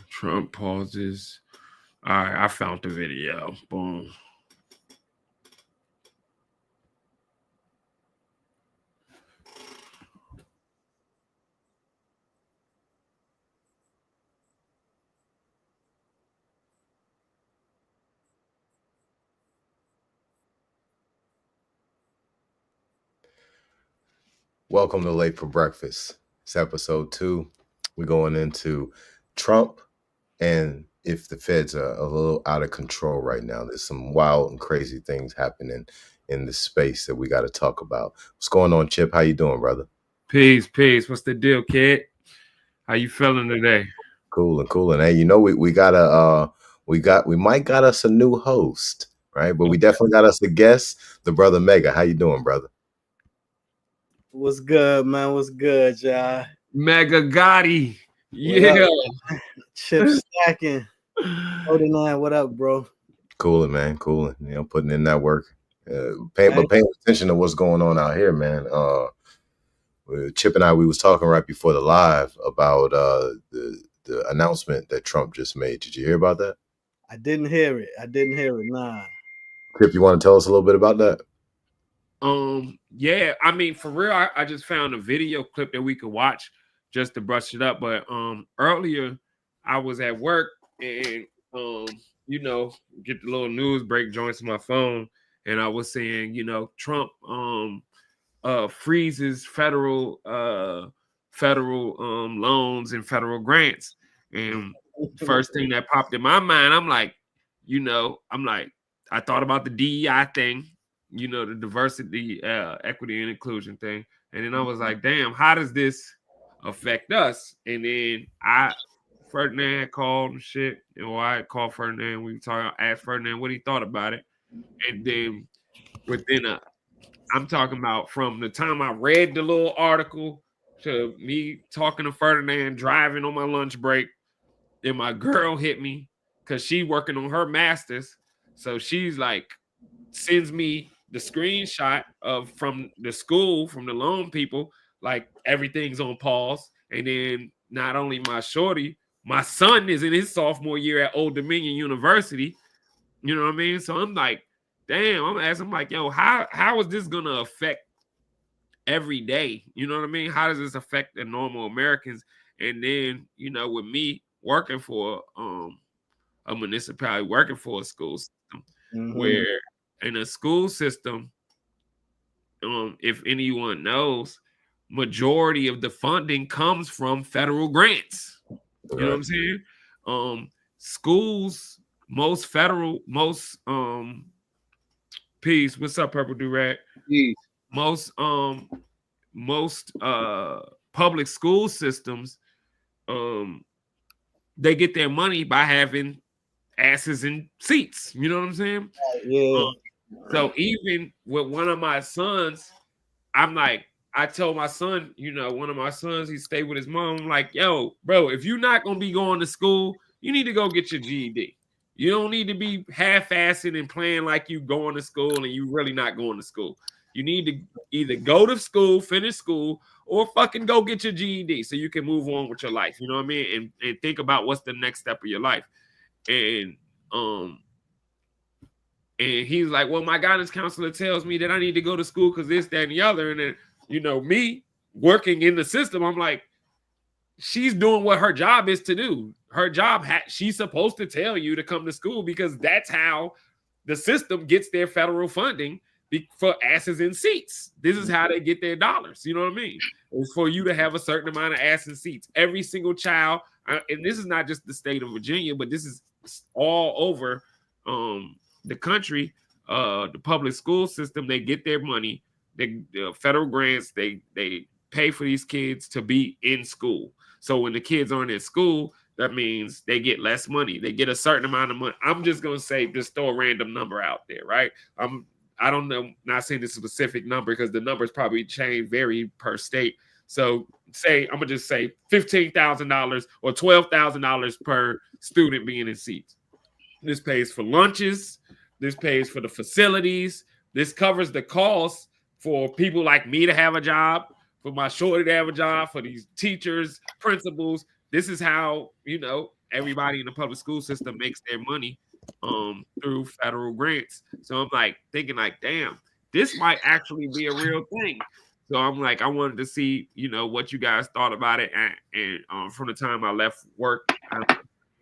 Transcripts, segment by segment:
Trump pauses. All right, I found the video. Boom. Welcome to Late for Breakfast. It's episode 2. We're going into Trump and if the feds are a little out of control right now. There's some wild and crazy things happening in the space that we got to talk about. What's going on, Chip? How you doing, brother? Peace. What's the deal, kid? How you feeling today? Cool. And hey, we might got us a new host, right? But we definitely got us a guest, the brother Mega. How you doing, brother? What's good, man? What's good, y'all? Mega Gotti. Yeah. Chip stacking. 49, what up, bro? Cooling, man. Cooling. Putting in that work. Paying attention to what's going on out here, man. Chip and I, we was talking right before the live about the announcement that Trump just made. Did you hear about that? I didn't hear it. Nah. Chip, you want to tell us a little bit about that? Yeah, I mean, for real, I just found a video clip that we could watch just to brush it up. But earlier I was at work and get the little news break joints on my phone, and I was saying, Trump freezes federal loans and federal grants. And first thing that popped in my mind, I'm like, I thought about the DEI thing, the diversity, equity, and inclusion thing. And then I was like, damn, how does this affect us? And then Ferdinand called and shit. I called Ferdinand. We asked Ferdinand what he thought about it. And then I'm talking about from the time I read the little article to me talking to Ferdinand, driving on my lunch break, and my girl hit me because she working on her master's. So she's like, sends me the screenshot from the school, from the loan people, like everything's on pause. And then not only my shorty, my son is in his sophomore year at Old Dominion University. You know what I mean? So I'm like, damn, I'm asking, I'm like, yo, how is this gonna affect every day? You know what I mean? How does this affect the normal Americans? And then, with me working for a municipality, working for a school system, where in a school system, if anyone knows, majority of the funding comes from federal grants. You know what I'm saying? Schools, most peace. What's up, Purple Durag? Most public school systems, they get their money by having asses in seats. You know what I'm saying? Yeah. So even with one of my sons, I'm like, I told my son, one of my sons, he stayed with his mom. I'm like, yo, bro, if you're not going to be going to school, you need to go get your GED. You don't need to be half-assing and playing like you going to school and you really not going to school. You need to either go to school, finish school, or fucking go get your GED so you can move on with your life. You know what I mean? And think about what's the next step of your life. And he's like, well, my guidance counselor tells me that I need to go to school because this, that, and the other. And then, me working in the system, I'm like, she's doing what her job is to do. Her job, she's supposed to tell you to come to school because that's how the system gets their federal funding for asses in seats. This is how they get their dollars. You know what I mean? It's for you to have a certain amount of ass in seats. Every single child, and this is not just the state of Virginia, but this is all over the country. The public school system, they get their money. The federal grants, they pay for these kids to be in school. So when the kids aren't in school, that means they get less money. They get a certain amount of money. I'm just going to say, just throw a random number out there, right? I don't know, not saying the specific number because the numbers probably vary per state. So I'm going to just say $15,000 or $12,000 per student being in seats. This pays for lunches. This pays for the facilities. This covers the cost for people like me to have a job, for my shorty to have a job, for these teachers, principals. This is how, everybody in the public school system makes their money through federal grants. So I'm like thinking like, damn, this might actually be a real thing. So I'm like, I wanted to see, what you guys thought about it. And from the time I left work, I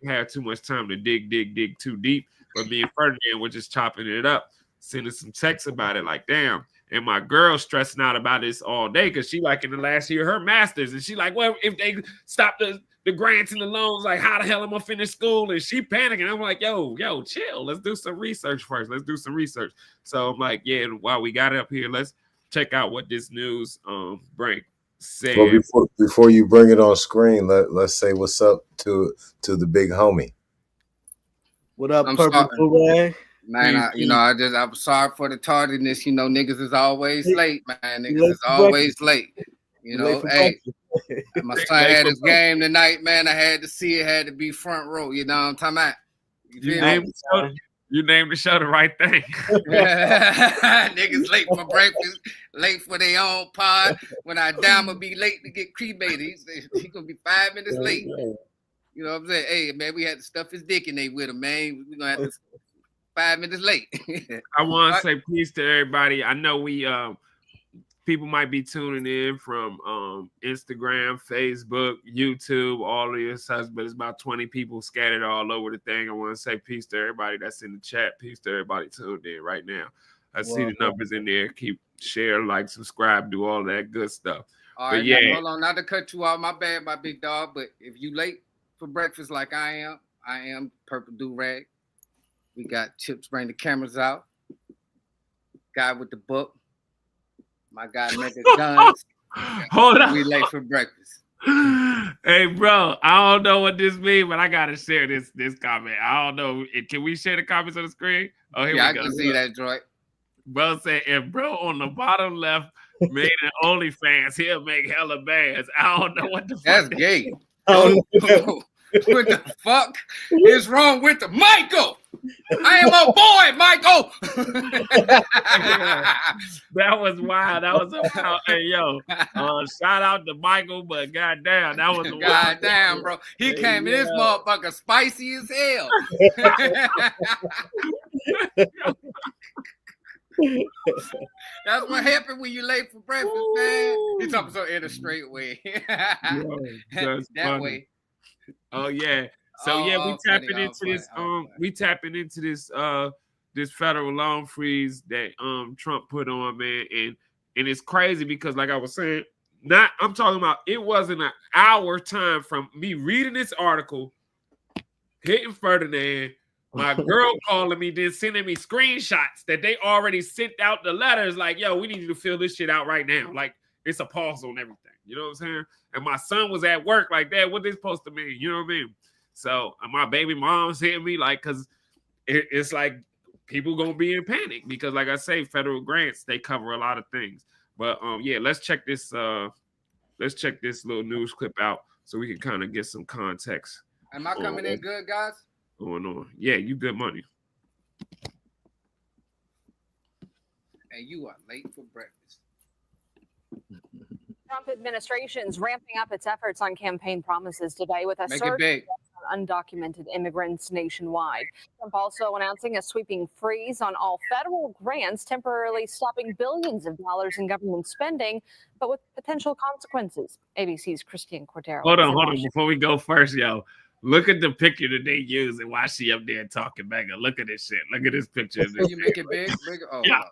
had too much time to dig too deep. But me and Ferdinand were just chopping it up, sending some texts about it. Like, damn. And my girl stressing out about this all day because she like in the last year her master's, and she like, well, if they stop the grants and the loans, like how the hell am I finish school? And she panicking. I'm like, yo, chill. Let's do some research first. So I'm like, yeah. While we got it up here, let's check out what this news bring. Well, before you bring it on screen, let's say what's up to the big homie. What up, Purple Booray? Man, I'm sorry for the tardiness. Niggas is always late, man. Niggas is always late. Hey, my son had his game tonight, man. I had to see it. Had to be front row. You know what I'm talking about? You named the show the right thing. Niggas late for breakfast, late for their own pod. When I die, I'm gonna be late to get cremated. He's gonna be 5 minutes late. You know what I'm saying? Hey, man, we had to stuff his dick in there with him, man. We're gonna have to 5 minutes late. I want to say peace to everybody. I know people might be tuning in from Instagram, Facebook, YouTube, all of your such, but it's about 20 people scattered all over the thing. I want to say peace to everybody that's in the chat. Peace to everybody tuned in right now. I see the numbers in there. Keep share, like, subscribe, do all that good stuff. All right, now, hold on, not to cut you off. My bad, my big dog. But if you late for breakfast like I am Purple Do-Rag. We got Chips bring the cameras out. Guy with the book. My guy Mega Guns. Hold on. We late for breakfast. Hey, bro, I don't know what this means, but I gotta share this comment. I don't know. Can we share the comments on the screen? Oh, here we go. I can see that, Droid. Bro said, if bro on the bottom left made an OnlyFans, he'll make hella bands. I don't know what the fuck. That's gay. What the fuck is wrong with the Michael? I am a boy, Michael. That was wild. That was a hey yo. Shout out to Michael, but goddamn, that was goddamn, bro. He came in this motherfucker spicy as hell. That's what happened when you late for breakfast, man. He's talking so in a straight way. That way. Oh yeah. So we tapping into this. We tapping into this. This federal loan freeze that Trump put on, man, and it's crazy because, like I was saying, I'm talking about. It wasn't an hour time from me reading this article, hitting Ferdinand, my girl calling me, then sending me screenshots that they already sent out the letters. Like, yo, we need you to fill this shit out right now. Like, it's a pause on everything. You know what I'm saying? And my son was at work like that. What this supposed to mean? You know what I mean? So my baby mom's hitting me like, because it's like people gonna be in panic because, like I say, federal grants, they cover a lot of things. But let's check this little news clip out so we can kind of get some context. Am I coming in good, guys? Going on. Yeah, you good money. And you are late for breakfast. Trump administration's ramping up its efforts on campaign promises today with a surge on undocumented immigrants nationwide. Trump also announcing a sweeping freeze on all federal grants, temporarily stopping billions of dollars in government spending, but with potential consequences. ABC's Christine Cordero. Hold on. Before we go first, yo, look at the picture that they use and why she up there talking back. Look at this shit. Look at this picture. You make it big? Oh, yeah.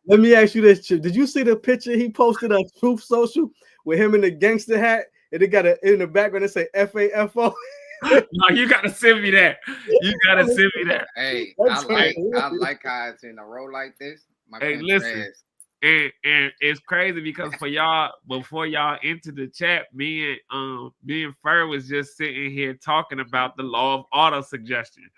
Let me ask you this, Chip. Did you see the picture he posted on Truth Social with him in the gangster hat? And it got in the background it say FAFO. No, you gotta send me that. Hey, I like how it's in a row like this. Hey, listen. And it's crazy because for y'all, before y'all enter the chat, me and Fur was just sitting here talking about the law of auto suggestion.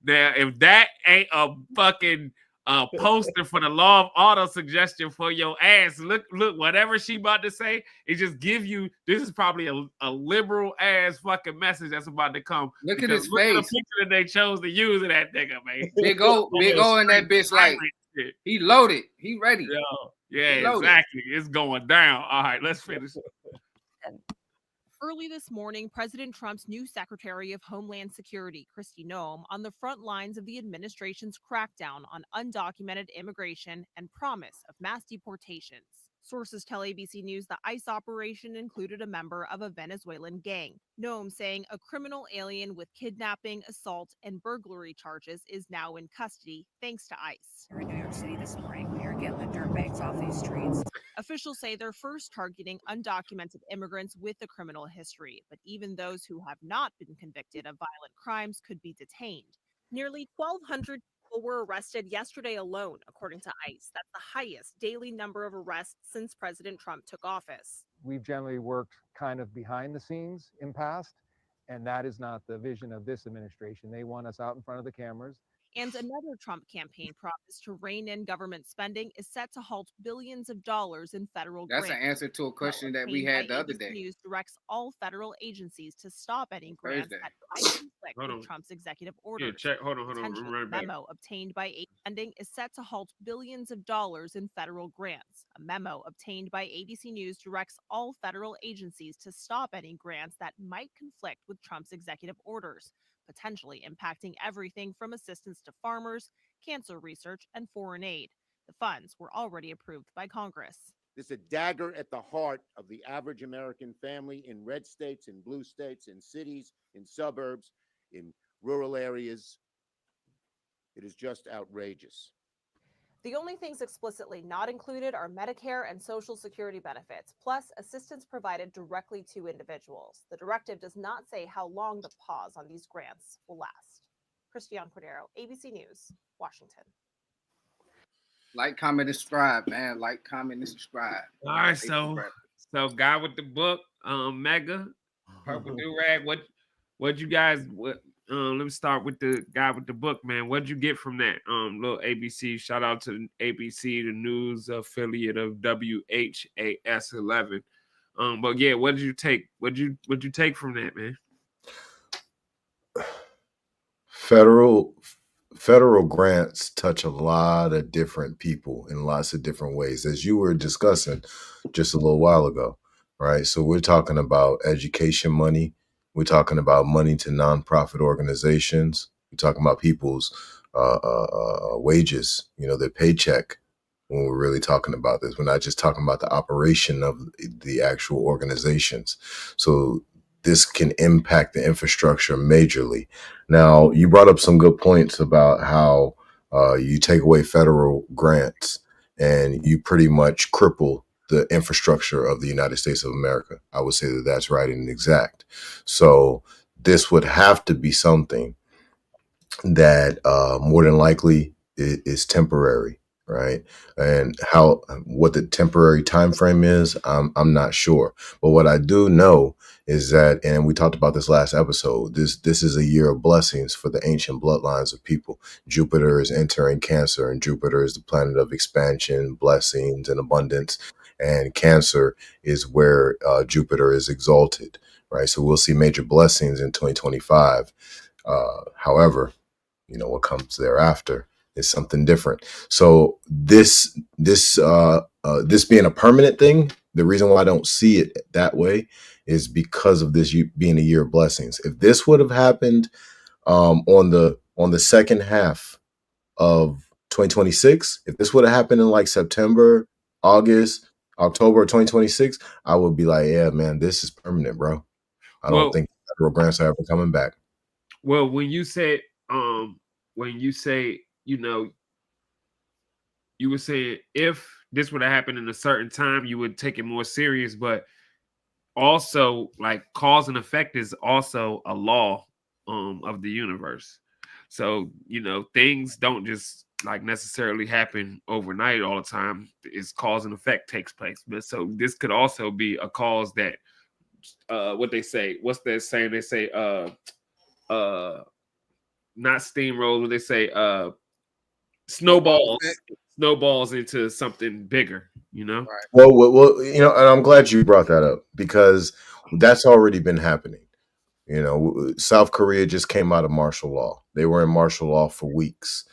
Now, if that ain't a fucking a poster for the law of auto suggestion for your ass. Look, whatever she about to say, it just give you, this is probably a liberal ass fucking message that's about to come. Look at his face. Look at the picture that they chose to use of that nigga, man. Big O in that bitch like, he loaded. He ready. Yeah, exactly. It's going down. All right, let's finish. Early this morning, President Trump's new Secretary of Homeland Security, Kristi Noem, on the front lines of the administration's crackdown on undocumented immigration and promise of mass deportations. Sources tell ABC News the ICE operation included a member of a Venezuelan gang. Noem saying a criminal alien with kidnapping, assault, and burglary charges is now in custody thanks to ICE. We're in New York City this morning. We are getting the dirtbags off these streets. Officials say they're first targeting undocumented immigrants with a criminal history, but even those who have not been convicted of violent crimes could be detained. Nearly 1,200 people were arrested yesterday alone, according to ICE. That's the highest daily number of arrests since President Trump took office. We've generally worked kind of behind the scenes in past, and that is not the vision of this administration. They want us out in front of the cameras. And another Trump campaign promise to rein in government spending is set to halt billions of dollars in federal grants. That's an answer to a question that we had the other day. News directs all federal agencies to stop any grants that might conflict with Trump's executive orders. Hold on. A memo obtained by funding is set to halt billions of dollars in federal grants. A memo obtained by ABC News directs all federal agencies to stop any grants that might conflict with Trump's executive orders, potentially impacting everything from assistance to farmers, cancer research, and foreign aid. The funds were already approved by Congress. This is a dagger at the heart of the average American family in red states, in blue states, in cities, in suburbs, in rural areas. It is just outrageous. The only things explicitly not included are Medicare and Social Security benefits, plus assistance provided directly to individuals. The directive does not say how long the pause on these grants will last. Christiane Cordero, ABC News, Washington. Like, comment, and subscribe, man. Like, comment, and subscribe. All right, so Guy with the Book, Mega, Purple Do-Rag. What you guys? Let me start with the Guy with the Book, man. What'd you get from that? Little ABC. Shout out to ABC, the news affiliate of WHAS 11. But yeah, what did you take? What'd you take from that, man? Federal grants touch a lot of different people in lots of different ways, as you were discussing just a little while ago, right? So we're talking about education money. We're talking about money to nonprofit organizations. We're talking about people's wages, their paycheck. When we're really talking about this, we're not just talking about the operation of the actual organizations. So this can impact the infrastructure majorly. Now, you brought up some good points about how you take away federal grants and you pretty much cripple the infrastructure of the United States of America. I would say that that's right and exact. So this would have to be something that more than likely is temporary, right? And what the temporary time frame is, I'm not sure. But what I do know is that, and we talked about this last episode, this is a year of blessings for the ancient bloodlines of people. Jupiter is entering Cancer, and Jupiter is the planet of expansion, blessings, and abundance. And Cancer is where Jupiter is exalted, right? So we'll see major blessings in 2025. However, what comes thereafter is something different. So this being a permanent thing, the reason why I don't see it that way is because of this being a year of blessings. If this would have happened on the second half of 2026, if this would have happened in like September, August, October of 2026, I would be like, yeah, man, this is permanent, bro. I don't think federal grants are ever coming back. Well, when you say, you were saying if this would have happened in a certain time, you would take it more serious, but also like cause and effect is also a law of the universe. So, things don't just like necessarily happen overnight all the time. It's cause and effect takes place. But so this could also be a cause that what they say, what's that saying? They say not steamroller, they say snowballs into something bigger, you know? Right. Well, you know, and I'm glad you brought that up because that's already been happening. You know, South Korea just came out of martial law. They were in martial law for weeks.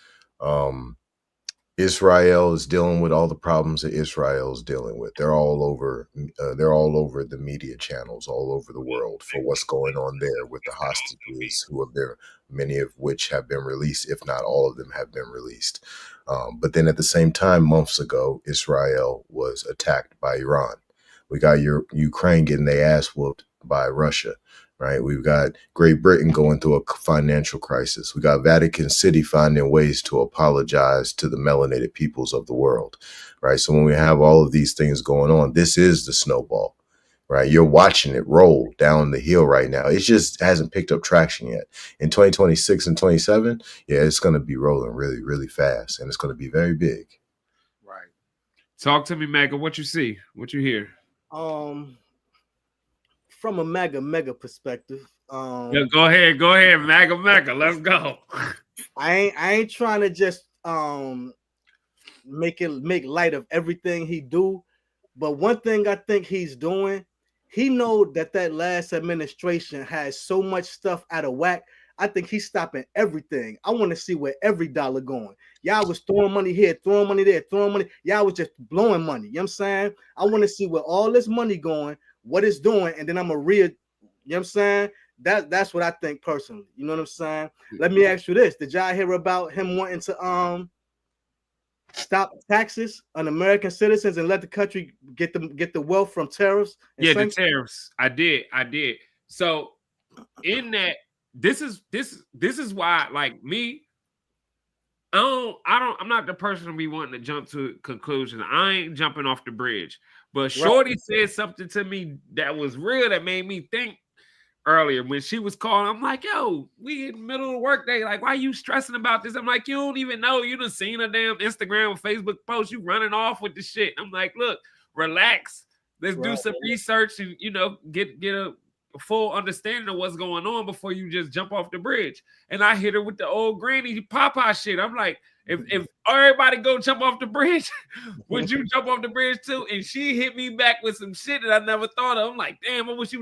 Israel is dealing with all the problems that Israel is dealing with. They're all over. They're all over the media channels all over the world for what's going on there with the hostages who have been, many of which have been released, if not all of them have been released. But then at the same time, months ago, Israel was attacked by Iran. We got Ukraine getting their ass whooped by Russia. Right, we've got Great Britain going through a financial crisis. We got Vatican City finding ways to apologize to the melanated peoples of the world. Right, so when we have all of these things going on, this is the snowball. Right, you're watching it roll down the hill right now. It just hasn't picked up traction yet. In 2026 and 27, yeah, it's going to be rolling really, really fast, and it's going to be very big. Right. Talk to me, Mega. What you see? What you hear? From a mega perspective. Yeah, go ahead, mega. Let's go. I ain't trying to just make light of everything he do, but one thing I think he's doing, he know that last administration has so much stuff out of whack. I think he's stopping everything. I want to see where every dollar going. Y'all was throwing money here, throwing money there, throwing money. Y'all was just blowing money. You know what I'm saying? I want to see where all this money going, what it's doing, and then I'm gonna read. You know what I'm saying? That's what I think personally. You know what I'm saying? Let me ask you this: did y'all hear about him wanting to stop taxes on American citizens and let the country get the wealth from tariffs? Yeah, the tariffs. I did. So in that, this is why, like me, I'm not the person to be wanting to jump to conclusions. I ain't jumping off the bridge. But Shorty said something to me that was real, that made me think earlier when she was calling. I'm like, yo, we in the middle of the workday. Like, why are you stressing about this? I'm like, you don't even know. You done seen a damn Instagram or Facebook post. You running off with the shit. I'm like, look, relax. Let's do some research and, you know, get a full understanding of what's going on before you just jump off the bridge. And I hit her with the old granny Papa shit. I'm like, if everybody go jump off the bridge, would you jump off the bridge too? And she hit me back with some shit that I never thought of. I'm like, damn, I wish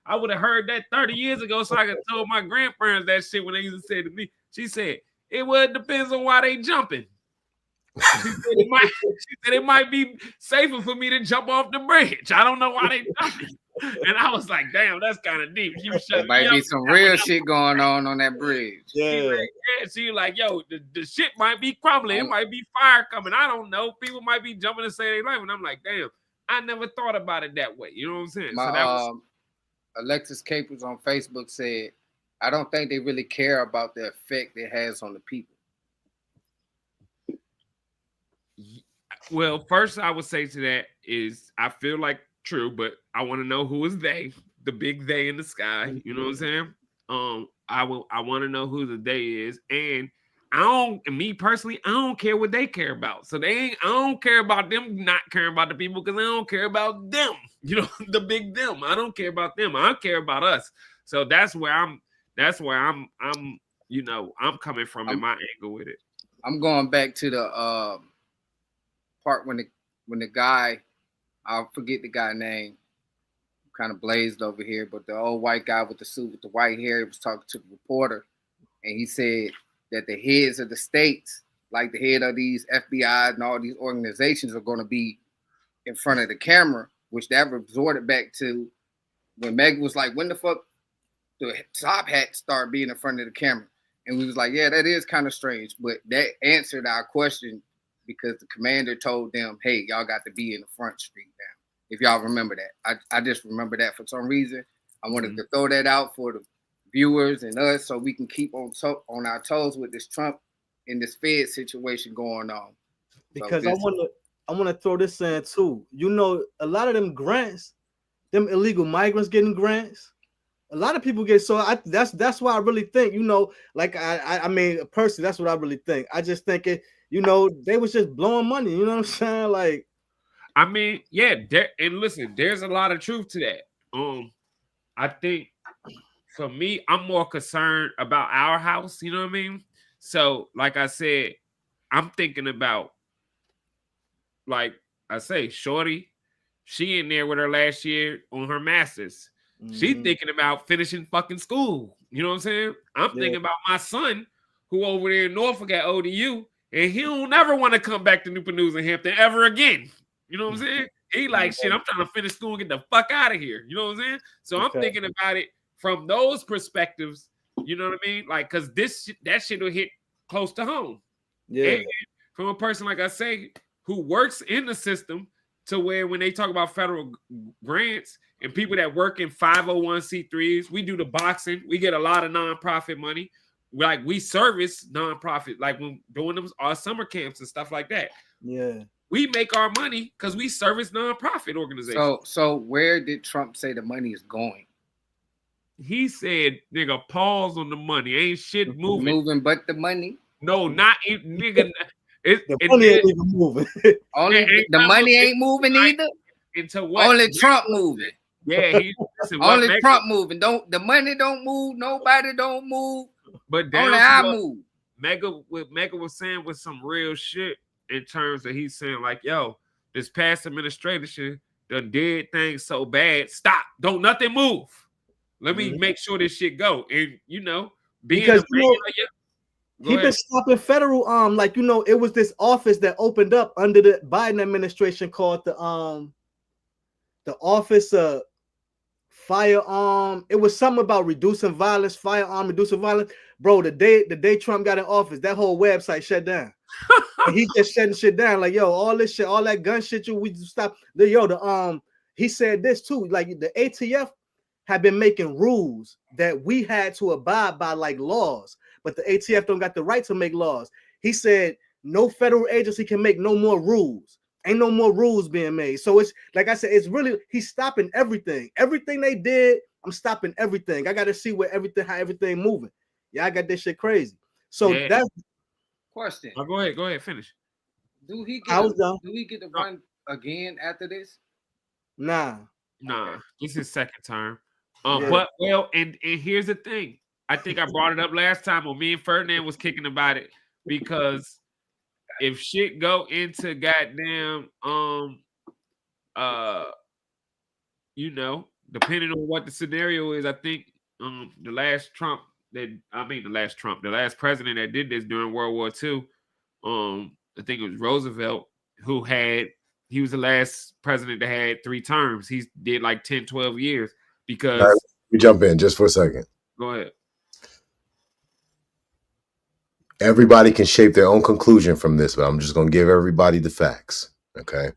I would have heard that 30 years ago so I could tell my grandparents that shit when they used to say to me. She said, it depends on why they jumping. She said it might be safer for me to jump off the bridge. I don't know why they jumping. And I was like, damn, that's kind of deep. There might be some real shit going on that bridge. Yeah. She like, yo, the shit might be crumbling. It might be fire coming. I don't know. People might be jumping to save their life. And I'm like, damn, I never thought about it that way. You know what I'm saying? Alexis Capers on Facebook said, I don't think they really care about the effect it has on the people. Well, first I would say to that is I feel like true, but I want to know who is they, the big they in the sky. You know what I'm saying? I want to know who the they is, and me personally, I don't care what they care about. So I don't care about them not caring about the people because I don't care about them. You know, the big them. I don't care about them. I care about us. So that's where I'm you know, I'm coming from in my angle with it. I'm going back to the part when the guy, I'll forget the guy name, kind of blazed over here, but the old white guy with the suit with the white hair was talking to the reporter, and he said that the heads of the states, like the head of these FBI and all these organizations, are going to be in front of the camera, which that resorted back to when Meg was like, when the fuck the top hat start being in front of the camera? And we was like, yeah, that is kind of strange, but that answered our question because the commander told them, hey, y'all got to be in the front street now. If y'all remember that. I just remember that for some reason. I wanted to throw that out for the viewers and us so we can keep on our toes with this Trump and this Fed situation going on. Because so I want to throw this in too. You know, a lot of them grants, them illegal migrants getting grants, a lot of people get, so that's why I really think, you know, like I mean, personally, that's what I really think. I just think it, you know, they was just blowing money. You know what I'm saying? Like, I mean, yeah, and listen, there's a lot of truth to that. I think for me, I'm more concerned about our house. You know what I mean? So, like I said, I'm thinking about, like I say, Shorty, she in there with her last year on her master's. She thinking about finishing fucking school. You know what I'm saying? I'm thinking about my son who over there in Norfolk at ODU, and he don't never want to come back to Newport News and Hampton ever again. You know what I'm saying? He like, shit, I'm trying to finish school and get the fuck out of here. You know what I'm saying? So I'm thinking about it from those perspectives. You know what I mean? Like, cause that shit will hit close to home. Yeah. And from a person, like I say, who works in the system, to where when they talk about federal grants and people that work in 501c3s, we do the boxing, we get a lot of nonprofit money. Like we service nonprofit, like when doing them our summer camps and stuff like that. Yeah. We make our money because we service nonprofit organizations. So where did Trump say the money is going? He said, nigga, pause on the money. Ain't shit moving. Moving but the money. No, not nigga. The money ain't even moving. Only the money ain't moving either. Into what? Only Trump moving. Yeah, only Trump moving. Don't the money don't move. Nobody don't move. But only I move. Mega was saying with some real shit in terms of he's saying like, yo, this past administration done did things so bad. Stop. Don't nothing move. Let me make sure this shit go. And you know, because he been stopping federal like it was this office that opened up under the Biden administration called the office of firearm. It was something about reducing violence, reducing violence. Bro, the day Trump got in office, that whole website shut down. And he just shutting shit down. Like, yo, all this shit, all that gun shit, we stop. He said this too. Like the ATF have been making rules that we had to abide by, like laws. But the ATF don't got the right to make laws. He said no federal agency can make no more rules. Ain't no more rules being made. So it's like I said, it's really he's stopping everything. Everything they did, I'm stopping everything. I got to see how everything moving. Yeah, I got this shit crazy. So that's question. Oh, go ahead, finish. Do he get to run again after this? Nah. This is second term. But and here's the thing. I think I brought it up last time when me and Ferdinand was kicking about it, because if shit go into goddamn depending on what the scenario is, I think the last president that did this during World War II, I think it was Roosevelt, he was the last president that had 3 terms. He did like 10, 12 years because we jump in just for a second. Go ahead. Everybody can shape their own conclusion from this, but I'm just going to give everybody the facts. Okay.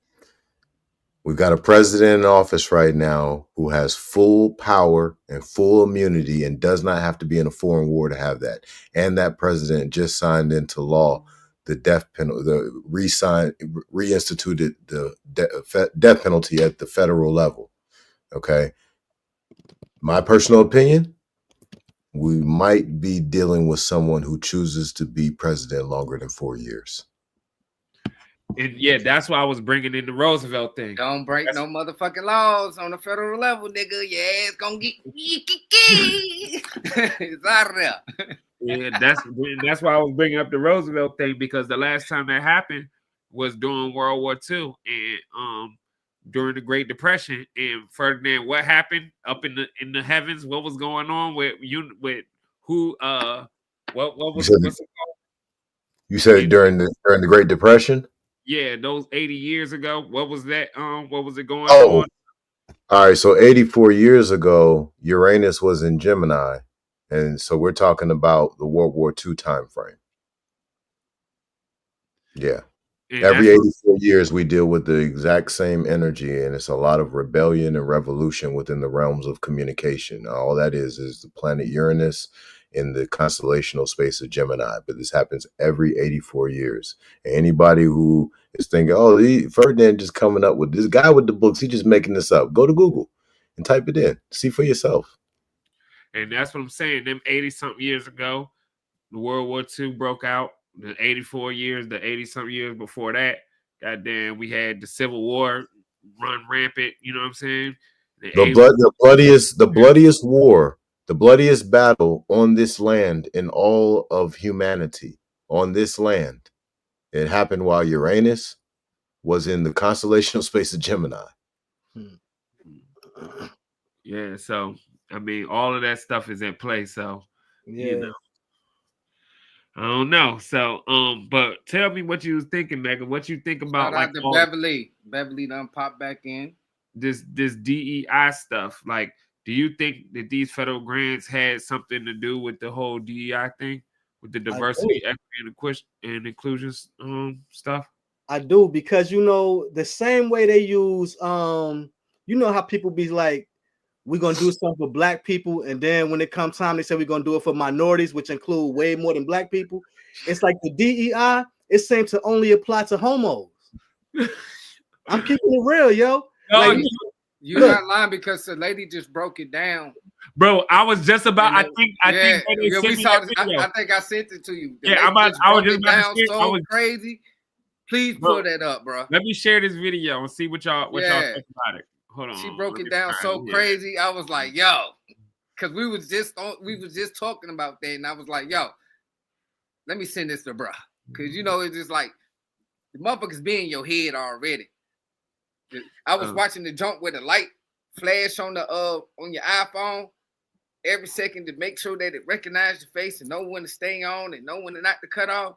We've got a president in office right now who has full power and full immunity and does not have to be in a foreign war to have that. And that president just signed into law the death penalty, reinstituted the death penalty at the federal level. Okay. My personal opinion, we might be dealing with someone who chooses to be president longer than 4 years. And yeah, that's why I was bringing in the Roosevelt thing. Don't break no motherfucking laws on the federal level, nigga. Yeah, it's gonna get it's out of there. Yeah, that's why I was bringing up the Roosevelt thing, because the last time that happened was during World War II and during the Great Depression. And Ferdinand, what happened up in the heavens? What was going on with who? What was what's it called? You said during the Great Depression? Yeah, those 80 years ago. What was that? What was it going on? All right. So 84 years ago, Uranus was in Gemini. And so we're talking about the World War II time frame. Yeah. And every 84 years, we deal with the exact same energy, and it's a lot of rebellion and revolution within the realms of communication. All that is the planet Uranus in the constellational space of Gemini. But this happens every 84 years. And anybody who is thinking, Ferdinand just coming up with this guy with the books, he's just making this up. Go to Google and type it in. See for yourself. And that's what I'm saying. Them 80-something years ago, the World War II broke out. The 84 years, the 80-something years before that, goddamn, we had the Civil War run rampant. You know what I'm saying? The bloodiest war, the bloodiest battle on this land in all of humanity, on this land, It happened while Uranus was in the constellation space of Gemini. Yeah, so I mean, all of that stuff is in place. So you know, I don't know. So but tell me what you was thinking, Megan. What you think about Shout out to Beverly. Beverly done popped back in. This DEI stuff. Like, do you think that these federal grants had something to do with the whole DEI thing, with the diversity, equity, and inclusion stuff? I do, because you know the same way they use you know how people be like, we're gonna do something for black people, and then when it comes time they say we're gonna do it for minorities, which include way more than black people. It's like the DEI, it seems to only apply to homos. I'm keeping it real, yo. Like, you're not lying, because the lady just broke it down. Bro, I was just about. I think we saw this, I think I sent it to you. I was just about to so crazy. Please pull that up, bro. Let me share this video and see what y'all think about it. Hold on. She broke it down so crazy. I was like, yo, because we was just talking about that, and I was like, yo, let me send this to bro, because you know it's just like the motherfuckers be in your head already. I was watching the jump with the light flash on your iPhone every second to make sure that it recognized your face and know when to stay on and know when to not to cut off.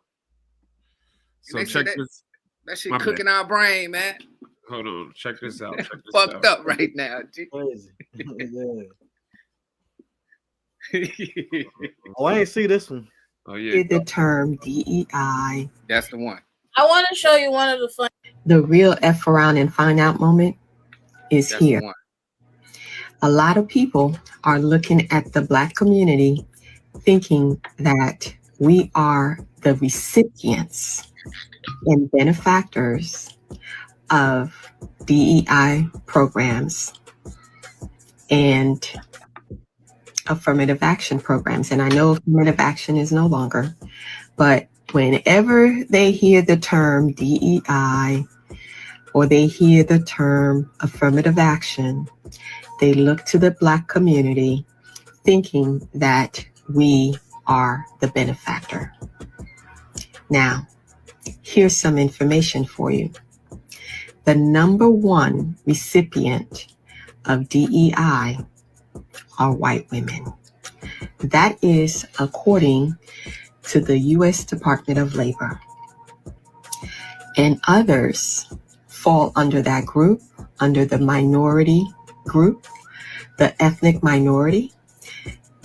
So check this. That shit cooking our brain, man. Hold on, check this out. Fucked up right now. Crazy. Oh, I ain't see this one. Oh yeah. The term DEI. That's the one. I want to show you one of the fun. The real F around and find out moment is here. A lot of people are looking at the Black community thinking that we are the recipients and benefactors of DEI programs and affirmative action programs. And I know affirmative action is no longer, but whenever they hear the term DEI or they hear the term affirmative action, they look to the Black community thinking that we are the benefactor. Now, here's some information for you. The number one recipient of DEI are white women. That is according to the U.S. Department of Labor. And others fall under that group, under the minority group, the ethnic minority.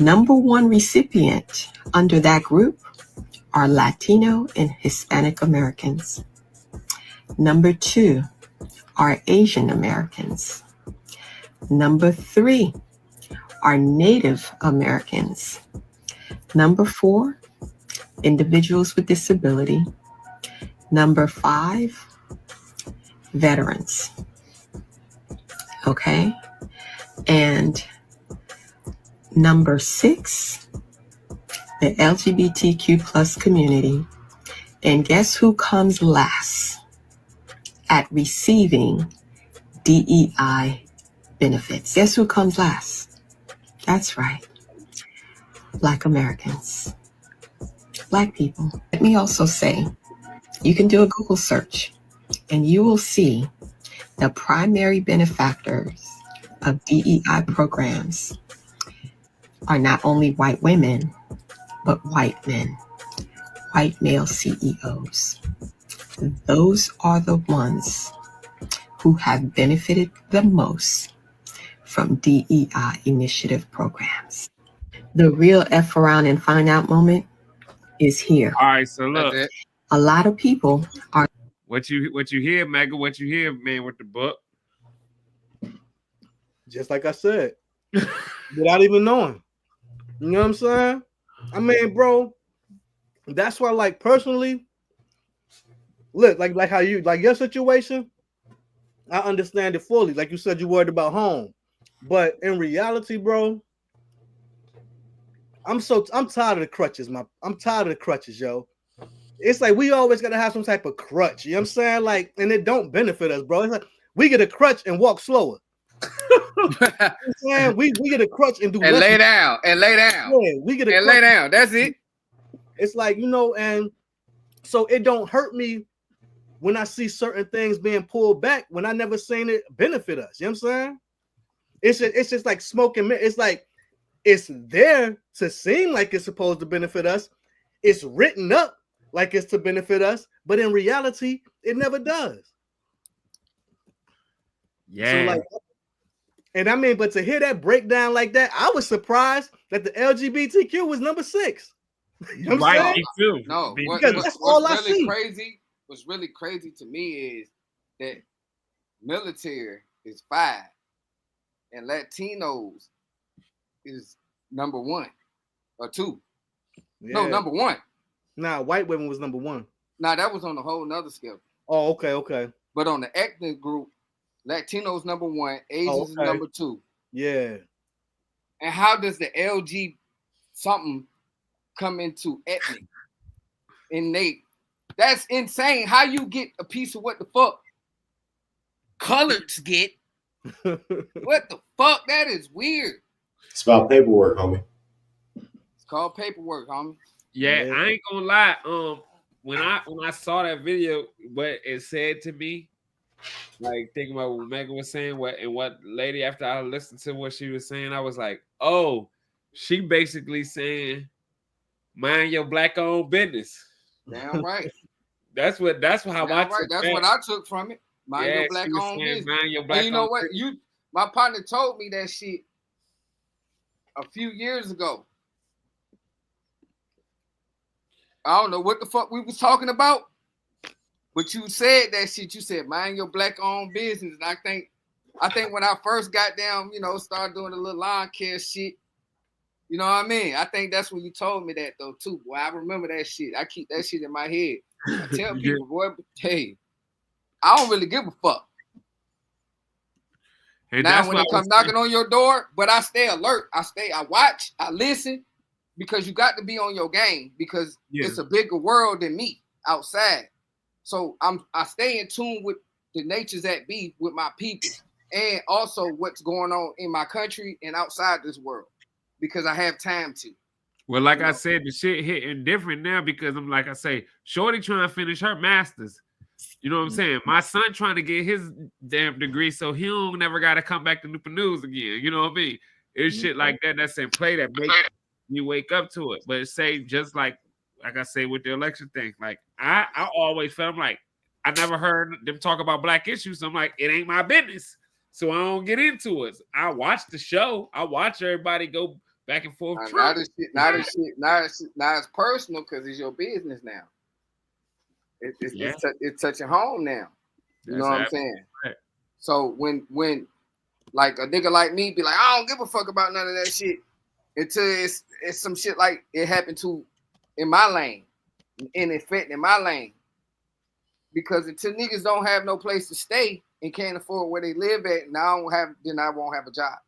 Number one recipient under that group are Latino and Hispanic Americans. Number two are Asian Americans. Number three are Native Americans. Number four, individuals with disability. Number five, veterans. Okay? And number six, the LGBTQ plus community. And guess who comes last at receiving DEI benefits? Guess who comes last? That's right. Black Americans. Black people. Let me also say, you can do a Google search and you will see the primary benefactors of DEI programs are not only white women, but white men, white male CEOs. Those are the ones who have benefited the most from DEI initiative programs. The real F around and find out moment is here. All right, so look. A lot of people are. What you hear, Mega? What you hear, man, with the book? Just like I said, without even knowing. You know what I'm saying? I mean, bro, that's why, like, personally, look, like how you, like your situation, I understand it fully. Like you said, you're worried about home. But in reality, bro, I'm tired of the crutches, I'm tired of the crutches, yo. It's like we always gotta have some type of crutch. You know what I'm saying? Like, and it don't benefit us, bro. It's like we get a crutch and walk slower. You know we get a crutch and do and lay down. Yeah, we get a crutch lay down. That's it. It's like, you know, and So it don't hurt me when I see certain things being pulled back when I never seen it benefit us. You know what I'm saying? It's just like smoking. It's like it's there to seem like it's supposed to benefit us. It's written up like it's to benefit us, but in reality, it never does. Yeah. So like, and I mean, but to hear that breakdown like that, I was surprised that the LGBTQ was number 6. You know what I'm saying? Too. No, because that's all I see. What's really crazy to me is that military is 5 and Latinos is number 1 or 2. Yeah. No, number 1. Nah, white women was number 1. Nah, that was on a whole nother scale. Oh, okay. But on the ethnic group, Latinos number 1, Asians is number 2. Yeah. And how does the LG something come into ethnic? Innate. That's insane. How you get a piece of what the fuck coloreds get? What the fuck? That is weird. It's about paperwork, homie. It's called paperwork, homie. Yeah, I ain't gonna lie. When I saw that video, what it said to me, like thinking about what Megan was saying, what lady after I listened to what she was saying, I was like, oh, she basically saying, mind your black-owned business. Damn right. That's how I took That's that. what I took from it. Mind your black-owned business. Mind your And you know what? business. My partner told me that shit a few years ago. I don't know what the fuck we was talking about, but you said that shit. You said mind your black-owned business, and I think when I first got down, started doing a little lawn care shit. You know what I mean? I think that's when you told me that though too. Boy, I remember that shit. I keep that shit in my head. I tell people, boy, hey, I don't really give a fuck. And now when they come knocking on your door, but I stay alert. I watch, I listen, because you got to be on your game because it's a bigger world than me outside. So I stay in tune with the natures that be with my people and also what's going on in my country and outside this world because I have time to. Well, like I said, the shit hitting different now because I'm like I say, Shorty trying to finish her master's. You know what I'm saying? My son trying to get his damn degree so he don't never got to come back to Newport News again. You know what I mean? It's shit like that that's in play that make you wake up to it. But say just like I say with the election thing, like I always felt like I never heard them talk about black issues. So I'm like, it ain't my business. So I don't get into it. I watch the show. I watch everybody go back and forth. Now it's personal because it's your business now. It's touching home now. You know what I'm saying? Right. So when like a nigga like me be like, I don't give a fuck about none of that shit until it's some shit like it happened to in my lane and it fit in my lane. Because until niggas don't have no place to stay and can't afford where they live at, then I won't have a job.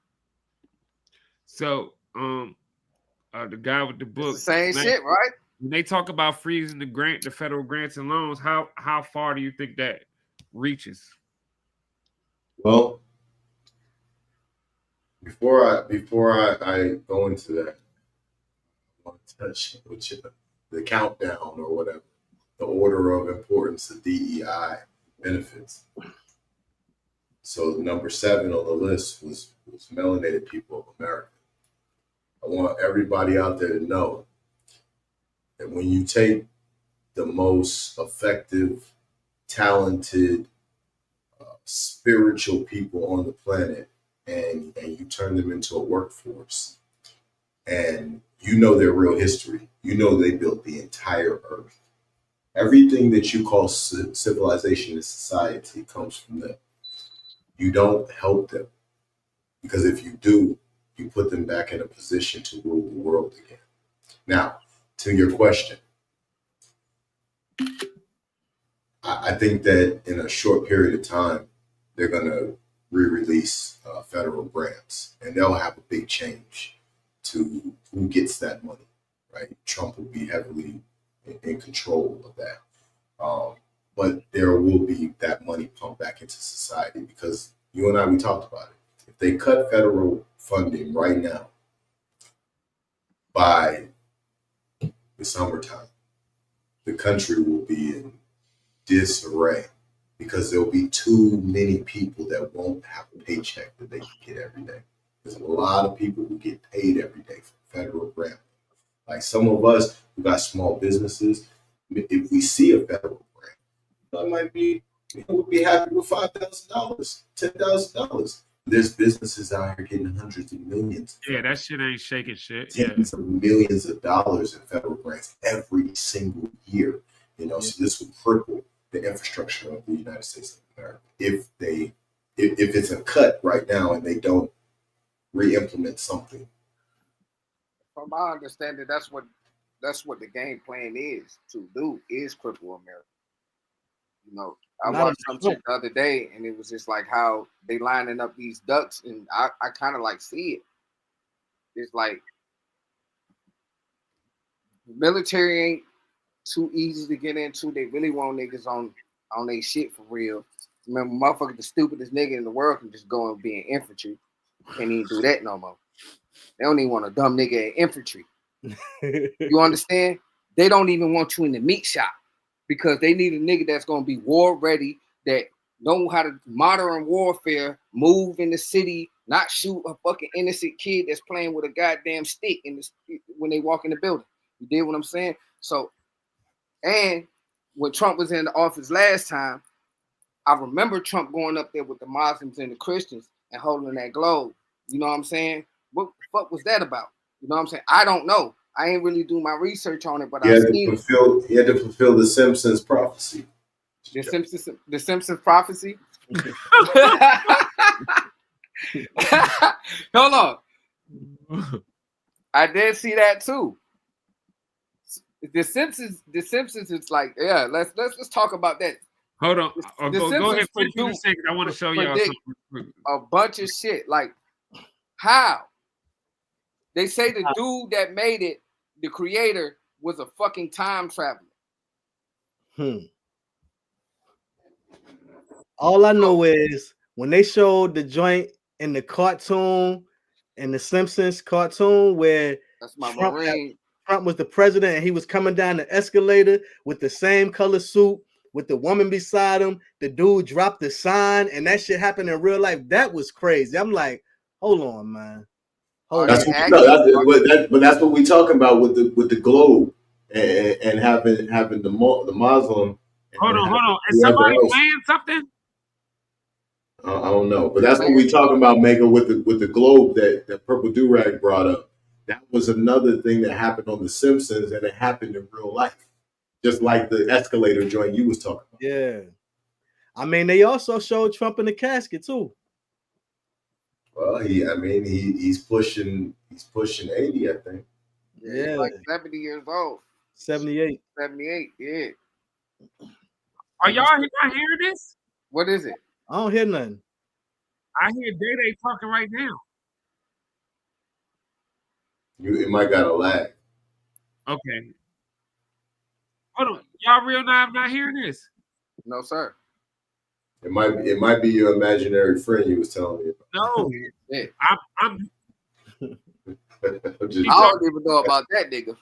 So the guy with the book, same shit, right? When they talk about freezing the federal grants and loans, how far do you think that reaches? Well, before I go into that, I want to touch the countdown or whatever, the order of importance of DEI benefits. So number 7 on the list was melanated people of America. I want everybody out there to know that when you take the most effective, talented, spiritual people on the planet and you turn them into a workforce and you know their real history, you know they built the entire earth. Everything that you call civilization and society comes from them. You don't help them because if you do, you put them back in a position to rule the world again. Now, to your question, I think that in a short period of time, they're going to re-release federal grants, and they'll have a big change to who gets that money, right? Trump will be heavily in control of that. But there will be that money pumped back into society because you and I, we talked about it. If they cut federal funding right now by the summertime, the country will be in disarray because there'll be too many people that won't have a paycheck that they can get every day. There's a lot of people who get paid every day from federal grant. Like some of us who got small businesses, if we see a federal grant, I might be, we'll be happy with $5,000, $10,000. There's businesses out here getting hundreds of millions. Yeah, that shit ain't shaking shit. Tens of millions of dollars in federal grants every single year. So this will cripple the infrastructure of the United States of America if it's a cut right now and they don't re-implement something. From my understanding, that's what the game plan is to do, is cripple America. I watched some shit the other day, and it was just like how they lining up these ducks, and I kind of like see it. It's like the military ain't too easy to get into. They really want niggas on their shit for real. Remember, motherfucker, the stupidest nigga in the world can just go and be in infantry. Can't even do that no more. They don't even want a dumb nigga in infantry. You understand? They don't even want you in the meat shop because they need a nigga that's gonna be war ready, that know how to modern warfare, move in the city, not shoot a fucking innocent kid that's playing with a goddamn stick when they walk in the building. You did what I'm saying? So, and when Trump was in the office last time, I remember Trump going up there with the Muslims and the Christians and holding that globe. You know what I'm saying? What the fuck was that about? You know what I'm saying? I don't know. I ain't really do my research on it, but He had to fulfill the Simpsons prophecy. The Simpsons prophecy? Hold on. I did see that too. The Simpsons is like, yeah, let's talk about that. Hold on. Go ahead. I want to show y'all something. A bunch of shit. Like, how? They say the dude that made it, the creator, was a fucking time traveler. All I know is when they showed the joint in the cartoon, in the Simpsons cartoon, where Trump was the president and he was coming down the escalator with the same color suit, with the woman beside him, the dude dropped the sign, and that shit happened in real life. That was crazy. I'm like, hold on, man. That's what we talking about with the globe and having the Muslim. Hold on. Is somebody playing something? I don't know, but that's what we talking about, Mega, with the globe that Purple Durag brought up. That was another thing that happened on The Simpsons, and it happened in real life, just like the escalator joint you was talking about. Yeah, I mean, they also showed Trump in the casket too. Well, he's pushing 80, I think. Yeah, he's like 70 years old. 78. 78, yeah. Are y'all not hearing this? What is it? I don't hear nothing. I hear Day talking right now. It might got a lag. Okay. Hold on. Y'all real not hearing this? No, sir. It might be your imaginary friend you was telling me about. No. I'm I don't even know about that nigga.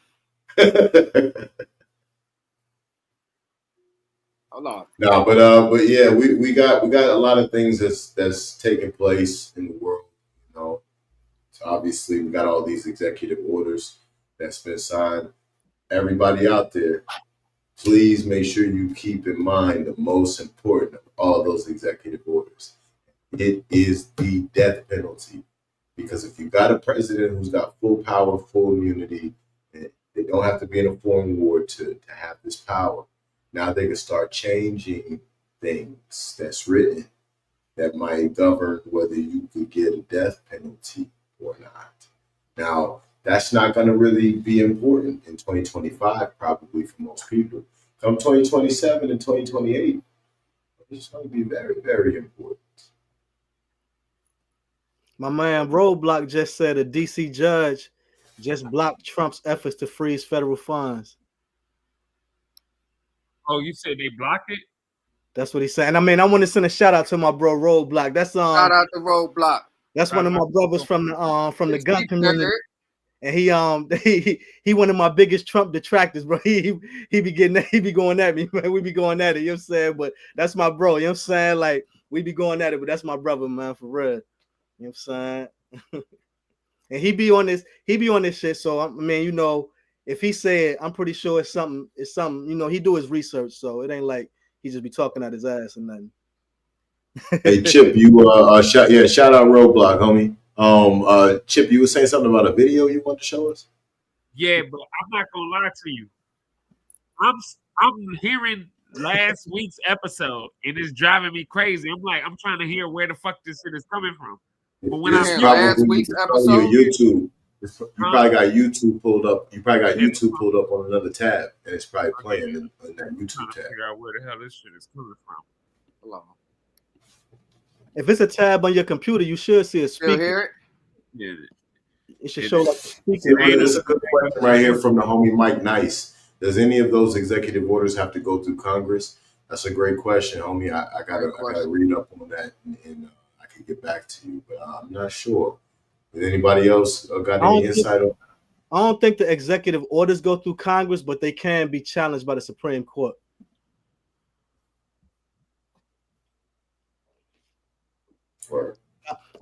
Hold on. No, but yeah, we got a lot of things that's taking place in the world. So obviously we got all these executive orders that's been signed. Everybody out there, please make sure you keep in mind the most important of all those executive orders. It is the death penalty. Because if you got a president who's got full power, full immunity, they don't have to be in a foreign war to have this power. Now they can start changing things that's written that might govern whether you could get a death penalty or not. Now, that's not going to really be important in 2025, probably for most people. Come 2027 and 2028, it's going to be very, very important. My man Roadblock just said a DC judge just blocked Trump's efforts to freeze federal funds. Oh, you said they blocked it? That's what he's saying. I mean, I want to send a shout out to my bro Roadblock. That's shout out to Roadblock. That's one of my brothers from the gun community. And he one of my biggest Trump detractors, bro. He be going at me, man. We be going at it, you know what I'm saying? But that's my bro, you know what I'm saying? Like we be going at it, but that's my brother, man, for real. You know what I'm saying? And he be on this shit. So I mean, you know, if he said, I'm pretty sure it's something, you know, he do his research, so it ain't like he just be talking out his ass and nothing. Hey Chip, you shout out Roadblock, homie. Chip, you were saying something about a video you want to show us? Yeah, but I'm not gonna lie to you. I'm hearing last week's episode and it's driving me crazy. I'm trying to hear where the fuck this shit is coming from. But when it's last week's episode, YouTube. You probably got YouTube pulled up. You probably got YouTube pulled up on another tab, and it's probably playing in that YouTube tab. Figure out where the hell this shit is coming from. Hold on. If it's a tab on your computer, you should see a speaker. Still hear it? Yeah. It should show like a speaker. It's a good question right here from the homie Mike Nice. Does any of those executive orders have to go through Congress? That's a great question, homie. I gotta read up on that and I can get back to you, but I'm not sure. Does anybody else got any insight on? I don't think the executive orders go through Congress, but they can be challenged by the Supreme Court.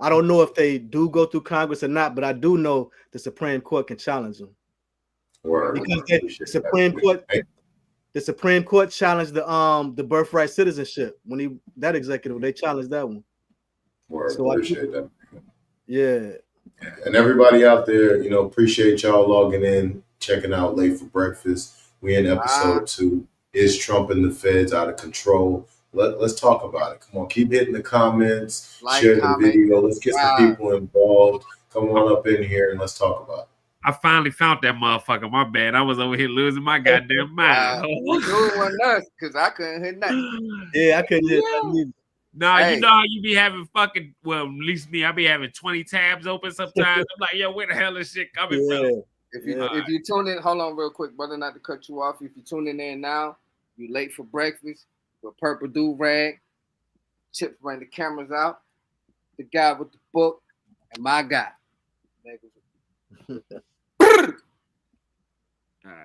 I don't know if they do go through Congress or not, but I do know the Supreme Court can challenge them. Because the Supreme Court challenged the birthright citizenship when that executive, they challenged that one. So I appreciate that. Yeah. And everybody out there, you know, appreciate y'all logging in, checking out Late for Breakfast. We in episode 2. Is Trump and the feds out of control? Let's talk about it. Come on, keep hitting the comments, share the video. Let's get some people involved. Come on up in here and let's talk about it. I finally found that motherfucker. My bad. I was over here losing my goddamn mind. It wasn't us because I couldn't hear nothing. Yeah, I couldn't hear nothing either. Nah, you know how you be having fucking, well, at least me, I be having 20 tabs open sometimes. I'm like, yo, where the hell is shit coming from? If you tune in, hold on real quick, brother, not to cut you off. If you tune in now, you late for breakfast with Purple Do-Rag. Chip bring the cameras out. The guy with the book and my guy.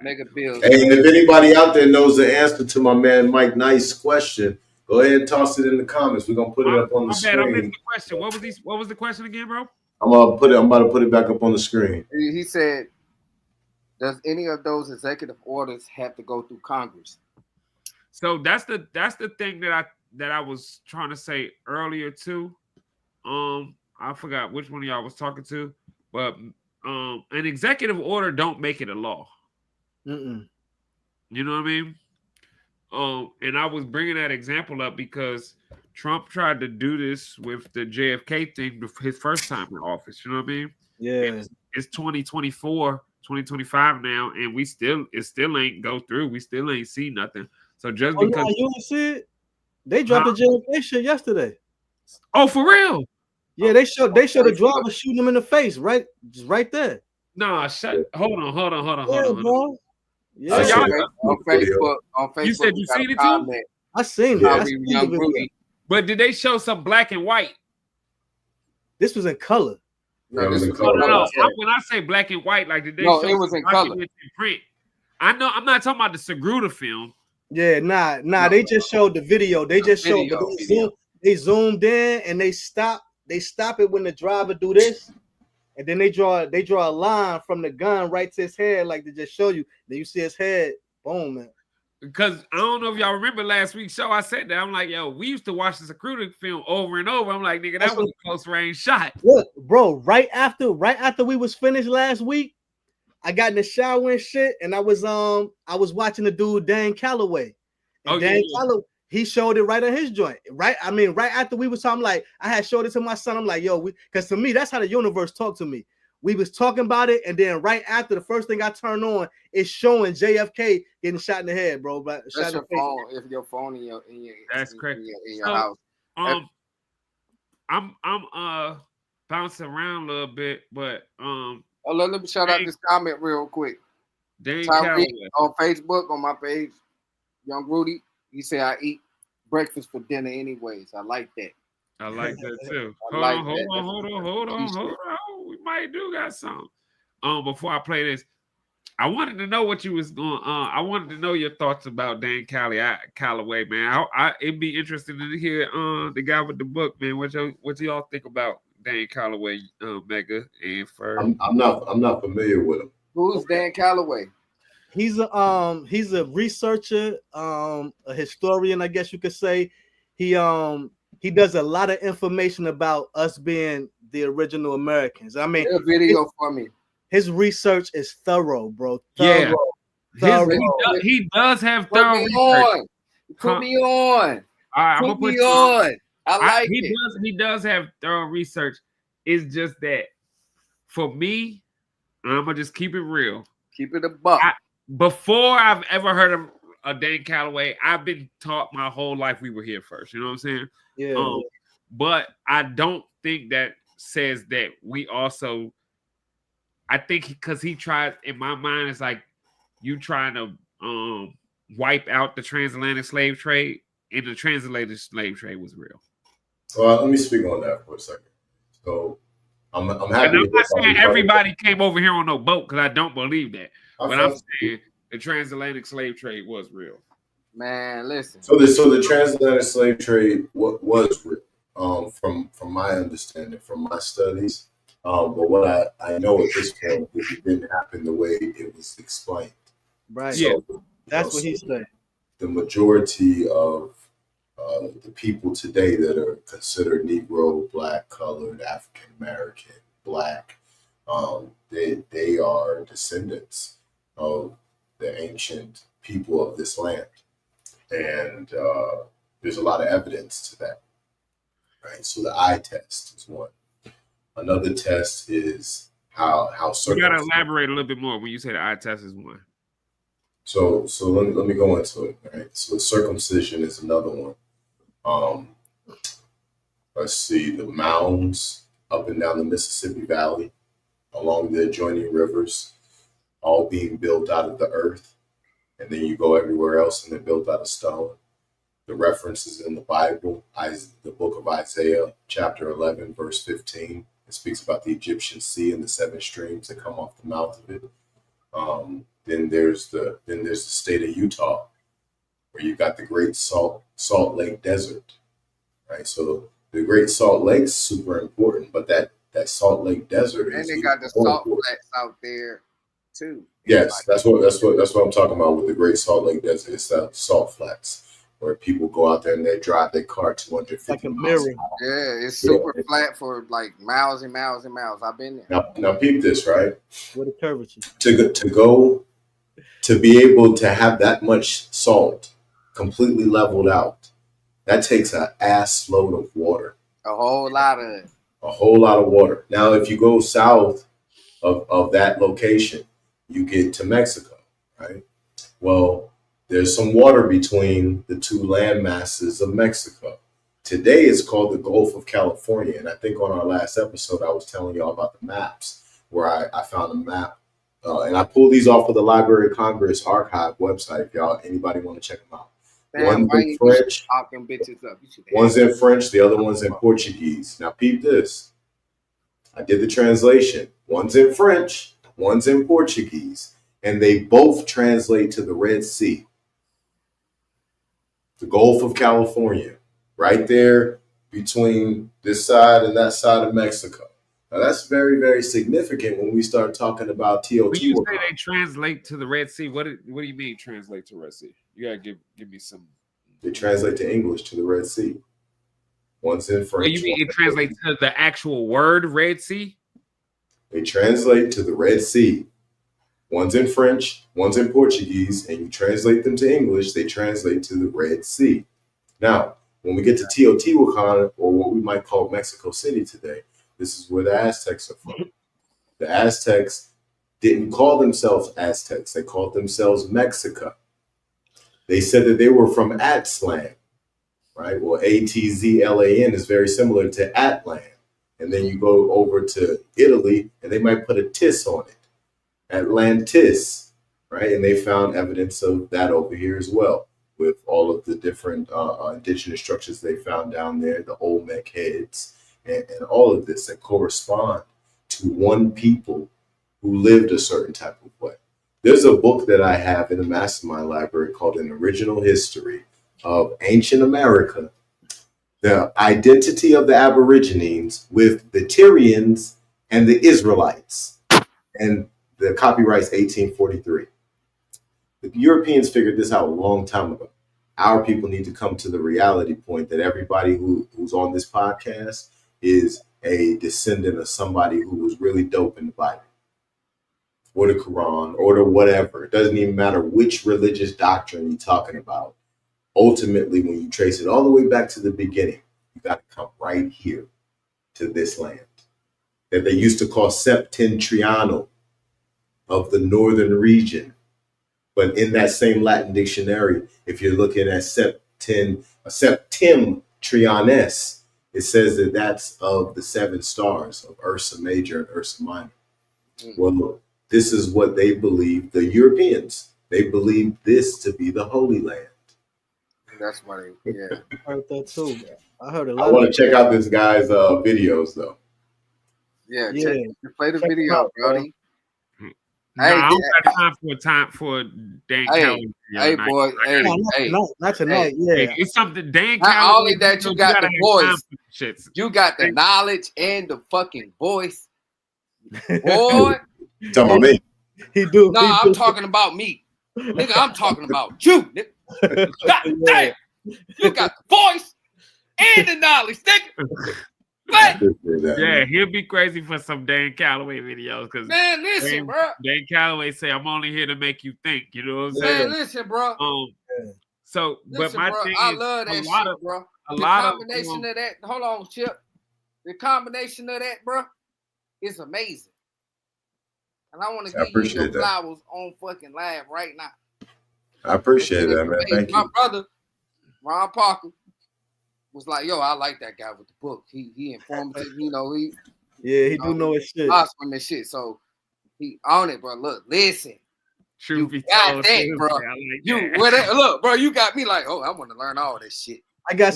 Mega Bills. Hey, and if anybody out there knows the answer to my man Mike Nice's question, go ahead and toss it in the comments. We're gonna put it up on the screen. I missed the question. What was the question again, bro? I'm about to put it back up on the screen. He said, does any of those executive orders have to go through Congress? So that's the thing that I was trying to say earlier too. I forgot which one of y'all was talking to, but an executive order don't make it a law. Mm-mm. You know what I mean? And I was bringing that example up because Trump tried to do this with the JFK thing his first time in office. You know what I mean? Yeah. It's 2024, 2025 now, and it still ain't go through. We still ain't see nothing. So just because you didn't see it, they dropped the JFK shit yesterday. Oh, for real? Yeah, they showed the driver shooting him in the face, right there. Nah, hold on. Bro. Yeah, so on Facebook. You said you seen it too? I seen it. But did they show some black and white? This was in color. No, this was color. No. When I say black and white, like did they show it was in color. In print? I know. I'm not talking about the Sagruda film. Yeah, nah. They just showed the video. They just showed they zoomed in and they stop it when the driver do this. And then they draw a line from the gun right to his head, like to just show you. Then you see his head, boom, man. Because I don't know if y'all remember last week's show. I said that I'm like, yo, we used to watch the Sagruda film over and over. I'm like, nigga, that was a close range shot. Look, bro, right after we was finished last week, I got in the shower and shit, and I was watching the dude Dan Calloway. And Calloway, he showed it right on his joint, right? I mean, right after we was talking, like I had showed it to my son. I'm like, yo, because to me, that's how the universe talked to me. We was talking about it, and then right after, the first thing I turned on is showing JFK getting shot in the head, bro. But that's your phone. If your phone in your that's correct. In your house. I'm bouncing around a little bit, but let me shout out this comment real quick. Dan on Facebook on my page, Young Rudy. He said, I eat breakfast for dinner anyways. I like that. I like that too. Hold on. We might do got some. before I play this, I wanted to know what you was going. I wanted to know your thoughts about Dan Calloway, man. It'd be interesting to hear the guy with the book, man. What y'all think about Dan Calloway, Mega and Ferg? I'm not familiar with him. Who's Dan Calloway? He's a researcher, a historian, I guess you could say. He does a lot of information about us being the original Americans. I mean, a video for me. His research is thorough, bro. Thorough. He does have Put thorough me research. on. Put me on. All right, I'm gonna Put put me you on. I like it. He does have thorough research. It's just that for me, I'm gonna just keep it real. Keep it a buck. Before I've ever heard of a Dan Calloway, I've been taught my whole life we were here first. You know what I'm saying? Yeah. But I don't think that says that we also. I think because he tried, in my mind, it's like you trying to wipe out the transatlantic slave trade, and the transatlantic slave trade was real. Well, let me speak on that for a second. So I'm happy. And I'm not saying everybody came over here on no boat, because I don't believe that. But I'm saying the transatlantic slave trade was real. Man, listen. So the transatlantic slave trade was real, from my understanding, from my studies. But what I know at this point is it didn't happen the way it was explained. Right. So, that's what he's saying. The majority of the people today that are considered Negro, Black, Colored, African American, Black, they are descendants of the ancient people of this land, and there's a lot of evidence to that. Right. So the eye test is one. Another test is how you gotta elaborate a little bit more when you say the eye test is one. So let me go into it. Right. So circumcision is another one. Let's see, the mounds up and down the Mississippi Valley, along the adjoining rivers, all being built out of the earth, and then you go everywhere else and they're built out of stone. The references in the Bible, the book of Isaiah, chapter 11, verse 15. It speaks about the Egyptian sea and the 7 streams that come off the mouth of it. Then there's the state of Utah, where you got the Great Salt Lake Desert, right? So the Great Salt Lake's super important, but that Salt Lake Desert and they got the salt flats out there too. Yes, that's what I'm talking about with the Great Salt Lake Desert. It's the salt flats, where people go out there and they drive their car 250 like a miles. mirror. Yeah, it's super flat for like miles and miles and miles. I've been there. Now peep this, right? With a curvature. To be able to have that much salt completely leveled out, that takes an ass load of water. A whole lot of it. A whole lot of water. Now, if you go south of that location, you get to Mexico, right? Well, there's some water between the two land masses of Mexico. Today it's called the Gulf of California. And I think on our last episode, I was telling y'all about the maps, where I found a map. And I pulled these off of the Library of Congress archive website. If anybody want to check them out. Damn, one's in French. One's in French. The other one's in Portuguese. Now peep this. I did the translation. One's in French. One's in Portuguese. And they both translate to the Red Sea. The Gulf of California. Right there between this side and that side of Mexico. Now that's very, very significant when we start talking about Teotihuacan. When you say they translate to the Red Sea, what do you mean translate to Red Sea? You gotta give me some. They translate to English to the Red Sea. One's in French. You mean it translates to the actual word Red Sea? They translate to the Red Sea. One's in French, one's in Portuguese, and you translate them to English, they translate to the Red Sea. Now, when we get to Teotihuacan, or what we might call Mexico City today, this is where the Aztecs are from. The Aztecs didn't call themselves Aztecs. They called themselves Mexica. They said that they were from Aztlan, right? Well, Atzlan is very similar to Atlan. And then you go over to Italy, and they might put a tis on it. Atlantis, right? And they found evidence of that over here as well, with all of the different indigenous structures they found down there, the Olmec heads, and all of this that correspond to one people who lived a certain type of way. There's a book that I have in the Mastermind Library called An Original History of Ancient America, the identity of the Aborigines with the Tyrians and the Israelites. And the copyright's 1843. The Europeans figured this out a long time ago. Our people need to come to the reality point that everybody who's on this podcast is a descendant of somebody who was really dope in the Bible or the Quran or the whatever. It doesn't even matter which religious doctrine you're talking about. Ultimately, when you trace it all the way back to the beginning, you got to come right here to this land that they used to call Septentrional of the northern region. But in that same Latin dictionary, if you're looking at Septemtriones, it says that that's of the 7 stars of Ursa Major and Ursa Minor. Well, this is what they believe, the Europeans. They believe this to be the Holy Land. That's funny. Yeah. I heard that too. I heard a lot. I want to check out this guy's videos, though. Yeah, play the video, out, Brody. No, I don't got time for Dan Calloway. Hey, boy, not tonight. Yeah, it's something Dan Not Calloway. only that, you got the voice, you got the knowledge and the fucking voice. Boy, you talking about me? He do. No, I'm talking about me, nigga. I'm talking about you, nigga. God damn, you got the voice and the knowledge, nigga. What? Yeah, he'll be crazy for some Dan Calloway videos because man, listen, bro. Dan Calloway say, "I'm only here to make you think." You know what I'm saying? Man, listen, bro. So, listen, but my bro, thing I is, love that shit, bro. A The lot combination of that. Hold on, Chip. The combination of that, bro, is amazing. And I want to give you your flowers on fucking live right now. I appreciate that, man. Thank you. My brother, Ron Parker, was like, yo, I like that guy with the book. He informative, you know, he do know his shit. Awesome and shit. So he on it, bro. Look, listen. You got that, bro. Look, bro, you got me like, oh, I want to learn all this shit. I got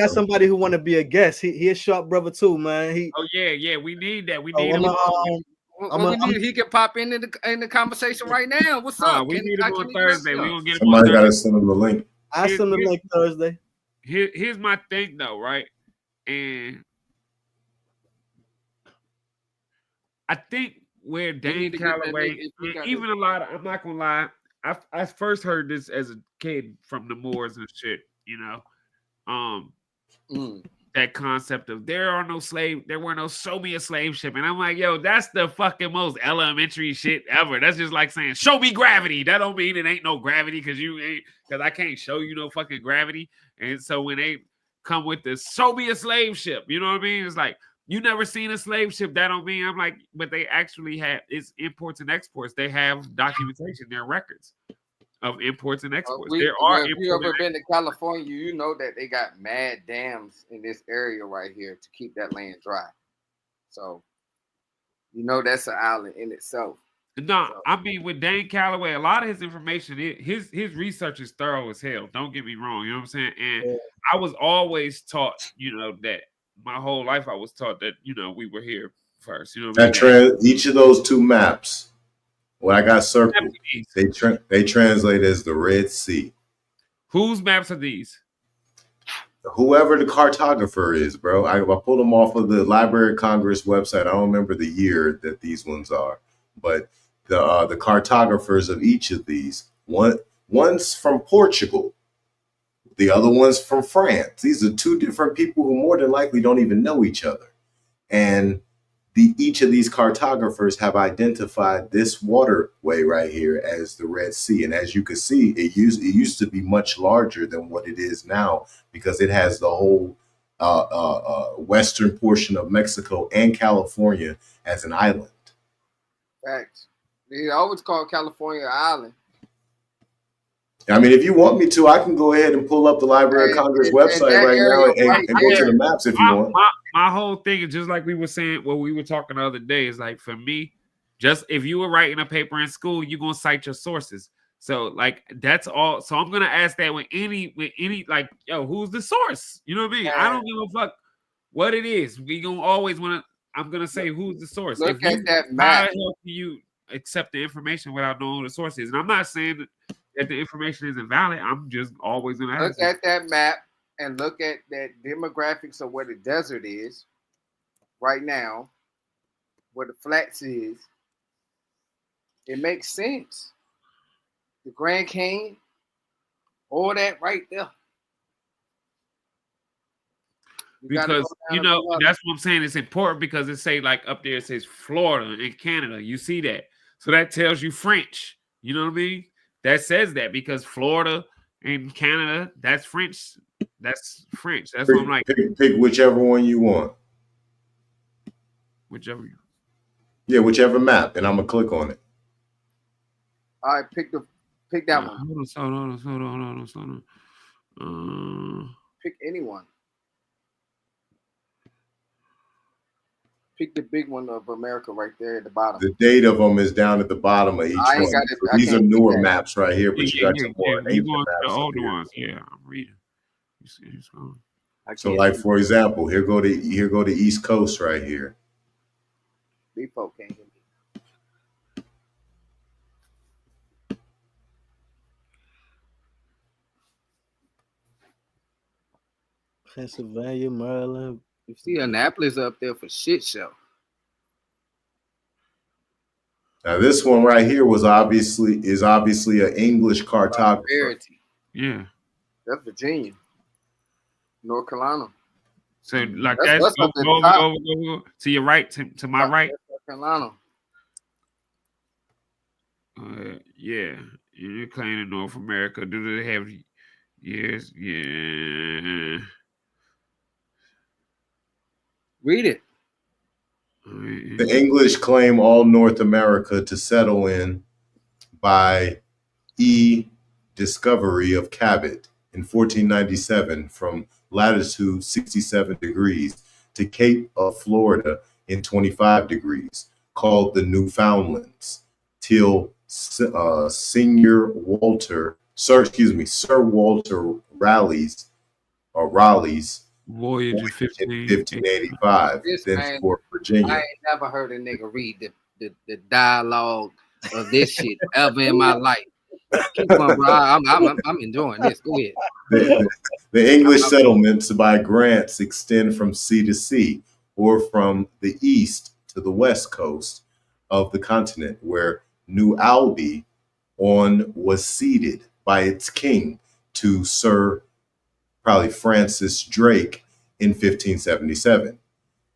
somebody who want to be a guest. He a sharp brother too, man. Yeah, we need that. We need him. He can pop in the conversation right now. What's up? We need him on Thursday. We gonna get him. Somebody got to send him the link. I send the link Thursday. Here's my thing though, right? And I think where Dan Calloway, even a lot of, I'm not gonna lie, I first heard this as a kid from the Moors and shit, you know. That concept of there were no show me a slave ship. And I'm like, yo, that's the fucking most elementary shit ever. That's just like saying, show me gravity. That don't mean it ain't no gravity because I can't show you no fucking gravity. And so when they come with this, show me a slave ship, you know what I mean? It's like, you never seen a slave ship. That don't mean, I'm like, but they actually have, it's imports and exports. They have documentation, their records of imports and exports. If you ever been to California, you know that they got mad dams in this area right here to keep that land dry. So, you know that's an island in itself. No, I mean with Dan Calloway, a lot of his information, his research is thorough as hell. Don't get me wrong, you know what I'm saying? And I was always taught, you know, that my whole life I was taught that, you know, we were here first. You know what I mean? Each of those 2 maps. What I got circled, they translate as the Red Sea. Whose maps are these? Whoever the cartographer is, bro. I pulled them off of the Library of Congress website. I don't remember the year that these ones are, but the cartographers of each of these, one's from Portugal, the other one's from France. These are 2 different people who more than likely don't even know each other, and each of these cartographers have identified this waterway right here as the Red Sea. And as you can see, it used to be much larger than what it is now because it has the whole western portion of Mexico and California as an island. Facts. They always call California an island. I mean, if you want me to, I can go ahead and pull up the Library of Congress website right now and go to the maps if you want. My whole thing is just like we were saying, what we were talking the other day, is like, for me, just if you were writing a paper in school, you're going to cite your sources. So like, that's all. So I'm going to ask that with any, like, yo, who's the source? You know what I mean? I don't give a fuck what it is. We going to always want to, I'm going to say, who's the source? Look at that map. accept the information without knowing the source is. And I'm not saying that the information isn't valid. I'm just always going to ask. Look at that map and look at that demographics of where the desert is right now, where the flats is. It makes sense. The Grand Canyon, all that right there. Because that's what I'm saying. It's important because it say like up there it says Florida and Canada. You see that, so that tells you French. You know what I mean? That says that because Florida and Canada, that's French. That's French. That's what I'm like. Pick whichever one you want. Whichever. Yeah, whichever map, and I'm gonna click on it. All right, pick that one. Hold on. Pick anyone. Pick the big one of America right there at the bottom. The date of them is down at the bottom of each one. So these are newer maps right here, but you got some more ancient maps. The older ones, yeah, I'm reading. You see who's going. So, like for example, here go the East Coast right here. These folk can't hear me. Pennsylvania, Maryland. You see Annapolis up there for shit show. Now this one right here is obviously an English cartographer. Yeah, that's Virginia, North Carolina. So like that's go to your right, to my right. North Carolina. Yeah, you're claiming North America. Do they have years? Yeah. Read it. The English claim all North America to settle in by discovery of Cabot in 1497 from latitude 67 degrees to Cape of Florida in 25 degrees, called the Newfoundlands, till Sir Walter Raleigh's voyage in 1585, then Fort Virginia. I ain't never heard a nigga read the dialogue of this shit ever in my life. Keep on, bro. I'm enjoying this. Go ahead. The English settlements by grants extend from sea to sea, or from the east to the west coast of the continent, where New Albi was ceded by its king to Sir Francis Drake in 1577.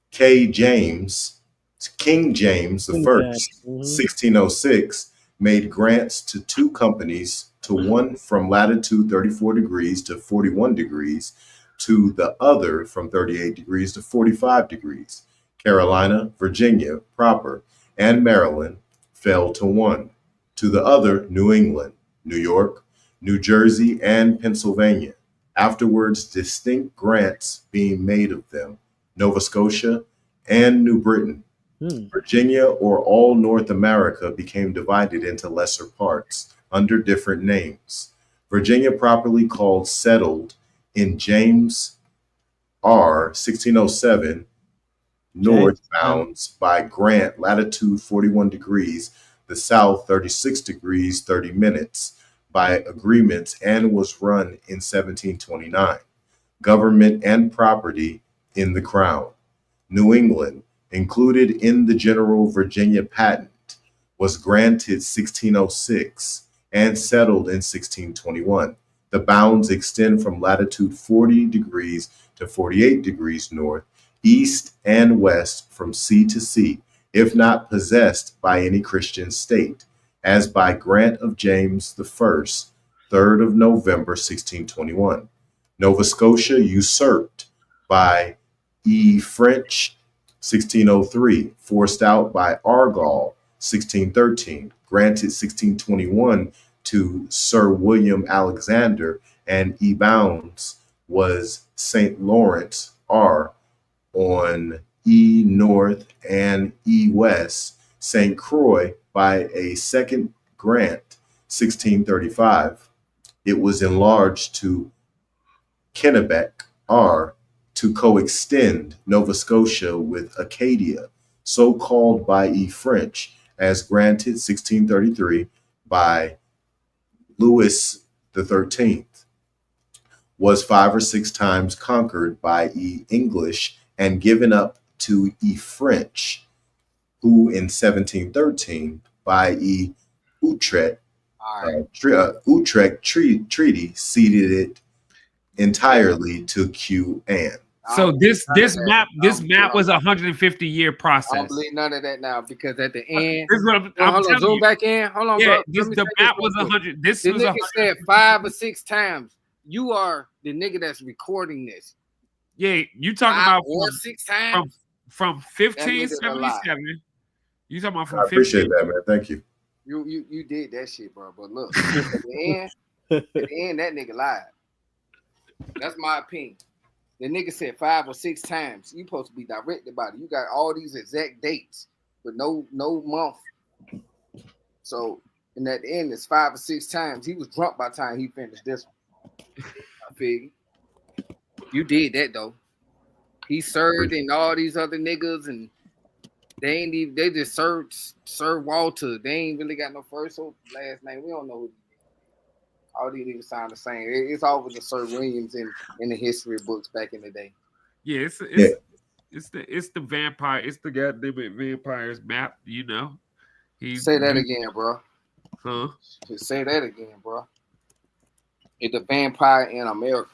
King James I, 1606, made grants to two companies, to one from latitude 34 degrees to 41 degrees, to the other from 38 degrees to 45 degrees. Carolina, Virginia proper, and Maryland fell to one. To the other, New England, New York, New Jersey, and Pennsylvania. Afterwards, distinct grants being made of them, Nova Scotia and New Britain. Virginia, or all North America, became divided into lesser parts under different names. Virginia, properly called settled in James R. 1607, northbounds by grant, latitude 41 degrees, the south 36 degrees 30 minutes, by agreements, and was run in 1729. Government and property in the Crown. New England, included in the General Virginia Patent, was granted 1606 and settled in 1621. The bounds extend from latitude 40 degrees to 48 degrees north, east and west from sea to sea, if not possessed by any Christian state, as by grant of James I, 3rd of November, 1621. Nova Scotia usurped by French, 1603, forced out by Argall, 1613, granted 1621 to Sir William Alexander, and bounds was St. Lawrence R on north and west, St. Croix by a second grant, 1635. It was enlarged to Kennebec R to coextend Nova Scotia with Acadia, so called by French, as granted 1633 by Louis XIII, was 5 or 6 times conquered by English and given up to French, who in 1713 by Utrecht Treaty ceded it entirely to Queen Anne. So this map was a 150-year process. I don't believe none of that now, because at the end, this is what I'm hold on, zoom back in. Hold on, yeah, bro. the map was 100. This the was nigga said 5 or 6 times. You are the nigga that's recording this. Yeah, you talking 5 about or 6 times from 1577. You talking about from? I appreciate that, man. Thank you. You did that shit, bro. But look, at the end, that nigga lied. That's my opinion. The nigga said 5 or 6 times. You supposed to be direct about it. You got all these exact dates, but no month. So, and at the end, it's 5 or 6 times. He was drunk by the time he finished this one. I feel you did that though. He served and all these other niggas, and they just served Walter. They ain't really got no first or last name. We don't know who. All these niggas sound the same. It's always a Sir Williams in the history books back in the day. Yeah, it's the vampire. It's the goddamn vampires map. You know. Say that again, bro. Huh? Just say that again, bro. It's the vampire in America.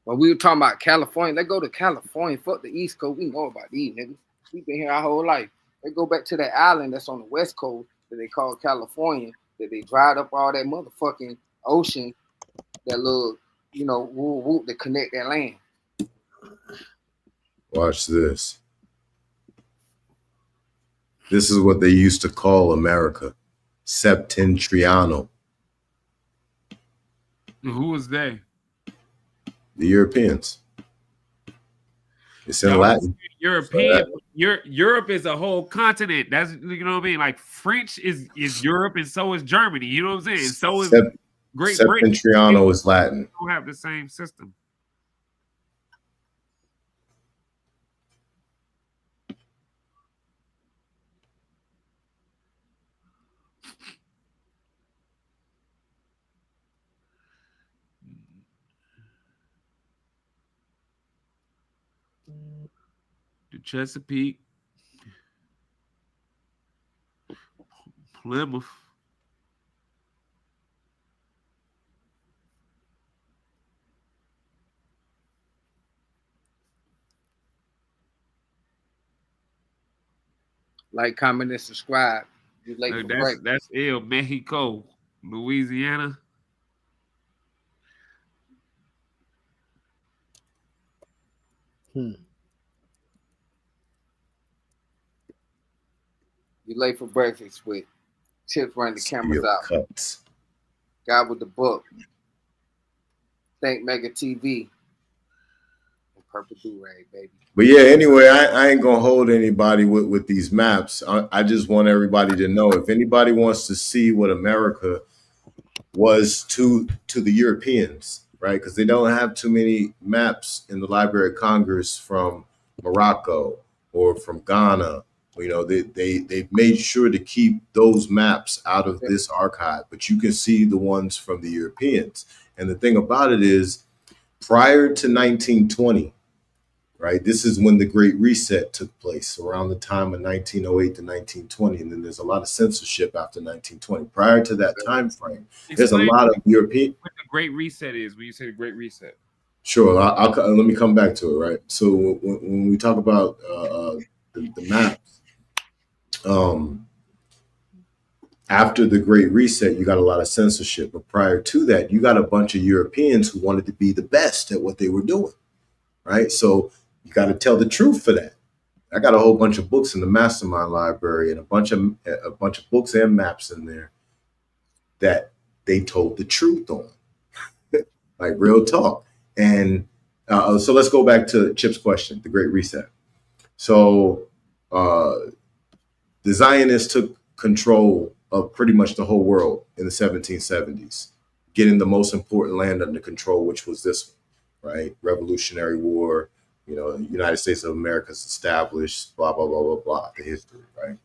When we were talking about California, let's go to California. Fuck the East Coast. We know about these niggas. We've been here our whole life. They go back to that island that's on the West Coast that they call California. That they dried up all that motherfucking ocean, that little, whoop to connect that land. Watch this. This is what they used to call America, Septentrional. Who was they? The Europeans. It's in Latin. European. Europe is a whole continent. That's, you know what I mean. Like French is Europe, and so is Germany. You know what I'm saying? So is Great Britain. Septentrional is Latin. They don't have the same system. The Chesapeake, Plymouth. Like, comment, and subscribe. You late for break. That's El Mexico, Louisiana. You late for breakfast with Chips running the cameras out. Cuts. Guy with the book. Thank Mega TV. And Purple Do-Rag, baby. But yeah, anyway, I ain't gonna hold anybody with these maps. I just want everybody to know, if anybody wants to see what America was to the Europeans, right? Because they don't have too many maps in the Library of Congress from Morocco or from Ghana. You know, they made sure to keep those maps out of this archive, but you can see the ones from the Europeans. And the thing about it is, prior to 1920, right, this is when the Great Reset took place, around the time of 1908 to 1920. And then there's a lot of censorship after 1920. Prior to that time frame, there's a lot of European. What the Great Reset is, when you say the Great Reset? Sure, let me come back to it, right? So when we talk about the maps, after the Great Reset, you got a lot of censorship. But prior to that, you got a bunch of Europeans who wanted to be the best at what they were doing, right? So you got to tell the truth for that. I got a whole bunch of books in the Mastermind Library and a bunch of books and maps in there that they told the truth on, like real talk. And so let's go back to Chip's question, the Great Reset. So the Zionists took control of pretty much the whole world in the 1770s, getting the most important land under control, which was this one, right? Revolutionary War, United States of America's established, blah, blah, blah, blah, blah, the history, right?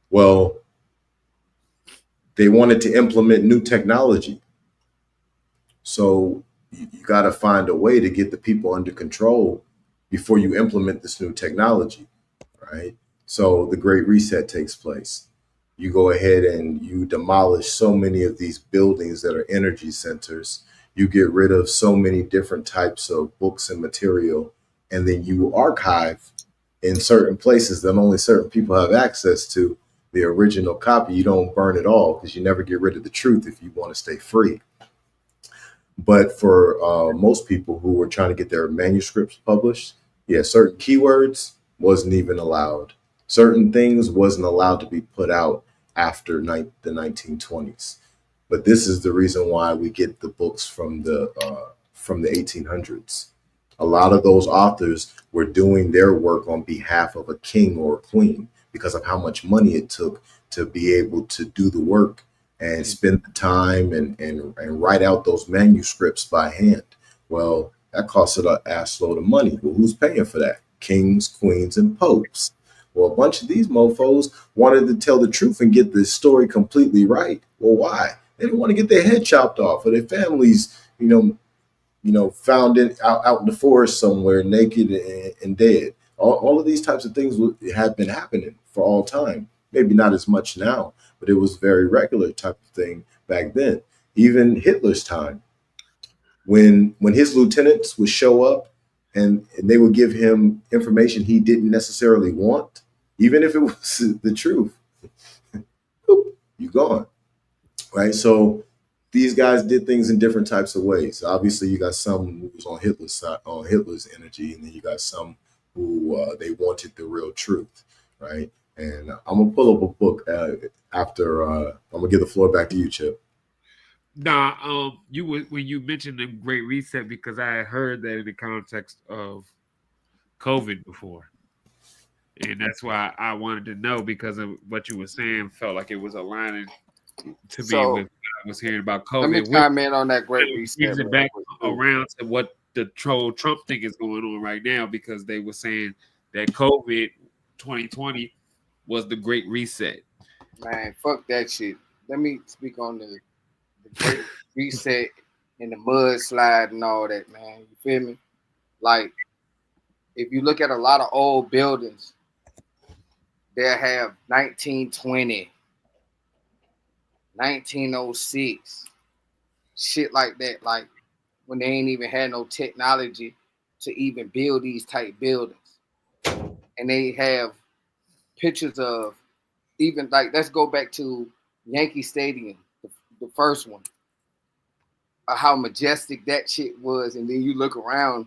Well, they wanted to implement new technology. So you got to find a way to get the people under control before you implement this new technology, right? So the Great Reset takes place. You go ahead and you demolish so many of these buildings that are energy centers. You get rid of so many different types of books and material, and then you archive in certain places that only certain people have access to the original copy. You don't burn it all because you never get rid of the truth if you want to stay free. But for most people who were trying to get their manuscripts published, yeah, certain keywords wasn't even allowed. Certain things wasn't allowed to be put out after the 1920s. But this is the reason why we get the books from the 1800s. A lot of those authors were doing their work on behalf of a king or a queen because of how much money it took to be able to do the work and spend the time and write out those manuscripts by hand. Well, that costs an ass load of money. Well, who's paying for that? Kings, queens, and popes. Well, a bunch of these mofos wanted to tell the truth and get the story completely right. Well, why? They didn't want to get their head chopped off or their families, found out in the forest somewhere, naked and dead. All of these types of things have been happening for all time. Maybe not as much now, but it was very regular type of thing back then. Even Hitler's time, when his lieutenants would show up and they would give him information he didn't necessarily want, even if it was the truth, you're gone, right? So these guys did things in different types of ways. Obviously, you got some who was on Hitler's side, on Hitler's energy, and then you got some who they wanted the real truth, right? And I'm gonna pull up a book after. I'm gonna give the floor back to you, Chip. Nah, when you mentioned the Great Reset, because I had heard that in the context of COVID before, and that's why I wanted to know, because of what you were saying, felt like it was aligning to me with what I was hearing about COVID. Let me comment on that Great Reset. Brings it back around to what the Trump thing is going on right now, because they were saying that COVID 2020 was the Great Reset. Man, fuck that shit. Let me speak on the Great Reset and the mudslide and all that, man. You feel me? Like, if you look at a lot of old buildings, they have 1920, 1906, shit like that. Like, when they ain't even had no technology to even build these type buildings. And they have pictures of, even like, let's go back to Yankee Stadium, the first one, how majestic that shit was. And then you look around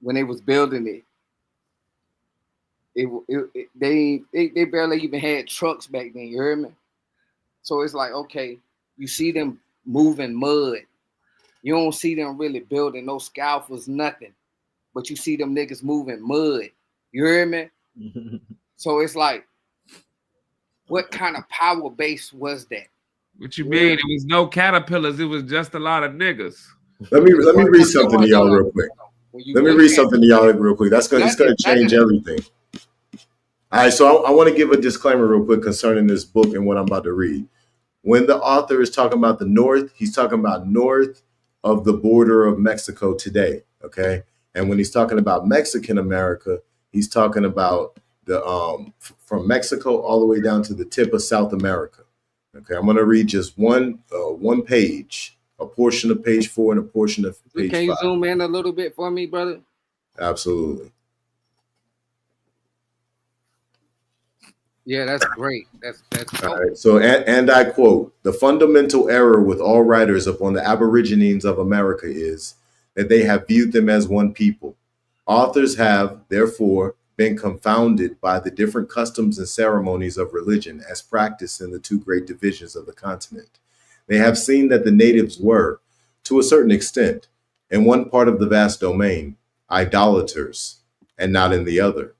when they was building it, they barely even had trucks back then. You heard me? So it's like, okay, you see them moving mud. You don't see them really building no scaffolds, nothing. But you see them niggas moving mud. You hear me? So it's like, what kind of power base was that? What you mean? It was no caterpillars. It was just a lot of niggas. Let me read something to y'all real quick. That's gonna change everything. All right, so I want to give a disclaimer real quick concerning this book and what I'm about to read. When the author is talking about the North, he's talking about north of the border of Mexico today, okay? And when he's talking about Mexican America, he's talking about the from Mexico all the way down to the tip of South America. Okay, I'm going to read just one page, a portion of page 4 and a portion of page 5. Can you zoom in a little bit for me, brother? Absolutely. Yeah, that's great. That's all right. So, and I quote, "The fundamental error with all writers upon the Aborigines of America is that they have viewed them as one people. Authors have, therefore, been confounded by the different customs and ceremonies of religion as practiced in the two great divisions of the continent. They have seen that the natives were, to a certain extent, in one part of the vast domain, idolaters, and not in the other.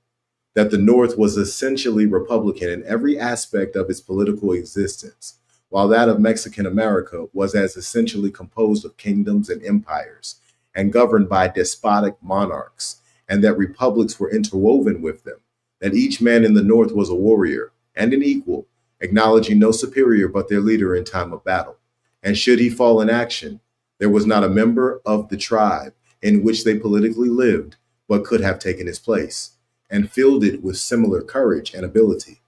That the North was essentially Republican in every aspect of its political existence, while that of Mexican America was as essentially composed of kingdoms and empires, and governed by despotic monarchs, and that republics were interwoven with them, that each man in the North was a warrior and an equal, acknowledging no superior but their leader in time of battle. And should he fall in action, there was not a member of the tribe in which they politically lived but could have taken his place, and filled it with similar courage and ability.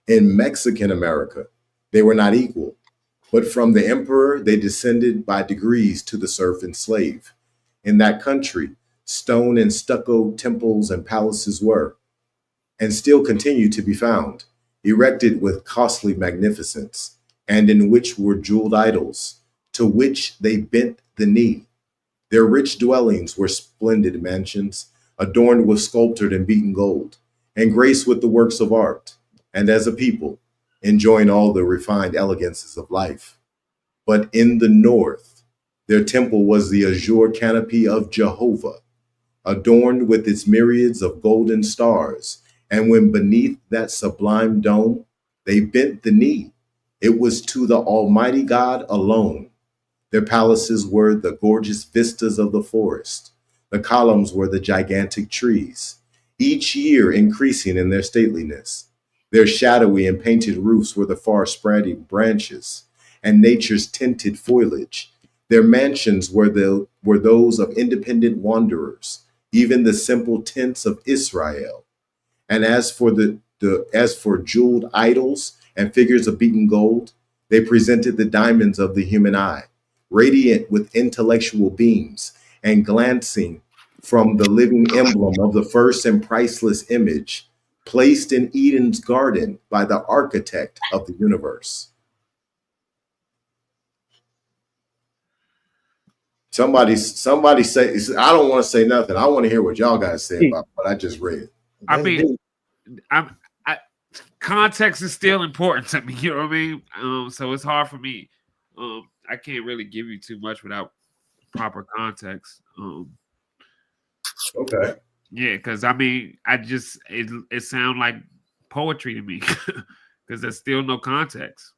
In Mexican America, they were not equal, but from the emperor they descended by degrees to the serf and slave. In that country, stone and stucco temples and palaces were, and still continue to be found, erected with costly magnificence, and in which were jeweled idols, to which they bent the knee. Their rich dwellings were splendid mansions, adorned with sculptured and beaten gold, and graced with the works of art, and as a people, enjoying all the refined elegances of life. But in the North, their temple was the azure canopy of Jehovah, adorned with its myriads of golden stars, and when beneath that sublime dome, they bent the knee, it was to the Almighty God alone. Their palaces were the gorgeous vistas of the forest. The columns were the gigantic trees, each year increasing in their stateliness. Their shadowy and painted roofs were the far-spreading branches and nature's tinted foliage. Their mansions were those of independent wanderers, even the simple tents of Israel. And as for as for jeweled idols and figures of beaten gold, they presented the diamonds of the human eye, radiant with intellectual beams and glancing from the living emblem of the first and priceless image placed in Eden's garden by the architect of the universe. Somebody say, I don't want to say nothing. I want to hear what y'all guys say about what I just read. I mean, context is still important to me. You know what I mean? So it's hard for me. I can't really give you too much without proper context. Okay. Yeah, because I mean, it sounds like poetry to me because there's still no context.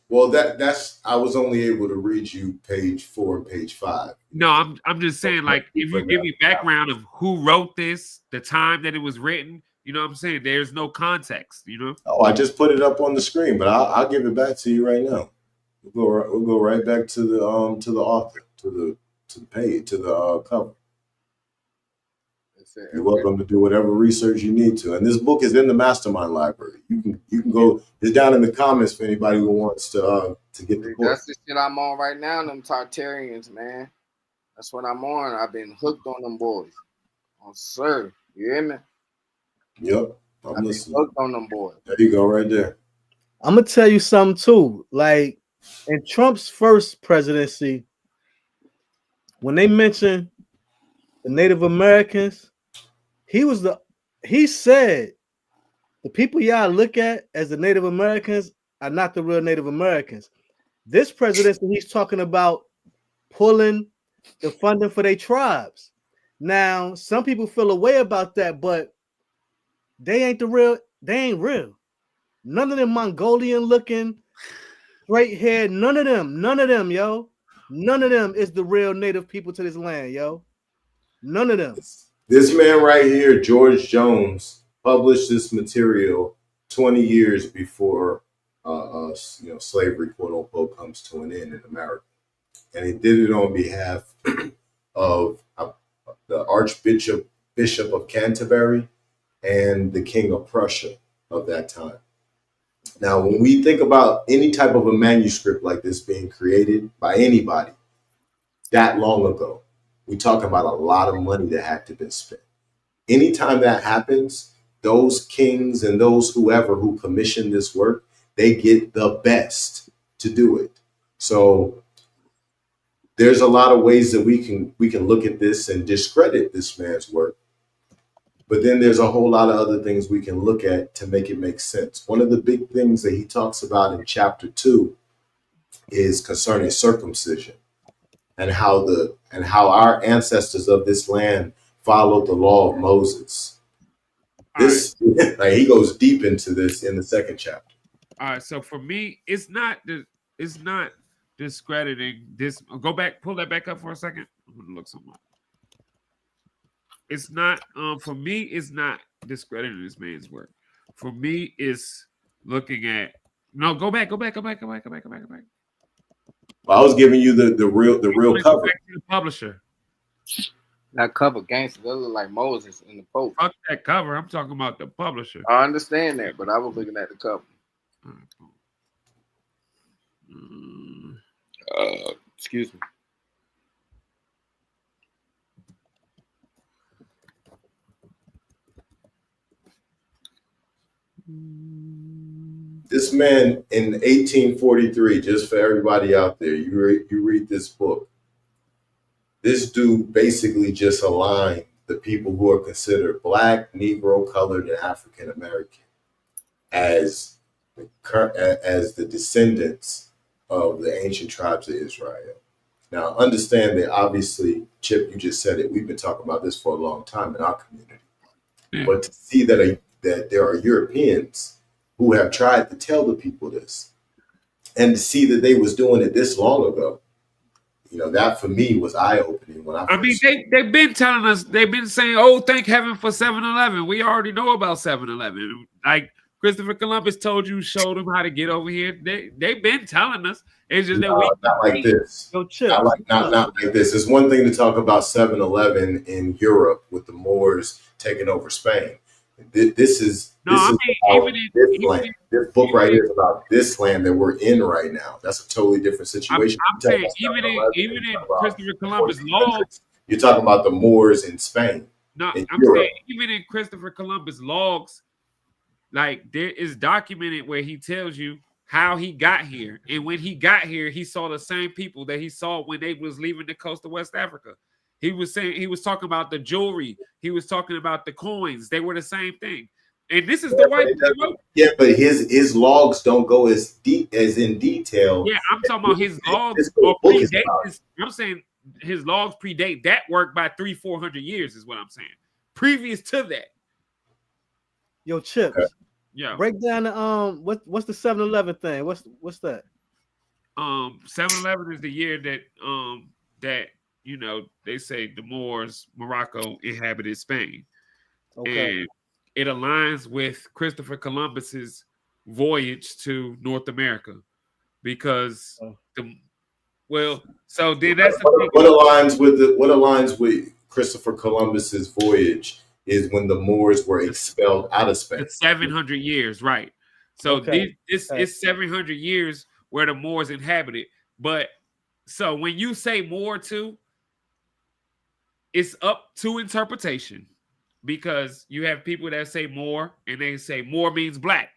Well, that's I was only able to read you page 4 and page 5. No, I'm just saying, like, if you give me background of who wrote this, the time that it was written, you know what I'm saying? There's no context, you know? Oh, I just put it up on the screen, but I'll give it back to you right now. We'll go right back to the author, to the page, to the cover. You're welcome to do whatever research you need to. And this book is in the Mastermind Library. You can go. It's down in the comments for anybody who wants to get the book. That's the shit I'm on right now. Them Tartarians, man. That's what I'm on. I've been hooked on them boys. Oh, sir, you hear me? Yep, I'm listening. Hooked on them boys. There you go, right there. I'm gonna tell you something too. Like in Trump's first presidency, when they mentioned the Native Americans, he said the people y'all look at as the Native Americans are not the real Native Americans. This presidency, he's talking about pulling the funding for their tribes. Now, some people feel a way about that, but they ain't real. None of them Mongolian looking, straight hair, none of them, yo. None of them is the real native people to this land, yo. None of them. This man right here, George Jones, published this material 20 years before slavery, quote unquote, comes to an end in America. And he did it on behalf of the Archbishop of Canterbury and the King of Prussia of that time. Now, when we think about any type of a manuscript like this being created by anybody that long ago, we talk about a lot of money that had to be spent. Anytime that happens, those kings and those whoever who commission this work, they get the best to do it. So there's a lot of ways that we can look at this and discredit this man's work. But then there's a whole lot of other things we can look at to make it make sense. One of the big things that he talks about in chapter 2 is concerning circumcision and how our ancestors of this land followed the law of Moses. He goes deep into this in the second chapter. All right, so for me, it's not discrediting this. Go back, pull that back up for a second. I'm gonna look something up. it's not for me. It's not discrediting this man's work. For me, it's looking at no. Go back. Well, I was giving you the real cover. Back to the publisher. That cover gangster. That look like Moses in the Pope. Fuck that cover. I'm talking about the publisher. I understand that, but I was looking at the cover. Excuse me. This man in 1843, just for everybody out there, you read this book. This dude basically just aligned the people who are considered Black, Negro, colored, and African American as the descendants of the ancient tribes of Israel. Now, understand that obviously, Chip, you just said it. We've been talking about this for a long time in our community. But to see that there are Europeans who have tried to tell the people this, and to see that they was doing it this long ago, that for me was eye-opening when I mean, they've been telling us, they've been saying, oh, thank heaven for 7-Eleven. We already know about 7-Eleven. Like Christopher Columbus told you, showed them how to get over here. They've been telling us. It's just that we not like this. Not like this. It's one thing to talk about 7-Eleven in Europe with the Moors taking over Spain. This book right here is about this land that we're in right now. That's a totally different situation. I'm saying even in Christopher Columbus' logs, you're talking about the Moors in Spain. No, I'm saying even in Christopher Columbus' logs, like there is documented where he tells you how he got here, and when he got here, he saw the same people that he saw when they was leaving the coast of West Africa. He was talking about the jewelry. He was talking about the coins. They were the same thing. And this is the white. Yeah, but his logs don't go as in detail. Yeah, I'm talking about his logs predate this. I'm saying his logs predate that work by 300-400 years is what I'm saying. Previous to that. Yo, Chips. Yeah. Break down the what's the 7-Eleven thing? What's that? 7-Eleven is the year that they say the Moors, Morocco inhabited Spain. Okay. And it aligns with Christopher Columbus's voyage to North America because what aligns with Christopher Columbus's voyage is when the Moors were expelled out of Spain. It's 700 years, right? So this is 700 years where the Moors inhabited. But so when you say Moor too, it's up to interpretation. Because you have people that say Moor and they say Moor means black.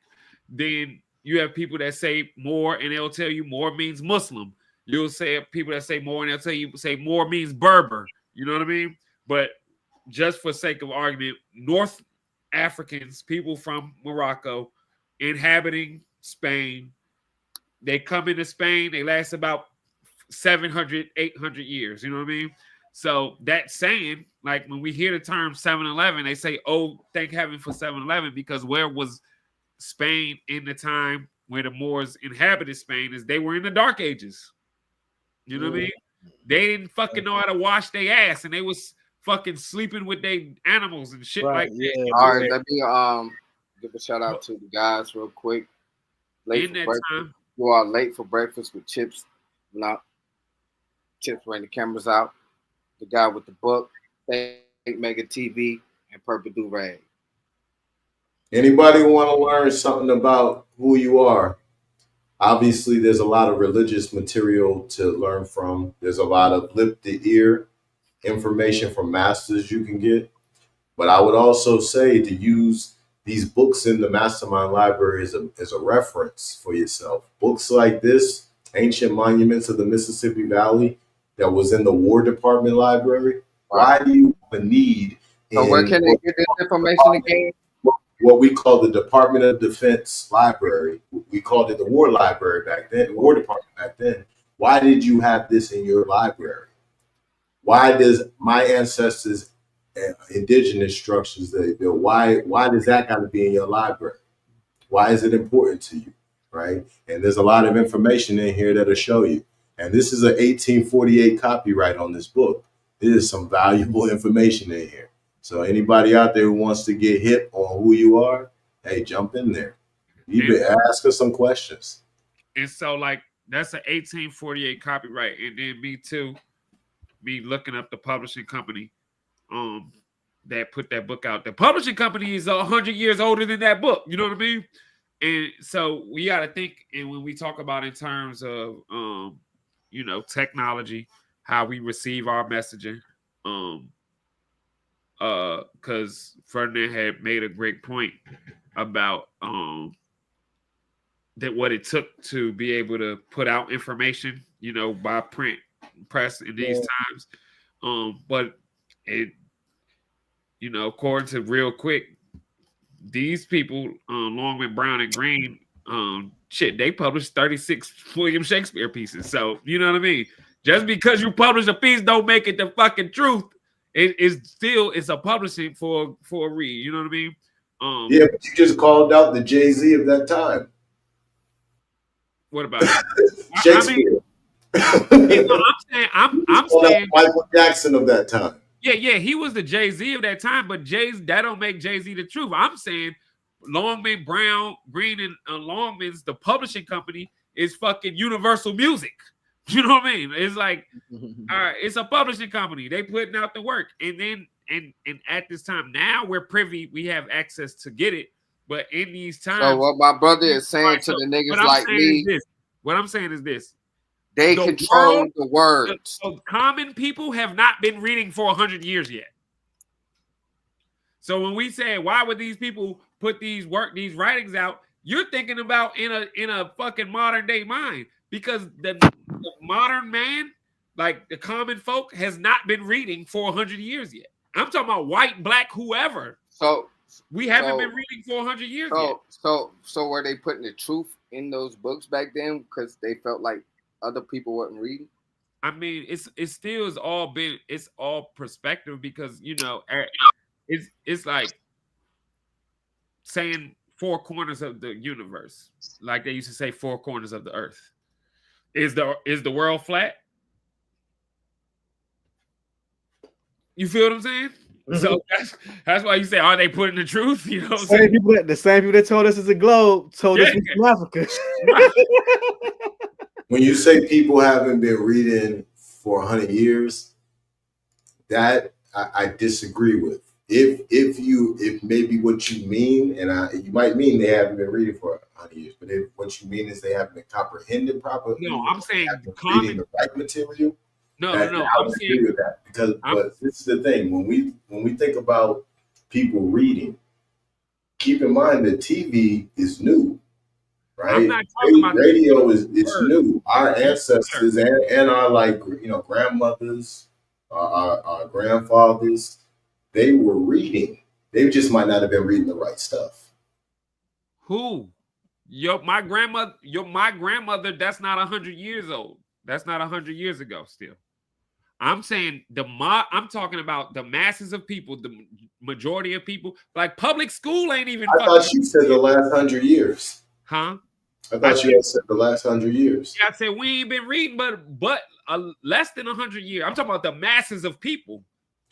Then you have people that say Moor and they'll tell you Moor means Muslim. You'll say people that say Moor and they'll tell you say Moor means Berber. You know what I mean? But just for sake of argument, North Africans, people from Morocco, inhabiting Spain, they come into Spain, they last about 700, 800 years. You know what I mean? So that saying, like when we hear the term 7-Eleven, they say, oh, thank heaven for 7-Eleven, because where was Spain in the time where the Moors inhabited Spain is they were in the Dark Ages. You know what I mean? They didn't fucking know how to wash their ass, and they was fucking sleeping with their animals and shit like that. All right, let me give a shout out to the guys real quick. You are late for breakfast with Chips. Not Chips bring the cameras out. The Guy with the Book, Think Mega TV, and Purple Do Rag. Anybody want to learn something about who you are? Obviously, there's a lot of religious material to learn from. There's a lot of lip-to-ear information from masters you can get. But I would also say to use these books in the Mastermind Library as a reference for yourself. Books like this, Ancient Monuments of the Mississippi Valley, that was in the War Department Library. Why do you have a need? So where can they get this information again? What we call the Department of Defense Library. We called it the War Library back then, War Department back then. Why did you have this in your library? Why does my ancestors' indigenous structures they built? Why does that got to be in your library? Why is it important to you, right? And there's a lot of information in here that'll show you. And this is an 1848 copyright on this book. There is some valuable information in here. So anybody out there who wants to get hip on who you are, hey, jump in there. You can ask us some questions. And so, like, that's an 1848 copyright. And then me looking up the publishing company that put that book out. The publishing company is 100 years older than that book. You know what I mean? And so we got to think, and when we talk about in terms of, technology, how we receive our messaging, because Ferdinand had made a great point about that what it took to be able to put out information, by print press in these times. But it, according to Real Quick, these people, Longman, Brown, and Green, they published 36 William Shakespeare pieces. So, you know what I mean? Just because you publish a piece don't make it the fucking truth. It's a publishing for a read. You know what I mean? Yeah, but you just called out the Jay-Z of that time. What about it? Shakespeare. I'm saying Michael Jackson of that time. Yeah, he was the Jay-Z of that time, but that don't make Jay-Z the truth. I'm saying Longman, Brown, Green, and Longman's, the publishing company, is fucking Universal Music. You know what I mean? It's like, all right, it's a publishing company. They putting out the work. And then, and at this time, now we're privy, we have access to get it. But in these times. So what my brother is saying to the niggas like me. What I'm saying is this. They control the words. So common people have not been reading for 100 years yet. So when we say, why would these people put these writings out? You're thinking about in a fucking modern day mind, because the modern man, like the common folk, has not been reading for 100 years yet. I'm talking about white, black, whoever. So we haven't been reading for 100 years yet. So were they putting the truth in those books back then because they felt like other people weren't reading? I mean, it's all perspective, because it's like saying four corners of the universe, like they used to say four corners of the earth. Is the world flat? You feel what I'm saying? Mm-hmm. So that's why you say, are they putting the truth? You know, the same people that told us it's a globe told us it's from Africa. When you say people haven't been reading for 100 years, that I disagree with. If maybe what you mean, and you might mean they haven't been reading for 100 years, but if what you mean is they haven't been comprehended properly. No, I'm saying reading the right material. No. I would agree with that, but this is the thing. When we think about people reading, keep in mind that TV is new, right? I'm not talking about radio is new. Our ancestors and our grandmothers, our grandfathers, they were reading. They just might not have been reading the right stuff. Who? My grandmother, that's not 100 years old. That's not 100 years ago still. I'm saying I'm talking about the masses of people, the majority of people. Like public school ain't even. I thought you said the last 100 years. Huh? I thought you had said the last 100 years. Yeah, I said we ain't been reading, but less than 100 years. I'm talking about the masses of people.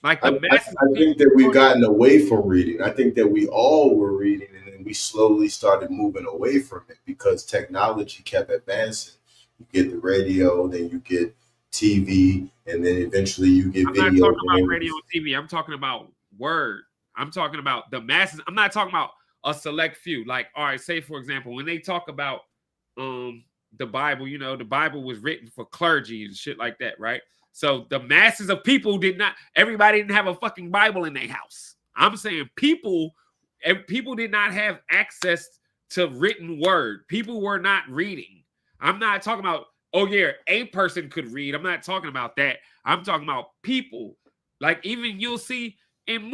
Like the masses. I think that we've gotten away from reading. I think that we all were reading, and then we slowly started moving away from it because technology kept advancing. You get the radio, then you get TV, and then eventually you get video. I'm not talking about radio and TV. I'm talking about word. I'm talking about the masses. I'm not talking about a select few. Like, all right, say for example, when they talk about the Bible, the Bible was written for clergy and shit like that, right? So the masses of people everybody didn't have a fucking Bible in their house. I'm saying people did not have access to written word. People were not reading. I'm not talking about, oh yeah, a person could read. I'm not talking about that. I'm talking about people. Like even you'll see in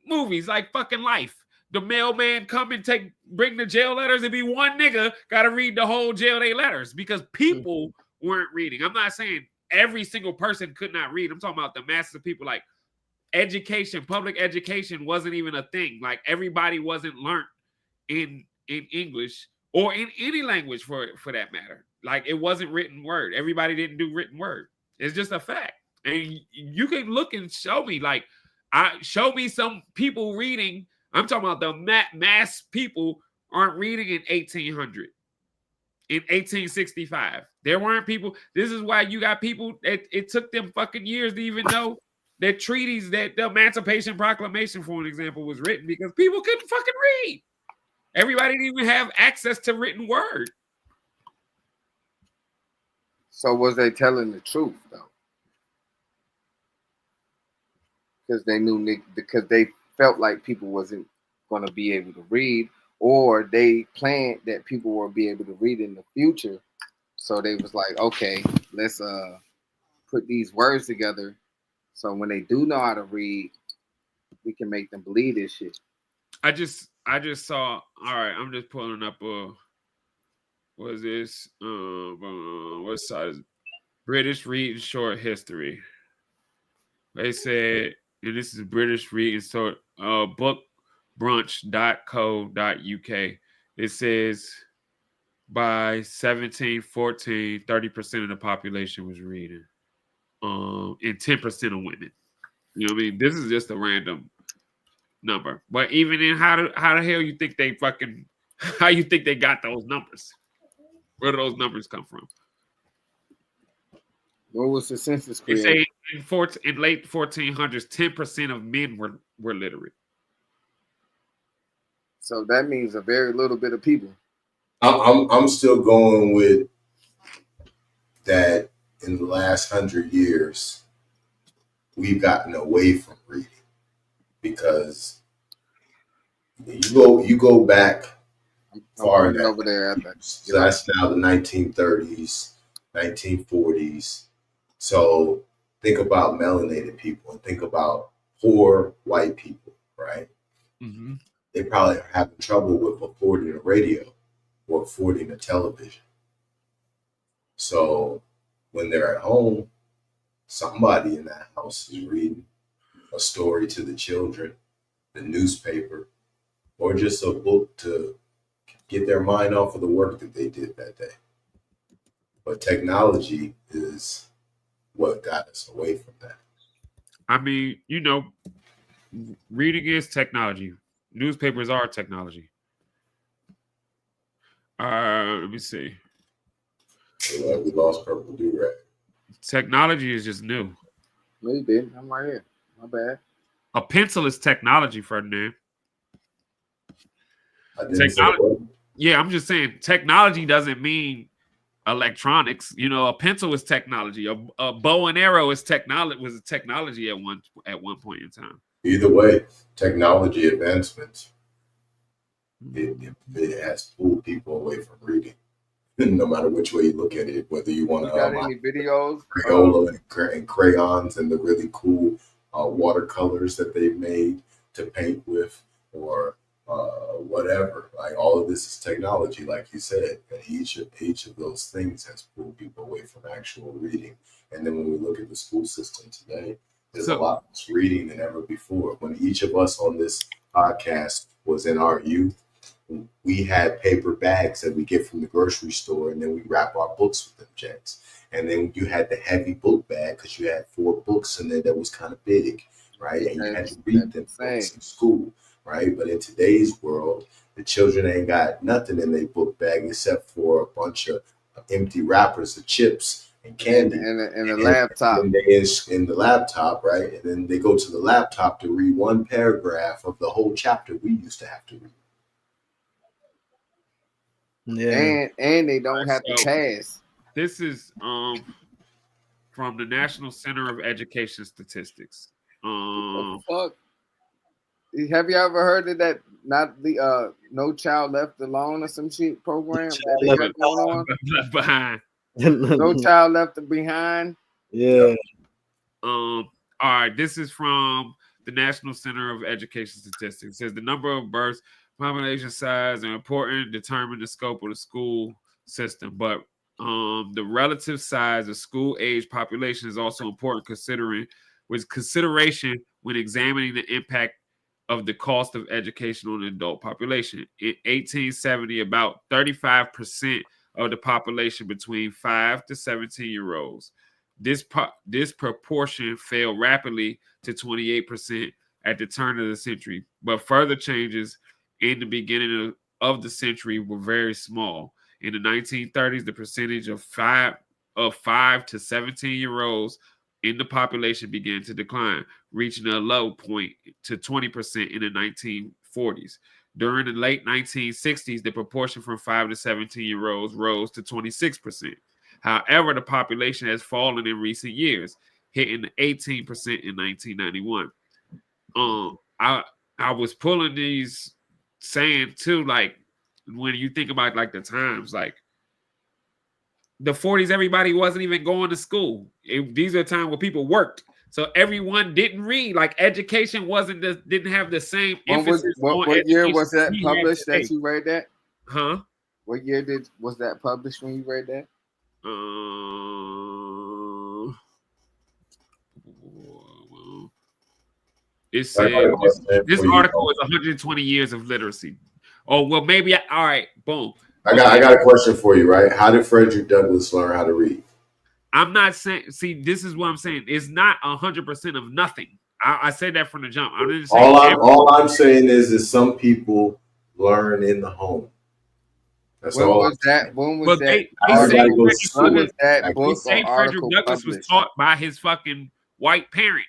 movies like fucking Life, the mailman come and bring the jail letters, and be one nigga got to read the whole jail day letters because people weren't reading. I'm not saying every single person could not read. I'm talking about the masses of people. Like education, public education wasn't even a thing. Like everybody wasn't learned in English or in any language for that matter. Like it wasn't written word. Everybody didn't do written word. It's just a fact. And you can look and show me, like, Show me some people reading. I'm talking about the mass people aren't reading in 1800. In 1865, there weren't people. This is why you got people. It took them fucking years to even know that treaties, that the Emancipation Proclamation, for an example, was written because people couldn't fucking read. Everybody didn't even have access to written word. So was they telling the truth though? Because they felt like people wasn't going to be able to read, or they planned that people will be able to read in the future. So they was like, okay, let's put these words together, so when they do know how to read, we can make them believe this shit. I just saw. All right, I'm just pulling up. What is this? What side is it? British Reading Short History. They said, and this is British Reading Short bookbrunch.co.uk. It says by 1714, 30% of the population was reading. And 10% of women. You know what I mean? This is just a random number. But even in how the hell you think they fucking, how you think they got those numbers? Where do those numbers come from? What was the census They created? say in late 1400s, 10% of men were literate. So that means a very little bit of people. I'm still going with that. In the last 100 years, we've gotten away from reading because you go back far enough. Over there, so that's now the 1930s, 1940s. So think about melanated people and think about poor white people, right? Mm-hmm. They probably are having trouble with affording a radio or affording a television. So when they're at home, somebody in that house is reading a story to the children, the newspaper, or just a book to get their mind off of the work that they did that day. But technology is what got us away from that. I mean, you know, reading is technology. Newspapers are technology. Let me see. We lost Purple Do-Rag. Technology is just new. No, you didn't. I'm right here. My bad. A pencil is technology, Ferdinand. Technology. Yeah, I'm just saying technology doesn't mean electronics. You know, a pencil is technology. A bow and arrow is technology. Was a technology at one point in time. Either way, technology advancements it has pulled people away from reading. No matter which way you look at it, whether you want to got any videos, Crayola and crayons and the really cool watercolors that they've made to paint with, or whatever. Like all of this is technology, like you said, and each of those things has pulled people away from actual reading. And then when we look at the school system today, there's a lot less reading than ever before. When each of us on this podcast was in our youth, we had paper bags that we get from the grocery store, and then we wrap our books with them jets. And then you had the heavy book bag because you had 4 books in there that was kind of big, right? And you had to read them books in school, right? But in today's world, the children ain't got nothing in their book bag except for a bunch of empty wrappers of chips and candy. And a laptop. And they in the laptop, right? And then they go to the laptop to read one paragraph of the whole chapter we used to have to read. Yeah. And they don't have to pass. This is from the National Center of Education Statistics. What the fuck? Have you ever heard of that? Not the No Child Left Alone or some shit program that they got going on? Left Behind. No Child Left Behind. Yeah. All right. This is from the National Center of Education Statistics. It says the number of births, population size, and important determine the scope of the school system. But the relative size of school age population is also important consideration when examining the impact of the cost of education on the adult population. In 1870, about 35% of the population between 5 to 17-year-olds. This proportion fell rapidly to 28% at the turn of the century, but further changes in the beginning of the century were very small. In the 1930s, the percentage of 5 to 17-year-olds in the population began to decline, reaching a low point to 20% in the 1940s. During the late 1960s, the proportion from 5 to 17-year-olds rose to 26%. However, the population has fallen in recent years, hitting 18% in 1991. I was pulling these, saying too, like, when you think about like the times, like the 40s, everybody wasn't even going to school. These are the time where people worked, so everyone didn't read. Like education didn't have the same emphasis on what year education was that we have published today. that you read that? Huh? What year was that published when you read that? It said this article is 120 years of literacy. Oh well, maybe all right. Boom. I got a question for you. Right? How did Frederick Douglass learn how to read? I'm not saying. See, this is what I'm saying. It's not 100% of nothing. I said that from the jump. I'm just saying all I'm saying is some people learn in the home. That's when all. Was that? When was that? They say Frederick Douglass was taught by his fucking white parent.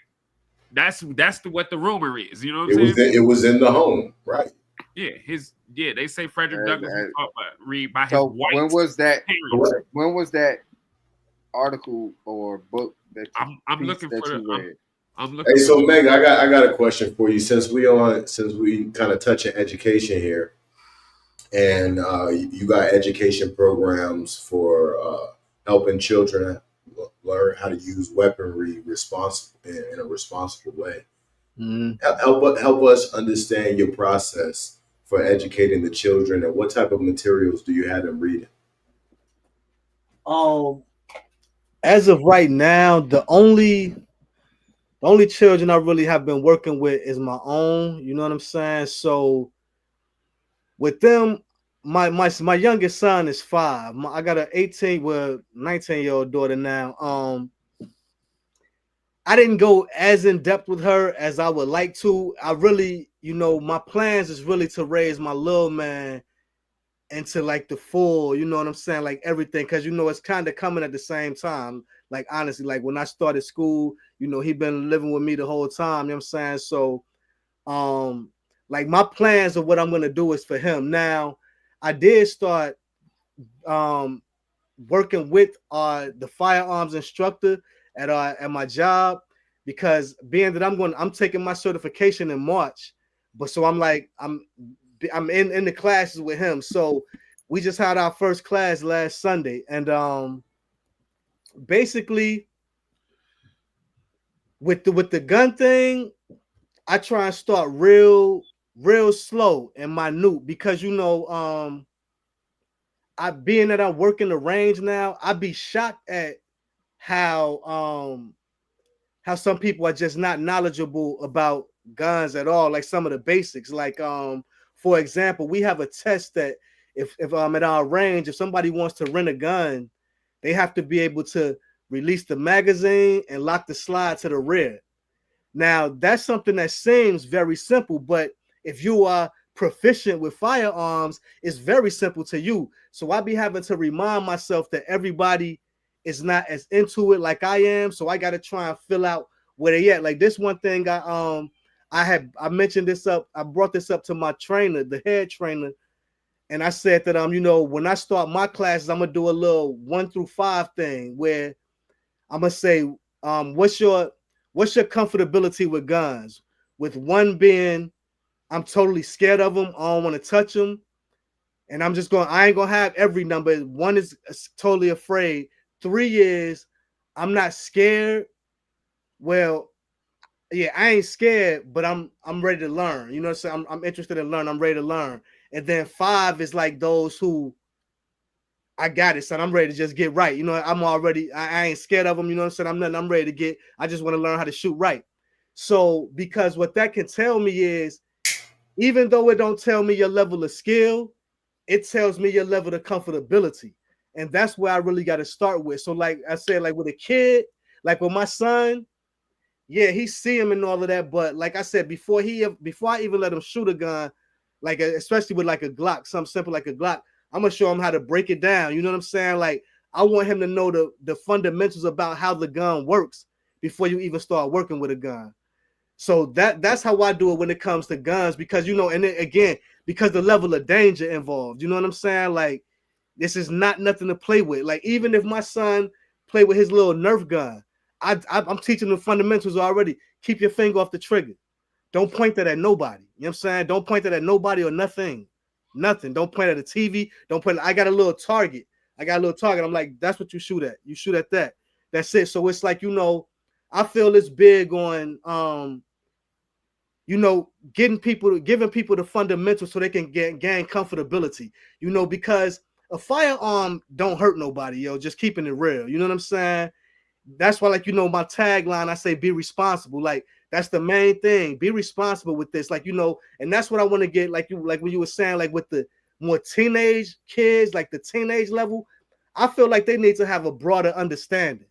That's what the rumor is. You know what I'm saying? It was in the home, right? Yeah, they say Frederick Douglass was taught by his white. When was that? Parents. When was that article or book that I'm looking for? I'm looking. Hey, so Meg, I got a question for you. Since we kind of touch on education here, and you got education programs for helping children learn how to use weaponry in a responsible way. Help us understand your process for educating the children, and what type of materials do you have them reading? As of right now, the only children I really have been working with is my own. You know what I'm saying? So with them, my youngest son is 5. I got an 19-year-old daughter now. I didn't go as in depth with her as I would like to. I really, my plans is really to raise my little man into like the full, you know what I'm saying, like everything, because it's kind of coming at the same time. Like honestly, like when I started school, he been living with me the whole time. You know what I'm saying? So, like my plans of what I'm gonna do is for him. Now, I did start working with the firearms instructor at my job, because being that I'm taking my certification in March, but so I'm in the classes with him. So we just had our first class last Sunday, and basically with the gun thing, I try and start real slow and minute, because I being that I'm working the range now, I'd be shocked at how some people are just not knowledgeable about guns at all, like some of the basics. Like for example, we have a test that if at our range, if somebody wants to rent a gun, they have to be able to release the magazine and lock the slide to the rear. Now that's something that seems very simple, but if you are proficient with firearms, it's very simple to you. So I be having to remind myself that everybody is not as into it like I am. So I got to try and fill out where they at. Like this one thing I mentioned this up. I brought this up to my trainer, the head trainer, and I said that when I start my classes, I'm gonna do a little 1 through 5 thing where I'm gonna say, what's your comfortability with guns? With 1 being, I'm totally scared of them. I don't want to touch them. And I ain't gonna have every number. 1 is totally afraid. 3 is, I'm not scared. Well, yeah, I ain't scared, but I'm ready to learn. You know what I'm saying? I'm interested in learning. I'm ready to learn. And then 5 is like those who, I got it, son. I'm ready to just get right. I ain't scared of them. You know what I'm saying? I'm ready to I just want to learn how to shoot right. So, because what that can tell me is, even though it don't tell me your level of skill, it tells me your level of comfortability. And that's where I really got to start with. So like I said, like with a kid, like with my son, Yeah, he see him and all of that, but like I said, before I even let him shoot a gun, like especially with like a Glock, something simple like a Glock, I'm gonna show him how to break it down. You know what I'm saying? Like I want him to know the fundamentals about how the gun works before you even start working with a gun. So that's how I do it when it comes to guns, because you know, and then again, because the level of danger involved. You know what I'm saying? Like this is not nothing to play with. Like even if my son play with his little Nerf gun, I'm teaching the fundamentals already. Keep your finger off the trigger. Don't point that at nobody. You know what I'm saying? Don't point that at nobody or nothing. Nothing. Don't point at a TV. Don't point. I got a little target. I'm like, that's what you shoot at. You shoot at that. That's it. So it's like, you know, I feel it's big on you know, giving people the fundamentals so they can gain comfortability, you know, because a firearm don't hurt nobody, yo, just keeping it real. You know what I'm saying? That's why, like, you know, my tagline, I say be responsible. Like that's the main thing. Be responsible with this. Like, you know, and that's what I want to get, like when you were saying, like with the more teenage kids, like the teenage level, I feel like they need to have a broader understanding.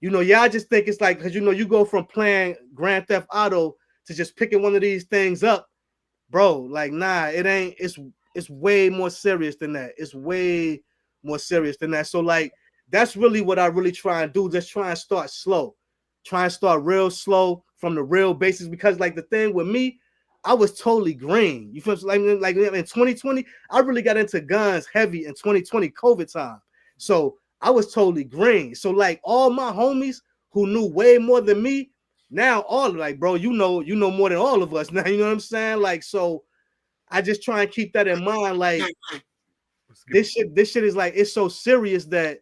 You know, I just think it's like, because you know, you go from playing Grand Theft Auto to just picking one of these things up, bro. Like, nah, it ain't. It's way more serious than that. It's way more serious than that. So, like, that's really what I really try and do. Just try and start slow. Try and start real slow from the real basics. Because, like, the thing with me, I was totally green. You feel like in 2020, I really got into guns heavy in 2020 COVID time. So I was totally green. So like all my homies who knew way more than me, now all like, bro, you know more than all of us now. You know what I'm saying? Like, so I just try and keep that in mind. Like this shit is like, it's so serious that,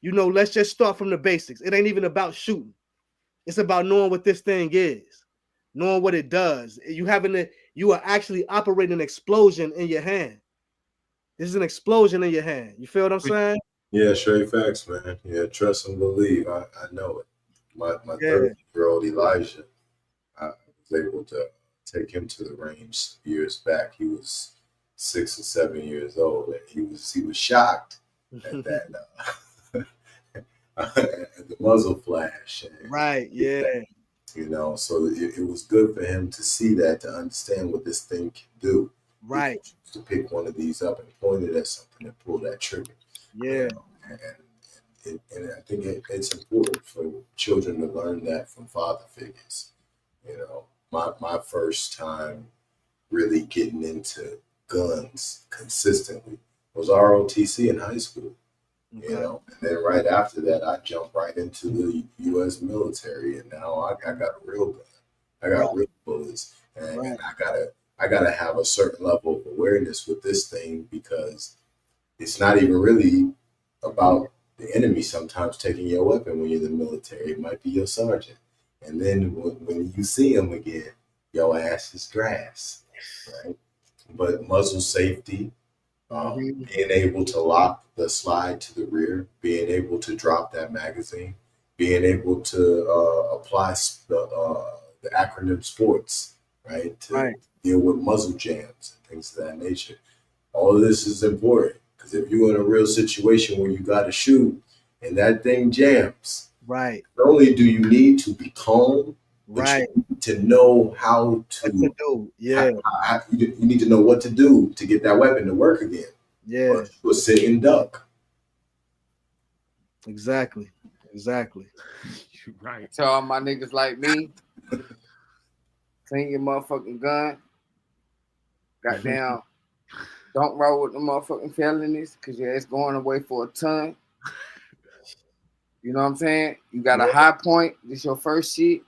you know, let's just start from the basics. It ain't even about shooting. It's about knowing what this thing is, knowing what it does. You are actually operating an explosion in your hand. This is an explosion in your hand. You feel what I'm saying? Yeah, straight facts, man. Yeah, trust and believe. I know it. My 30-year-old Elijah, I was able to take him to the range years back. He was 6 or 7 years old, and he was shocked at that at the muzzle flash. Right. Yeah. You know, so it was good for him to see that, to understand what this thing can do. Right. To pick one of these up and point it at something and pull that trigger. Yeah. You know? And I think it's important for children to learn that from father figures. You know, my first time really getting into guns consistently was ROTC in high school. Okay. You know, and then right after that, I jumped right into the U.S. military, and now I got a real gun. I got real bullets, and I gotta have a certain level of awareness with this thing, because it's not even really about the enemy sometimes taking your weapon when you're in the military. It might be your sergeant. And then when you see him again, your ass is grass, right? But muzzle safety, being able to lock the slide to the rear, being able to drop that magazine, being able to apply the acronym SPORTS, right? To deal with muzzle jams and things of that nature. All of this is important, because if you're in a real situation where you got to shoot and that thing jams, right? Not only do you need to be calm, but you need to know how to do. Yeah, you need to know what to do to get that weapon to work again. Yeah, or sit and duck. Exactly. You're right. Tell all my niggas like me, clean your motherfucking gun. Goddamn. Don't roll with the motherfucking felonies, because your ass going away for a ton. You know what I'm saying? You got a high point. This your first shit.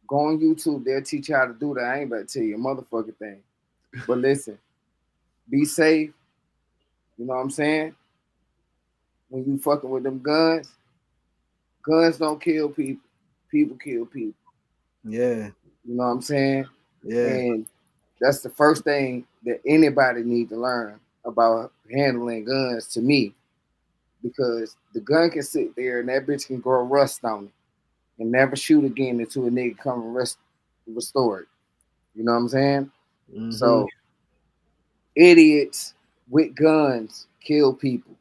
Go on YouTube. They'll teach you how to do that. I ain't about to tell you a motherfucking thing. But listen, be safe. You know what I'm saying? When you fucking with them guns don't kill people. People kill people. Yeah. You know what I'm saying? Yeah. And that's the first thing that anybody need to learn about handling guns, to me, because the gun can sit there and that bitch can grow rust on it and never shoot again until a nigga come and restore it. You know what I'm saying? Mm-hmm. So idiots with guns kill people.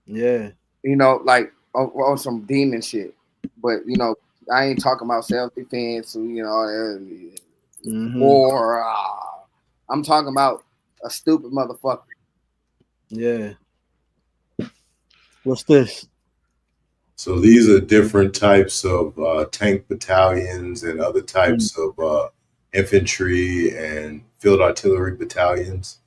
Yeah. You know, like on some demon shit. But you know, I ain't talking about self-defense, you know, or I'm talking about a stupid motherfucker. Yeah. What's this? So these are different types of tank battalions and other types of infantry and field artillery battalions,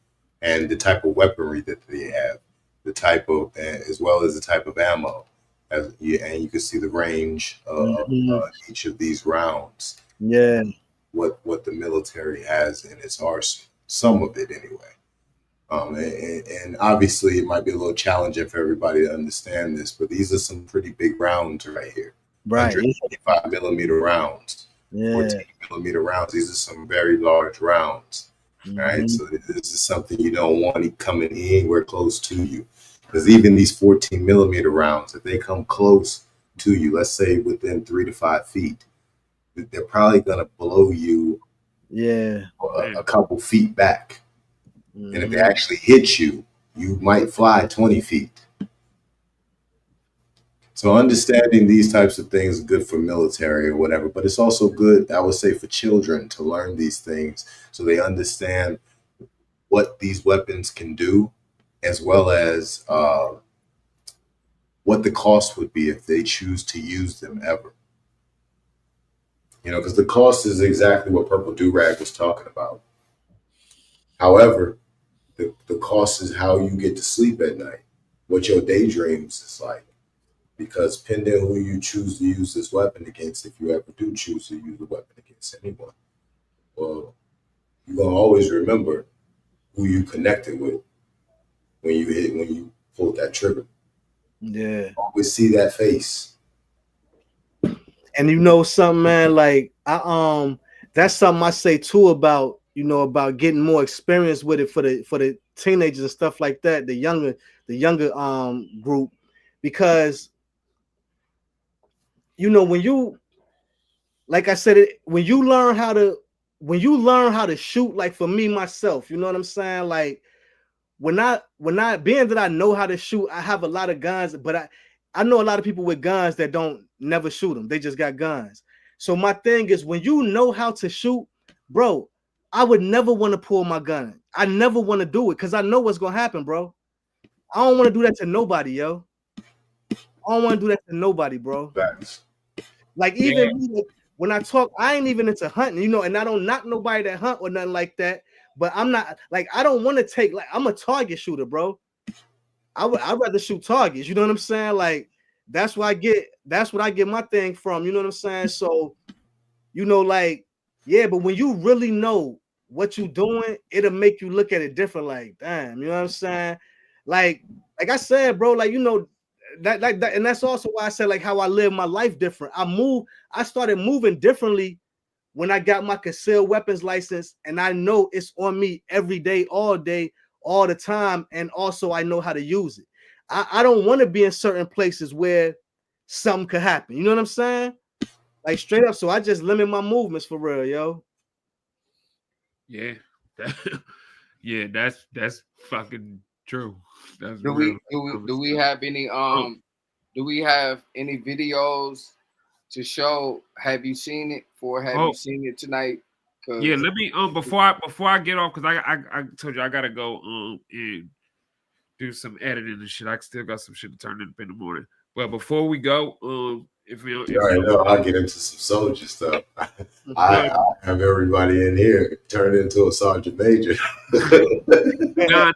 and the type of weaponry that they have, the type of, as well as the type of ammo. And you can see the range of each of these rounds. Yeah. What the military has in its arsenal, some of it anyway. And obviously it might be a little challenging for everybody to understand this, but these are some pretty big rounds right here. Right. 125 millimeter rounds, 14 millimeter rounds. These are some very large rounds. Right. So this is something you don't want coming anywhere close to you. Because even these 14 millimeter rounds, if they come close to you, let's say within 3 to 5 feet, they're probably going to blow you a couple feet back. And if they actually hit you, you might fly 20 feet. So understanding these types of things is good for military or whatever, but it's also good, I would say, for children to learn these things so they understand what these weapons can do, as well as what the cost would be if they choose to use them ever. You know, because the cost is exactly what Purple Do-Rag was talking about. However, the cost is how you get to sleep at night, what your daydreams is like. Because depending who you choose to use this weapon against, if you ever do choose to use a weapon against anyone, well, you're gonna always remember who you connected with when you pulled that trigger. Yeah. Always see that face. And you know something, man, like that's something I say too about, you know, about getting more experience with it for the teenagers and stuff like that, the younger group, because you know, when you, like I said, when you learn how to shoot, like for me myself, you know what I'm saying? Like when I being that I know how to shoot, I have a lot of guns, but I know a lot of people with guns that don't never shoot them. They just got guns. So my thing is, when you know how to shoot, bro, I would never want to pull my gun. I never want to do it because I know what's gonna happen, bro. I don't want to do that to nobody, yo. I don't want to do that to nobody, bro. Facts. Like even me, when I talk, I ain't even into hunting, you know, and I don't knock nobody that hunt or nothing like that. But I'm not like, I don't want to take, like, I'm a target shooter, bro. I'd rather shoot targets, you know what I'm saying? Like that's what I get my thing from, you know what I'm saying? So, you know, like, yeah, but when you really know what you're doing, it'll make you look at it different, like, damn, you know what I'm saying? Like I said, bro, like, you know, that, and that's also why I said, like, how I live my life different. I started moving differently when I got my concealed weapons license, and I know it's on me every day, all the time, and also I know how to use it. I don't want to be in certain places where something could happen. You know what I'm saying? Like straight up. So I just limit my movements for real, yo. Yeah, yeah, that's fucking true. That's Do we have any do we have any videos to show? Have you seen it? Have you seen it tonight? Yeah, let me before I get off, because I told you I gotta go and do some editing and shit. I still got some shit to turn in the morning. But before we go, if we know, I'll get into some soldier stuff. I have everybody in here turn into a sergeant major. no,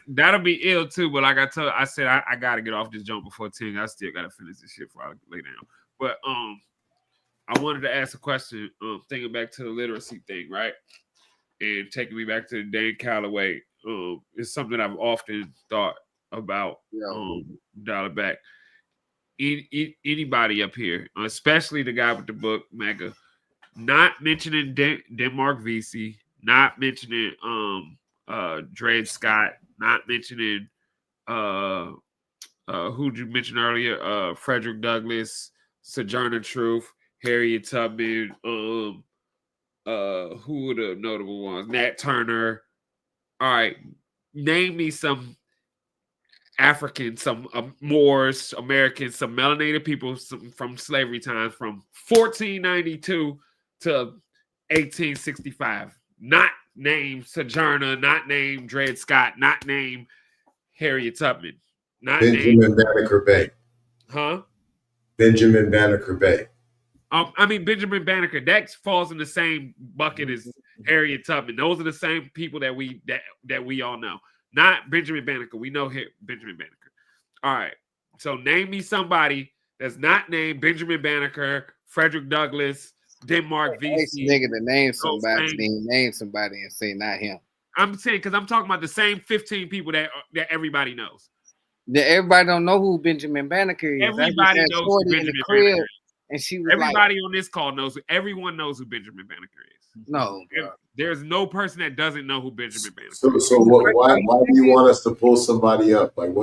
that'll be ill too. But like I said I gotta get off this jump before 10. I still gotta finish this shit before I lay down. But I wanted to ask a question, thinking back to the literacy thing, right? And taking me back to Dan Calloway. It's something I've often thought about. Dial back. Anybody up here, especially the guy with the book, Mega, not mentioning Denmark VC, not mentioning Dred Scott, not mentioning who'd you mention earlier? Frederick Douglass, Sojourner Truth, Harriet Tubman, who were the notable ones? Nat Turner. All right, name me some Africans, some Moors, Americans, some melanated people from slavery times from 1492 to 1865. Not named Sojourner, not named Dred Scott, not named Harriet Tubman, not Benjamin Banneker Bay. Huh? Benjamin Banneker Bay. I mean, Benjamin Banneker, that falls in the same bucket as Harriet Tubman. Those are the same people that we all know. Not Benjamin Banneker. We know Benjamin Banneker. All right. So name me somebody that's not named Benjamin Banneker, Frederick Douglass, Denmark VC. Nigga to name somebody, then name somebody and say not him. I'm saying because I'm talking about the same 15 people that everybody knows. That everybody don't know who Benjamin Banneker is. Everybody knows who Benjamin Banneker is. And she was everybody on this call knows. Everyone knows who Benjamin Banneker is. No, bro. There's no person that doesn't know who Benjamin Banneker is. So why do you want us to pull somebody up? Like I'm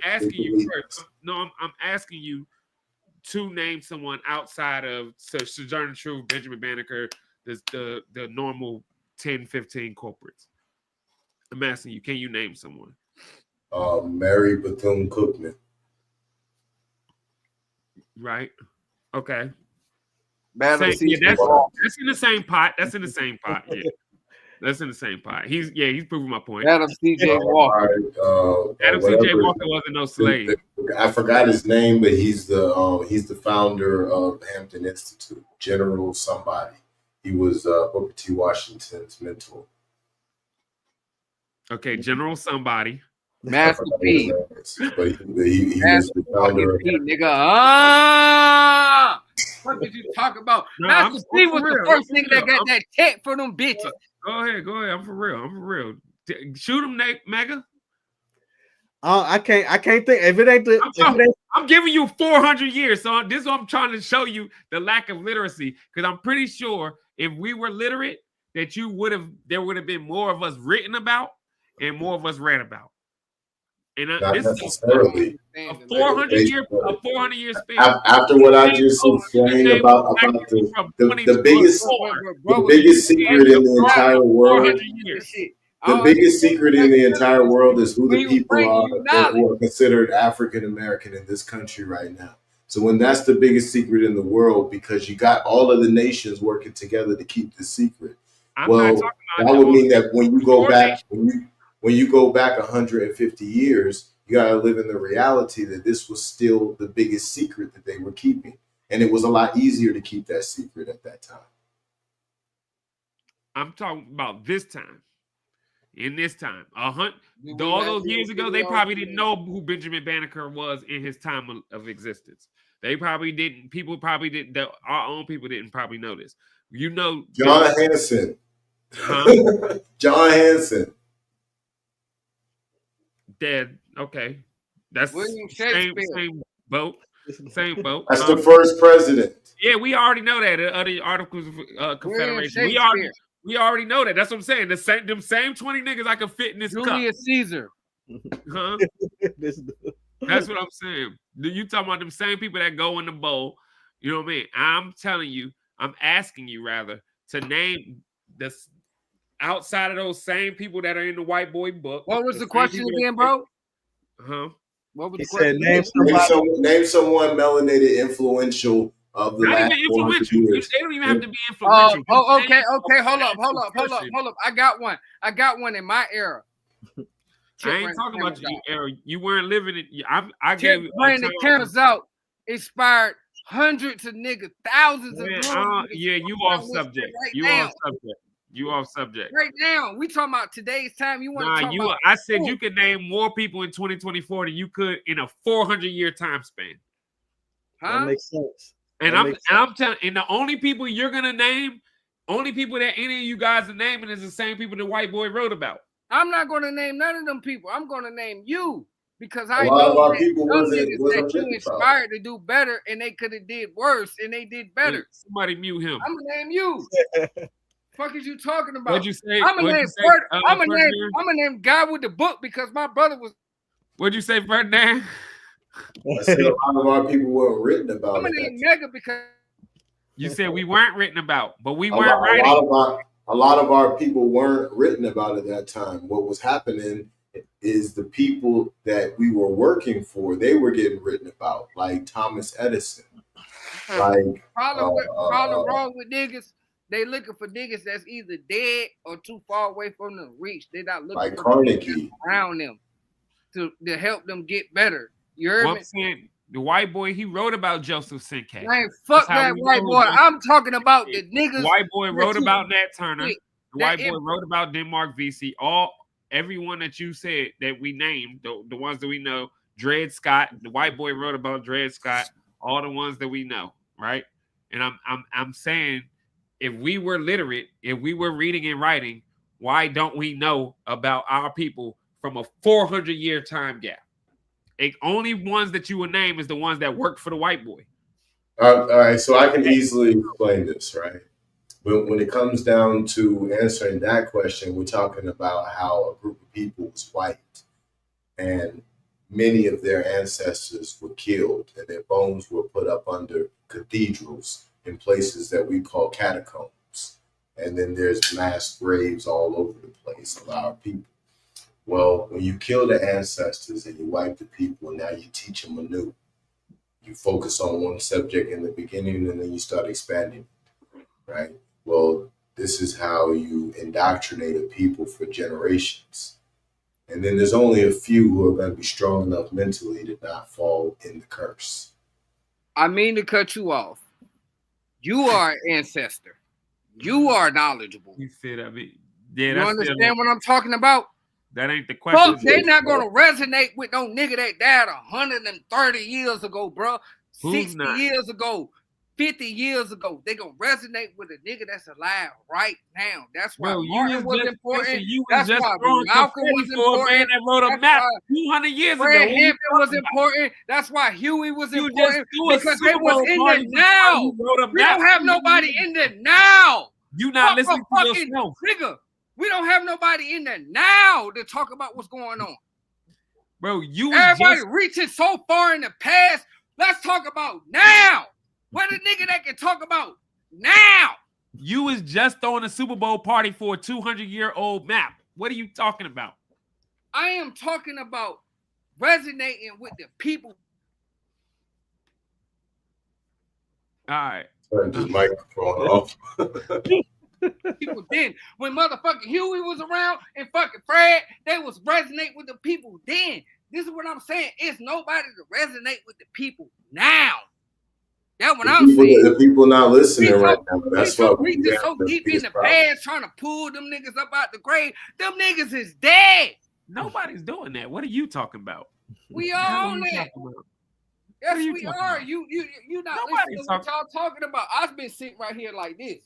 asking you first. I'm asking you to name someone outside of Sojourner Truth, Benjamin Banneker, the normal 10, 15 corporates. I'm asking you, can you name someone? Mary Bethune-Cookman. Right. Okay. That's in the same pot. That's in the same pot. Yeah. That's in the same pot. He's proving my point. Adam C.J. Walker. Adam C.J. Walker wasn't no slave. I forgot his name, but he's the founder of Hampton Institute, General somebody. He was Booker T. Washington's mentor. Okay, General somebody. Master P. But he was the founder. P, nigga. What did you talk about? No, Master P was the first nigga that got that check for them bitches. Go ahead. I'm for real. Shoot him, Mega. I can't think. If it ain't I'm giving you 400 years. So this is what I'm trying to show you, the lack of literacy. Because I'm pretty sure if we were literate, that there would have been more of us written about and more of us read about. And this is a 400 year span. After what I just explained about the biggest secret in the entire world, the biggest secret in the entire world is who the people are who are considered African American in this country right now. So when that's the biggest secret in the world, because you got all of the nations working together to keep the secret. That would mean that when you go back, when you go back 150 years, you got to live in the reality that this was still the biggest secret that they were keeping. And it was a lot easier to keep that secret at that time. I'm talking about this time. In this time. All those years ago, they probably didn't know who Benjamin Banneker was in his time of existence. They probably didn't. People probably didn't. Our own people didn't probably know this. You know, John Hanson. Huh? John Hanson. Dead. Okay. That's same boat. Same boat. That's the first president. Yeah, we already know that. Other articles of Confederation. We already know that. That's what I'm saying. Them same 20 niggas I can fit in this Julius cup. Caesar. Huh? That's what I'm saying. You talking about them same people that go in the bowl. You know what I mean? I'm asking you rather to name this outside of those same people that are in the white boy book. What was the question again, bro? Huh? What was the question? Name someone melanated influential of the Not even influential. They don't even have to be influential. Okay. Hold up. I got one in my era. I ain't talking about your era. You weren't living it. I gave bring the cameras out. Inspired hundreds of niggas, thousands of you off subject. You off subject. Right now, we talking about today's time. You want to talk about? I said you could name more people in 2024 than you could in a 400-year time span. Huh? That makes sense. And I'm telling, and the only people you're gonna name, only people that any of you guys are naming is the same people the white boy wrote about. I'm not gonna name none of them people. I'm gonna name you because I know that you inspired to do better, and they could have did worse, and they did better. Hey, somebody mute him. I'm gonna name you. Fuck is you talking about? What'd you say? I'm gonna name Guy Wit Da Books because my brother was. What'd you say, Ferdinand? I said a lot of our people weren't written about. I'm gonna name Mega because you said we weren't written about, but we weren't writing. A lot of our people weren't written about at that time. What was happening is the people that we were working for, they were getting written about, like Thomas Edison. Like problem wrong with niggas, they looking for niggas that's either dead or too far away from the reach. They not looking like for Carnegie around them to help them get better. You heard me? I'm saying the white boy, he wrote about Joseph Sinkay. Man, fuck that white boy. I'm talking about the niggas. The white boy wrote about Nat Turner. The white boy wrote about Denmark VC. Everyone that you said that we named, the ones that we know, Dred Scott. The white boy wrote about Dred Scott. All the ones that we know, right? And I'm saying, if we were literate, if we were reading and writing, why don't we know about our people from a 400-year time gap? Only ones that you would name is the ones that worked for the white boy. All right, so I can easily explain this, right? When it comes down to answering that question, we're talking about how a group of people was white, and many of their ancestors were killed, and their bones were put up under cathedrals in places that we call catacombs. And then there's mass graves all over the place of our people. Well, when you kill the ancestors and you wipe the people, now you teach them anew. You focus on one subject in the beginning, and then you start expanding, right? Well, this is how you indoctrinate a people for generations. And then there's only a few who are going to be strong enough mentally to not fall in the curse. I mean to cut you off. You are an ancestor. You are knowledgeable. You said, I mean, yeah, you understand what I'm talking about? That ain't the question. Fuck, they're not going to resonate with no nigga that died 130 years ago, bro. 60 years ago, 50 years ago. They going to resonate with a nigga that's alive right now. That's why Martin was important. That's why Malcolm was important. That wrote a map 200 years ago. Fred Hampton was important. That's why Huey was important. Because they was in the now. We don't have nobody in the now. You not listening to yourself. Nigga. We don't have nobody in there now to talk about what's going on. Bro, everybody reaching so far in the past. Let's talk about now. Where the nigga that can talk about now? You was just throwing a Super Bowl party for a 200-year-old map. What are you talking about? I am talking about resonating with the people. All right. Turn this microphone off. People then, when motherfucking Huey was around and fucking Fred, they was resonate with the people then. This is what I'm saying. It's nobody to resonate with the people now. That's what I'm saying. The people not listening right now. That's why we just so deep in the past trying to pull them niggas up out the grave. Them niggas is dead. Nobody's doing that. What are you talking about? We are on that. Yes, we are. You not listening to what y'all talking about. I've been sitting right here like this.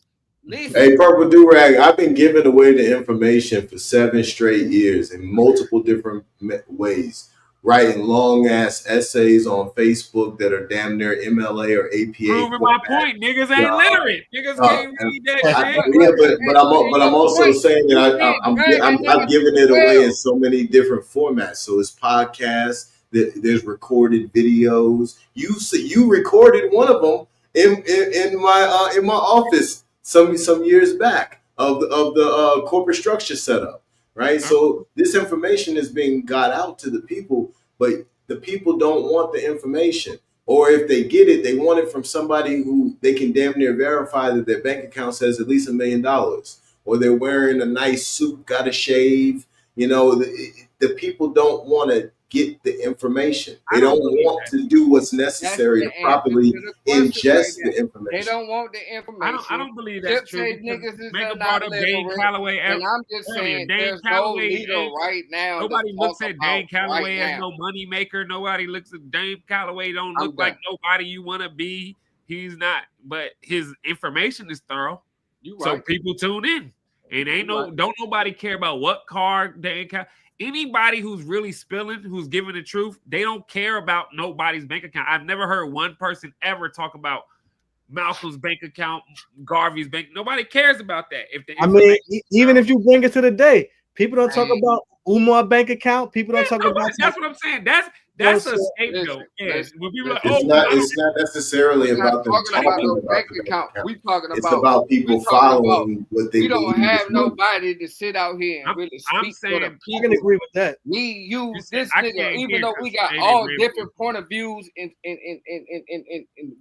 Listen. Hey, Purple Durag, I've been giving away the information for 7 straight years in multiple different ways. Writing long-ass essays on Facebook that are damn near MLA or APA. Proving my point. Niggas ain't literate. Niggas can't read that shit. Yeah, but I'm also saying that I'm giving it away in so many different formats. So it's podcasts, there's recorded videos. You recorded one of them in my office some years back of the corporate structure setup, right? So this information is being got out to the people, but the people don't want the information. Or if they get it, they want it from somebody who they can damn near verify that their bank account says at least $1 million. Or they're wearing a nice suit, got a shave. You know, the people don't want to get the information. They don't want to do what's necessary to properly ingest the information. They don't want the information. I don't believe that's true. Mega brought up Dane Calloway. And I'm just saying, there's no leader right now. Nobody looks at Dane Calloway as no money maker. Nobody looks at Dane Calloway. Don't look like nobody you want to be. He's not. But his information is thorough. So people tune in. And don't nobody care about what car Dane Calloway. Anybody who's really spilling, who's giving the truth, they don't care about nobody's bank account. I've never heard one person ever talk about Malcolm's bank account, Garvey's bank. Nobody cares about that. Even if you bring it to the day, People don't talk about Umar bank account. People don't talk about. That's what I'm saying. That's a scapegoat. Yeah. When people are like, it's not necessarily about them talking about no bank account. We talking about people following what they we don't believe have is money. nobody to sit out here and really speak for the people. I can agree with that. Me, you, this nigga, even though we got all different point of views and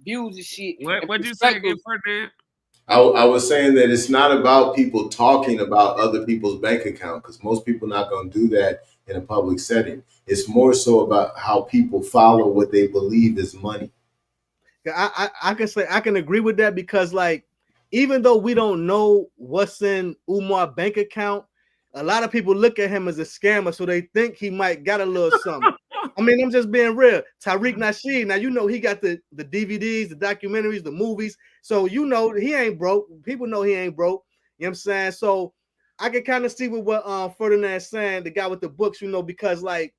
views and shit. What'd you say again, Ferdinand? I was saying that it's not about people talking about other people's bank account, because most people not going to do that in a public setting. It's more so about how people follow what they believe is money. I can say I can agree with that, because like, even though we don't know what's in Umar bank account, a lot of people look at him as a scammer, so they think he might got a little something. I mean, I'm just being real. Tariq Nasheed, now you know he got the DVDs, the documentaries, the movies, so you know he ain't broke. People know he ain't broke. You know what I'm saying? So I can kind of see what Ferdinand is saying, the guy with the books, you know, because like,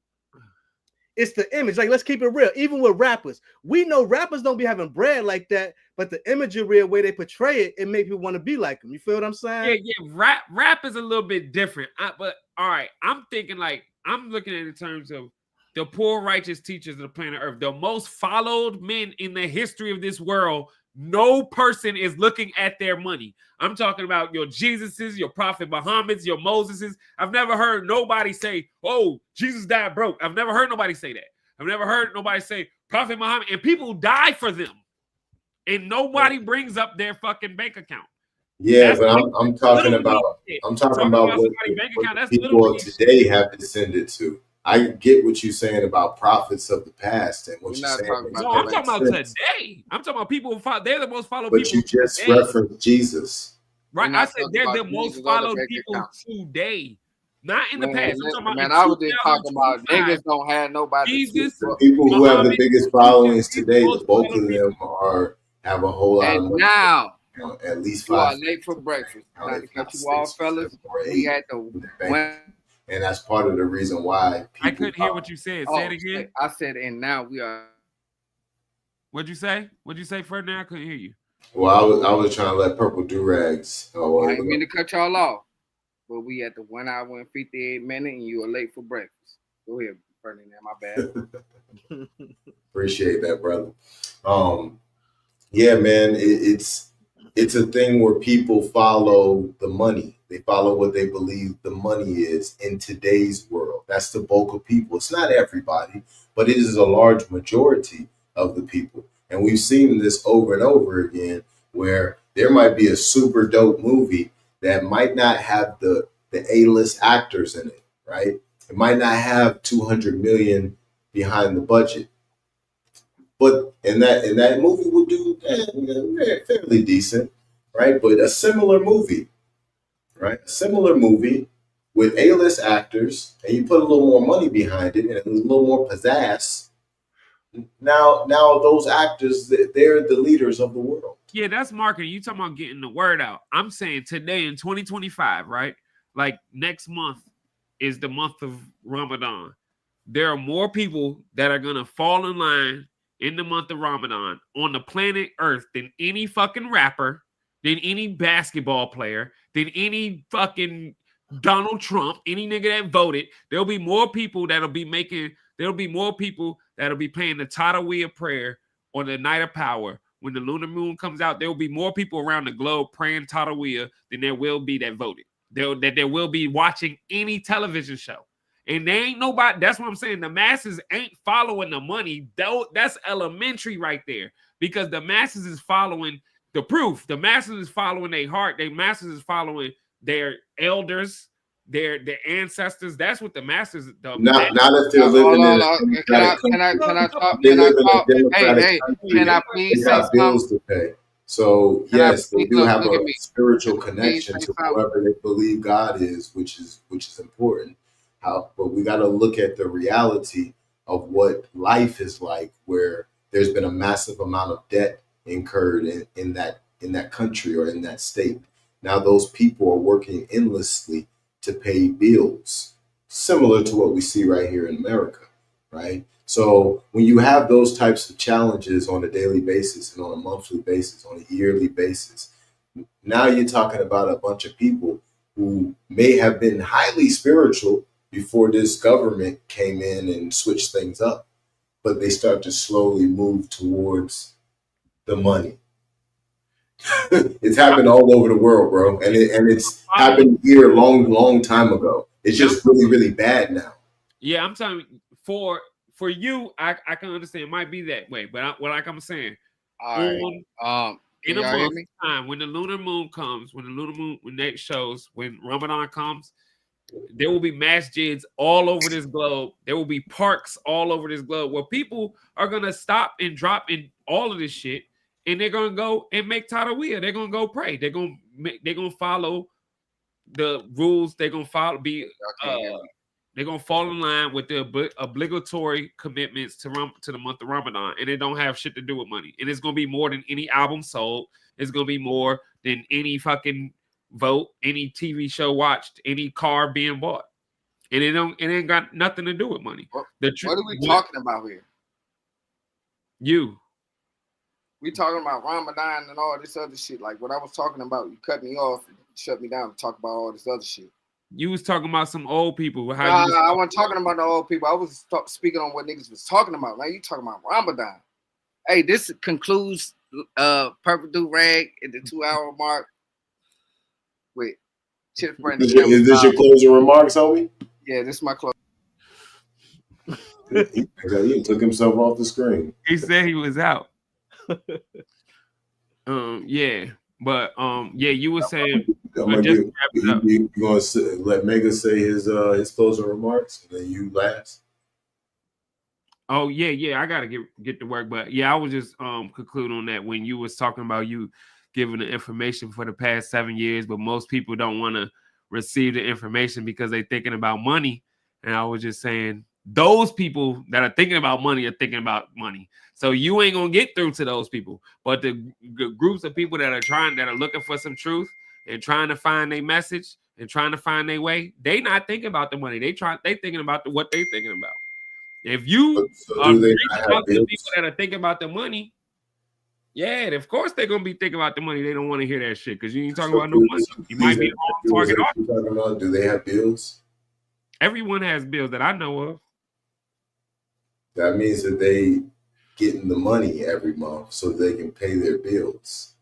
it's the image. Like, let's keep it real. Even with rappers, we know rappers don't be having bread like that, but the imagery, way they portray it, it makes people want to be like them. You feel what I'm saying? Yeah. Rap is a little bit different. But all right, I'm thinking like, I'm looking at it in terms of the poor righteous teachers of the planet Earth, the most followed men in the history of this world. No person is looking at their money. I'm talking about your Jesuses, your Prophet Muhammad's, your Moseses. I've never heard nobody say, "Oh, Jesus died broke." I've never heard nobody say that. I've never heard nobody say Prophet Muhammad, and people die for them, and nobody brings up their fucking bank account. Yeah, that's but I'm talking about what people of today have descended to. I get what you're saying about prophets of the past and what you're saying. No, I'm talking about today. I'm talking about people who follow. They're the most followed people. But you just referenced Jesus, right? I said they're the most followed people today, not in the past. I'm talking about I was just talking about niggas don't have nobody. Jesus, the people who have the biggest followings today, the bulk of them have a whole lot of money. Now, at least 5. You are late for breakfast. Not to cut you off, fellas. We had to. And that's part of the reason why I couldn't hear what you said. Say it again. I said, and now we are. What'd you say? What'd you say, Ferdinand? I couldn't hear you. Well, I was trying to let Purple Do-Rags. I didn't mean to cut y'all off, but we at the 1 hour and 58 minutes, and you are late for breakfast. Go ahead, Ferdinand. My bad. Appreciate that, brother. Yeah, man, it's a thing where people follow the money. They follow what they believe the money is in today's world. That's the bulk of people. It's not everybody, but it is a large majority of the people. And we've seen this over and over again, where there might be a super dope movie that might not have the A-list actors in it, right? It might not have 200 million behind the budget. But in that movie will do fairly decent, right? But a similar movie, right? A similar movie with A-list actors, and you put a little more money behind it and a little more pizzazz. Now those actors, they're the leaders of the world. Yeah, that's marketing. You talking about getting the word out. I'm saying today in 2025, right? Like next month is the month of Ramadan. There are more people that are going to fall in line in the month of Ramadan on the planet Earth than any fucking rapper, than any basketball player, than any fucking Donald Trump, any nigga that voted. There'll be more people that'll be playing the Tadawiyah prayer on the night of power. When the lunar moon comes out, there will be more people around the globe praying Tadawiyah than there will be that voted. There will be watching any television show. And they ain't nobody. That's what I'm saying. The masses ain't following the money. That's elementary right there, because the masses is following the proof. The masses is following their heart. The masses is following their elders, their ancestors. That's what the masses. Not if they're living in a Can I talk? Hey, can I please say bills to pay? So yes, they do have a spiritual connection to whoever they believe God is, which is important. But we got to look at the reality of what life is like, where there's been a massive amount of debt incurred in that country or in that state. Now those people are working endlessly to pay bills, similar to what we see right here in America, right? So when you have those types of challenges on a daily basis and on a monthly basis, on a yearly basis, now you're talking about a bunch of people who may have been highly spiritual before this government came in and switched things up, but they start to slowly move towards the money. It's happened all over the world, bro, and it's happened here long time ago. It's just really bad now. Yeah, I'm telling you, for you, I can understand. It might be that way, but like I'm saying, in a month's time, when the lunar moon comes, when that shows, when Ramadan comes, there will be masjids all over this globe. There will be parks all over this globe where people are gonna stop and drop in all of this shit, and they're gonna go and make tarawih. They're gonna go pray. They're gonna follow the rules. They're gonna they're gonna fall in line with the obligatory commitments to the month of Ramadan, and it don't have shit to do with money. And it's gonna be more than any album sold. It's gonna be more than any fucking vote, any TV show watched, any car being bought, and it ain't got nothing to do with money. What are we talking about here? We talking about Ramadan and all this other shit. Like what I was talking about, you cut me off, and shut me down to talk about all this other shit. You was talking about some old people. I wasn't talking about the old people. I was speaking on what niggas was talking about. Now you talking about Ramadan. Hey, this concludes Purple Do Rag at the 2-hour mark. Wait, Chips Brandon. Is this your closing remarks, homie? Yeah, this is my closing. He took himself off the screen. He said he was out. Yeah, but yeah, you were saying. You going to let Mega say his closing remarks, and then you last? Oh yeah, I gotta get to work, but yeah, I was just conclude on that when you was talking about you giving the information for the past 7 years, but most people don't want to receive the information because they're thinking about money. And I was just saying those people that are thinking about money are thinking about money. So you ain't gonna get through to those people. But the groups of people that are looking for some truth and trying to find their message and trying to find their way, they not thinking about the money. They thinking about what they thinking about. If you are reaching out to the people that are thinking about the money, yeah, of course they're gonna be thinking about the money. They don't want to hear that shit because you ain't talking about no money. You might be on target. Talking about, do they have bills? Everyone has bills that I know of. That means that they getting the money every month so they can pay their bills.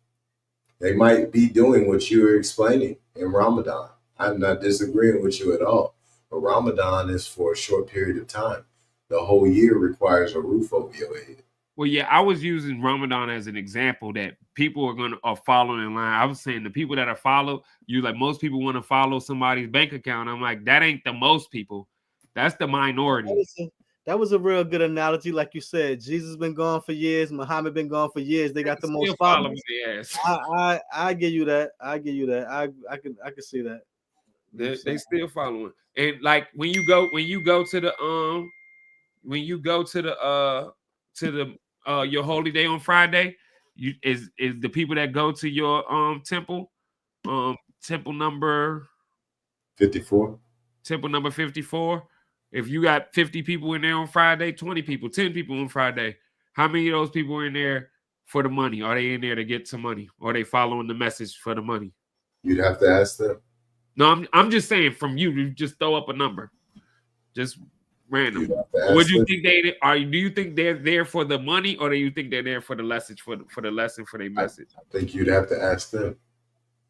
They might be doing what you were explaining in Ramadan. I'm not disagreeing with you at all. But Ramadan is for a short period of time. The whole year requires a roof over your head. Well, yeah, I was using Ramadan as an example that people are following in line. I was saying the people that are followed, most people want to follow somebody's bank account. I'm like, that ain't the most people. That's the minority. That was a real good analogy. Like you said, Jesus been gone for years. Muhammad been gone for years. They got the most followers. I give you that. I can see that. They still following. And like when you go to the your holy day on Friday, is the people that go to your temple number 54. Temple number 54. If you got 50 people in there on Friday, 20 people, 10 people on Friday, how many of those people are in there for the money? Are they in there to get some money? Or are they following the message for the money? You'd have to ask them. No, I'm just saying from you just throw up a number. Just random. Would you think do you think they're there for the money, or do you think they're there for the message for the lesson for their message? I think you'd have to ask them.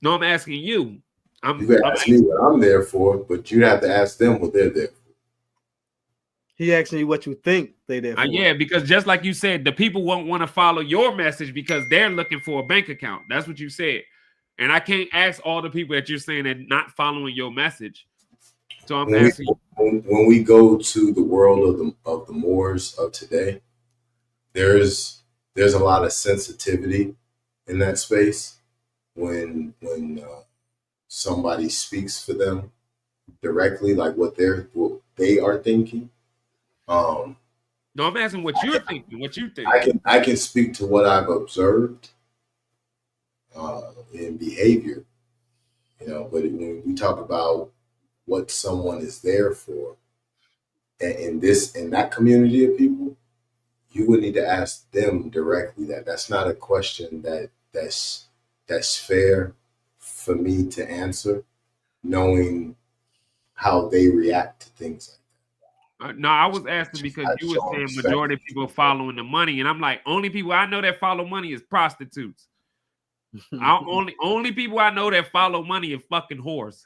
No, I'm asking you. You could ask me what I'm there for, but you'd have to ask them what they're there for. He asking you what you think they there for. Yeah, because just like you said, the people won't want to follow your message because they're looking for a bank account. That's what you said. And I can't ask all the people that you're saying that not following your message. So I'm asking you. When we go to the world of the Moors of today, there's a lot of sensitivity in that space when somebody speaks for them directly, like what they are thinking. No, I'm asking what you're thinking. What you think? I can speak to what I've observed in behavior, but when we talk about what someone is there for, and in that community of people, you would need to ask them directly. That's not a question that's fair for me to answer. knowing how they react to things like No, I was asking because I you were show saying respect. majority of people following the money, and I'm like, only people I know that follow money is prostitutes. only people I know that follow money are fucking whores.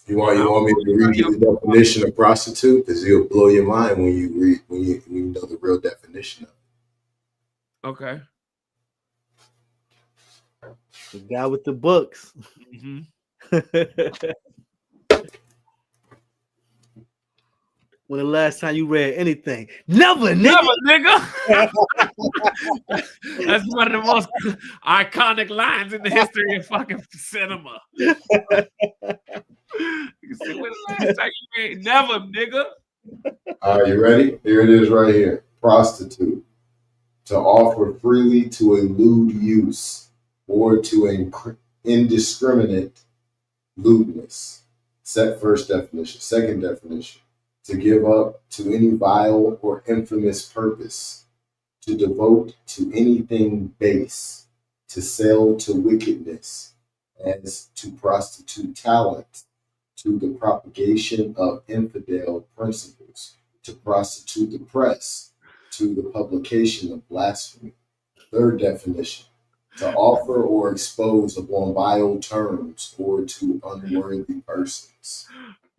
You want me to read you the definition of prostitute? Because it'll blow your mind when you know the real definition of it. Okay. The guy with the books. Mm-hmm. When the last time you read anything? Never, nigga. Never, nigga. That's one of the most iconic lines in the history of fucking cinema. You see, when the last time you read never, nigga. All right, you ready? Here it is right here. Prostitute. To offer freely to a lewd use or to indiscriminate lewdness. Set first definition. Second definition. To give up to any vile or infamous purpose, to devote to anything base, to sell to wickedness, as to prostitute talent, to the propagation of infidel principles, to prostitute the press, to the publication of blasphemy. Third definition, to offer or expose upon vile terms or to unworthy persons.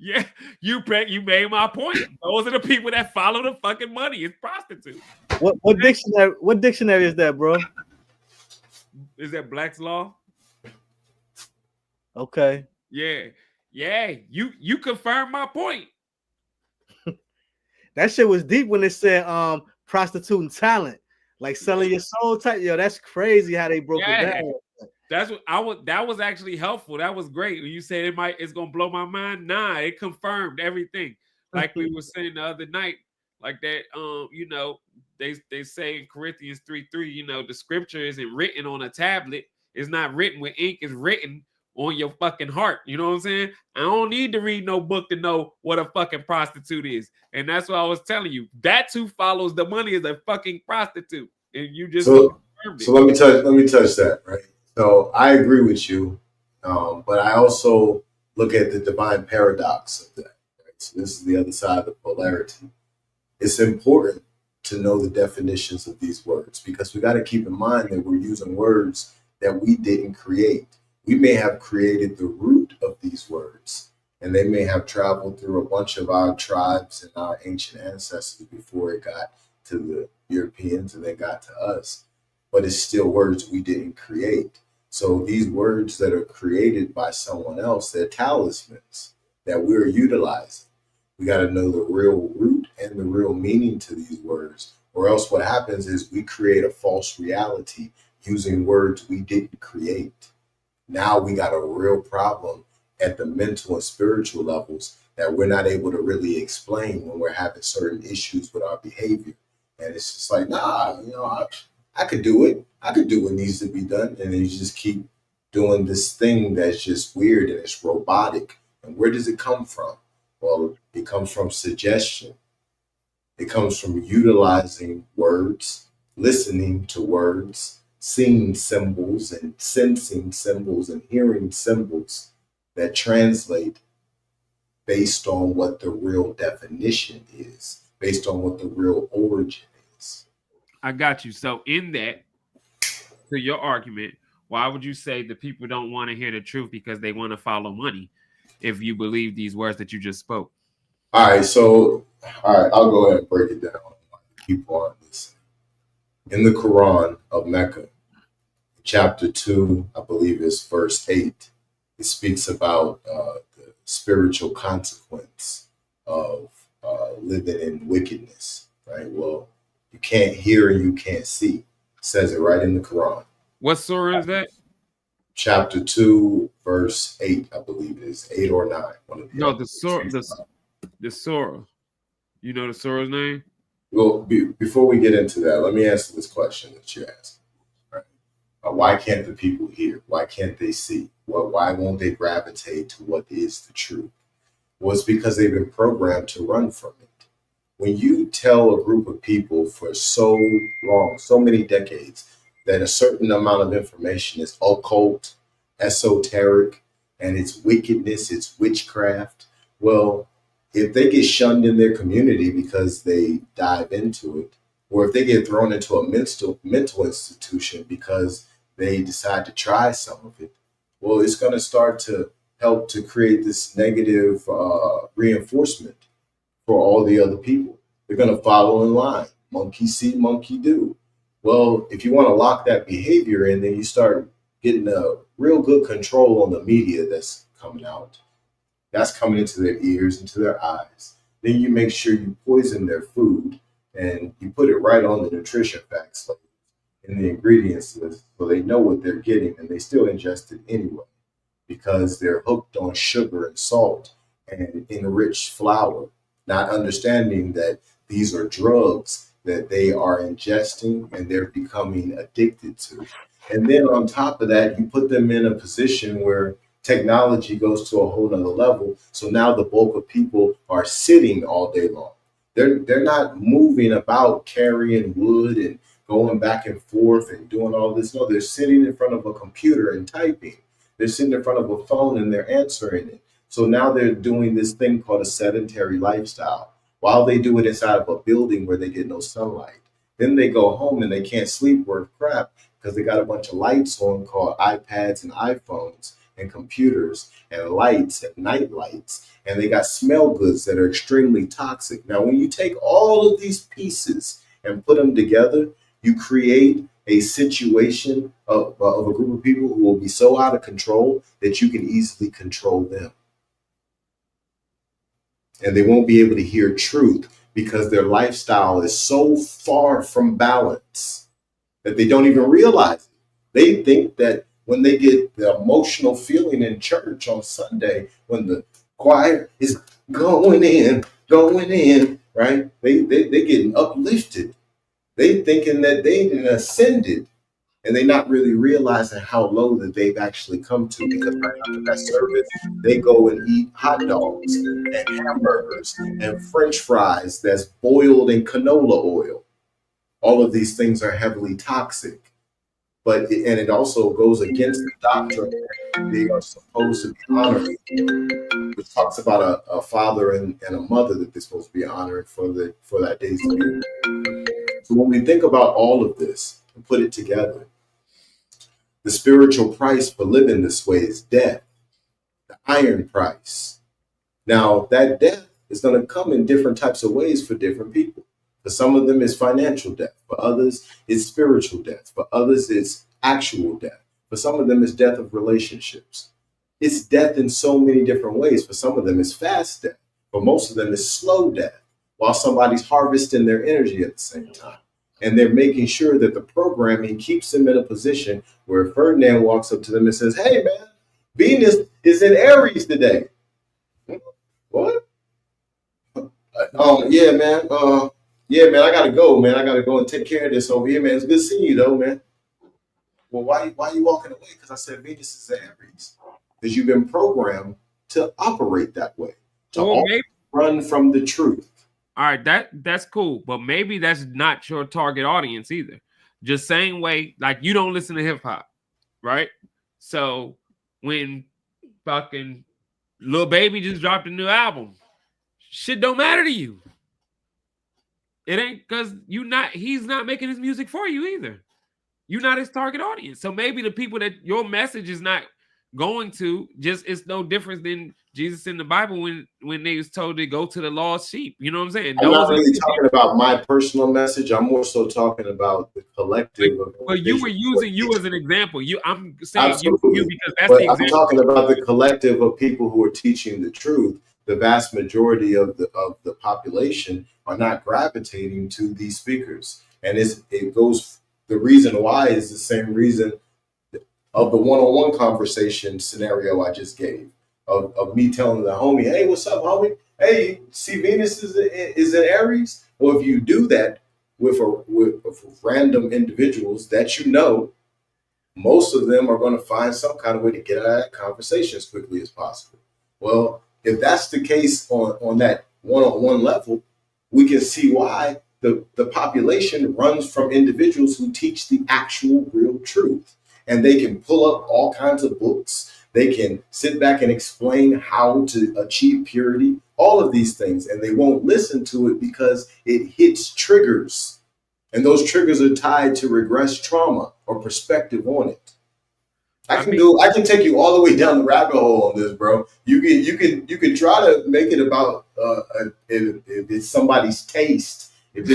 Yeah, you made my point. Those are the people that follow the fucking money. It's prostitutes. What dictionary? What dictionary is that, bro? Is that Black's Law? Okay. Yeah. You confirmed my point. That shit was deep when it said prostituting talent, like selling your soul type. Yo, that's crazy how they broke it down. That's what that was actually helpful. That was great. When you said it's gonna blow my mind. Nah, it confirmed everything. Like we were saying the other night, like that. They say in Corinthians 3:3, the scripture isn't written on a tablet. It's not written with ink. It's written on your fucking heart. You know what I'm saying? I don't need to read no book to know what a fucking prostitute is. And that's what I was telling you. That's who follows the money is a fucking prostitute. And you just so let me touch that, right? So I agree with you, but I also look at the divine paradox of that. Right? So this is the other side of the polarity. It's important to know the definitions of these words because we got to keep in mind that we're using words that we didn't create. We may have created the root of these words, and they may have traveled through a bunch of our tribes and our ancient ancestors before it got to the Europeans and then got to us. But it's still words we didn't create. So these words that are created by someone else, they're talismans that we're utilizing. We got to know the real root and the real meaning to these words, or else what happens is we create a false reality using words we didn't create. Now we got a real problem at the mental and spiritual levels that we're not able to really explain when we're having certain issues with our behavior. And it's just like, nah, I could do it. I could do what needs to be done. And then you just keep doing this thing that's just weird and it's robotic. And where does it come from? Well, it comes from suggestion. It comes from utilizing words, listening to words, seeing symbols and sensing symbols and hearing symbols that translate based on what the real definition is, based on what the real origin is. I got you. So in that, to your argument, why would you say the people don't want to hear the truth because they want to follow money if you believe these words that you just spoke? All right, I'll go ahead and break it down. People aren't listening. In the Quran of Mecca, chapter 2, I believe is verse 8, it speaks about the spiritual consequence of living in wickedness, right? Well, you can't hear and you can't see. It says it right in the Quran. What surah is that? Chapter 2, verse 8, I believe it is 8 or 9. No, the surah. You know the surah's name? Well, before we get into that, let me answer this question that you asked. Right? Why can't the people hear? Why can't they see? Why won't they gravitate to what is the truth? Well, it's because they've been programmed to run from it. When you tell a group of people for so long, so many decades, that a certain amount of information is occult, esoteric, and it's wickedness, it's witchcraft. Well, if they get shunned in their community because they dive into it, or if they get thrown into a mental institution because they decide to try some of it, well, it's going to start to help to create this negative reinforcement for all the other people. They're going to follow in line. Monkey see, monkey do. Well, if you want to lock that behavior in, then you start getting a real good control on the media that's coming out. That's coming into their ears, into their eyes. Then you make sure you poison their food and you put it right on the nutrition facts label in the ingredients list so they know what they're getting, and they still ingest it anyway because they're hooked on sugar and salt and enriched flour, not understanding that these are drugs that they are ingesting and they're becoming addicted to. And then on top of that, you put them in a position where technology goes to a whole nother level. So now the bulk of people are sitting all day long. They're not moving about carrying wood and going back and forth and doing all this. No, they're sitting in front of a computer and typing. They're sitting in front of a phone and they're answering it. So now they're doing this thing called a sedentary lifestyle. While they do it inside of a building where they get no sunlight, then they go home and they can't sleep worth crap because they got a bunch of lights on called iPads and iPhones and computers and lights and night lights. And they got smell goods that are extremely toxic. Now, when you take all of these pieces and put them together, you create a situation of a group of people who will be so out of control that you can easily control them. And they won't be able to hear truth because their lifestyle is so far from balance that they don't even realize it. They think that when they get the emotional feeling in church on Sunday, when the choir is going in, right? They getting uplifted. They thinking that they ascended, and they're not really realizing how low that they've actually come to, because right after that service, they go and eat hot dogs and hamburgers and French fries that's boiled in canola oil. All of these things are heavily toxic. But it also goes against the doctrine that they are supposed to be honoring, which talks about a father and a mother that they're supposed to be honoring for that day's meal. So when we think about all of this and put it together, the spiritual price for living this way is death, the iron price. Now, that death is going to come in different types of ways for different people. For some of them, it's financial death. For others, it's spiritual death. For others, it's actual death. For some of them, it's death of relationships. It's death in so many different ways. For some of them, it's fast death. For most of them, it's slow death, while somebody's harvesting their energy at the same time. And they're making sure that the programming keeps them in a position where Ferdinand walks up to them and says, "Hey, man, Venus is in Aries today." What? Yeah, man. Yeah, man, I gotta go, man. I gotta go and take care of this over here, man. It's good seeing you, though, man. Well, why are you walking away? Because I said Venus is in Aries. Because you've been programmed to operate that way, to run from the truth. All right, that's cool, but maybe that's not your target audience either. Just same way, like you don't listen to hip hop, right? So when fucking Lil Baby just dropped a new album, shit don't matter to you. It ain't because he's not making his music for you either. You're not his target audience. So maybe the people that your message is not going to, just it's no difference than Jesus in the Bible when they was told to go to the lost sheep. You know what I'm saying? I'm not really talking about my personal message. I'm more so talking about the collective. But you were using you as an example. I'm saying absolutely. you because that's the example. I'm talking about the collective of people who are teaching the truth. The vast majority of the population are not gravitating to these speakers, and it goes. The reason why is the same reason of the one-on-one conversation scenario I just gave of me telling the homie, "Hey, what's up, homie? Hey, see Venus is in Aries." Well, if you do that with random individuals that you know, most of them are going to find some kind of way to get out of that conversation as quickly as possible. Well, if that's the case on that one-on-one level, we can see why the population runs from individuals who teach the actual real truth. And they can pull up all kinds of books. They can sit back and explain how to achieve purity, all of these things, and they won't listen to it because it hits triggers. And those triggers are tied to regress trauma or perspective on it. I can take you all the way down the rabbit hole on this, bro. You can try to make it about if it's somebody's taste, if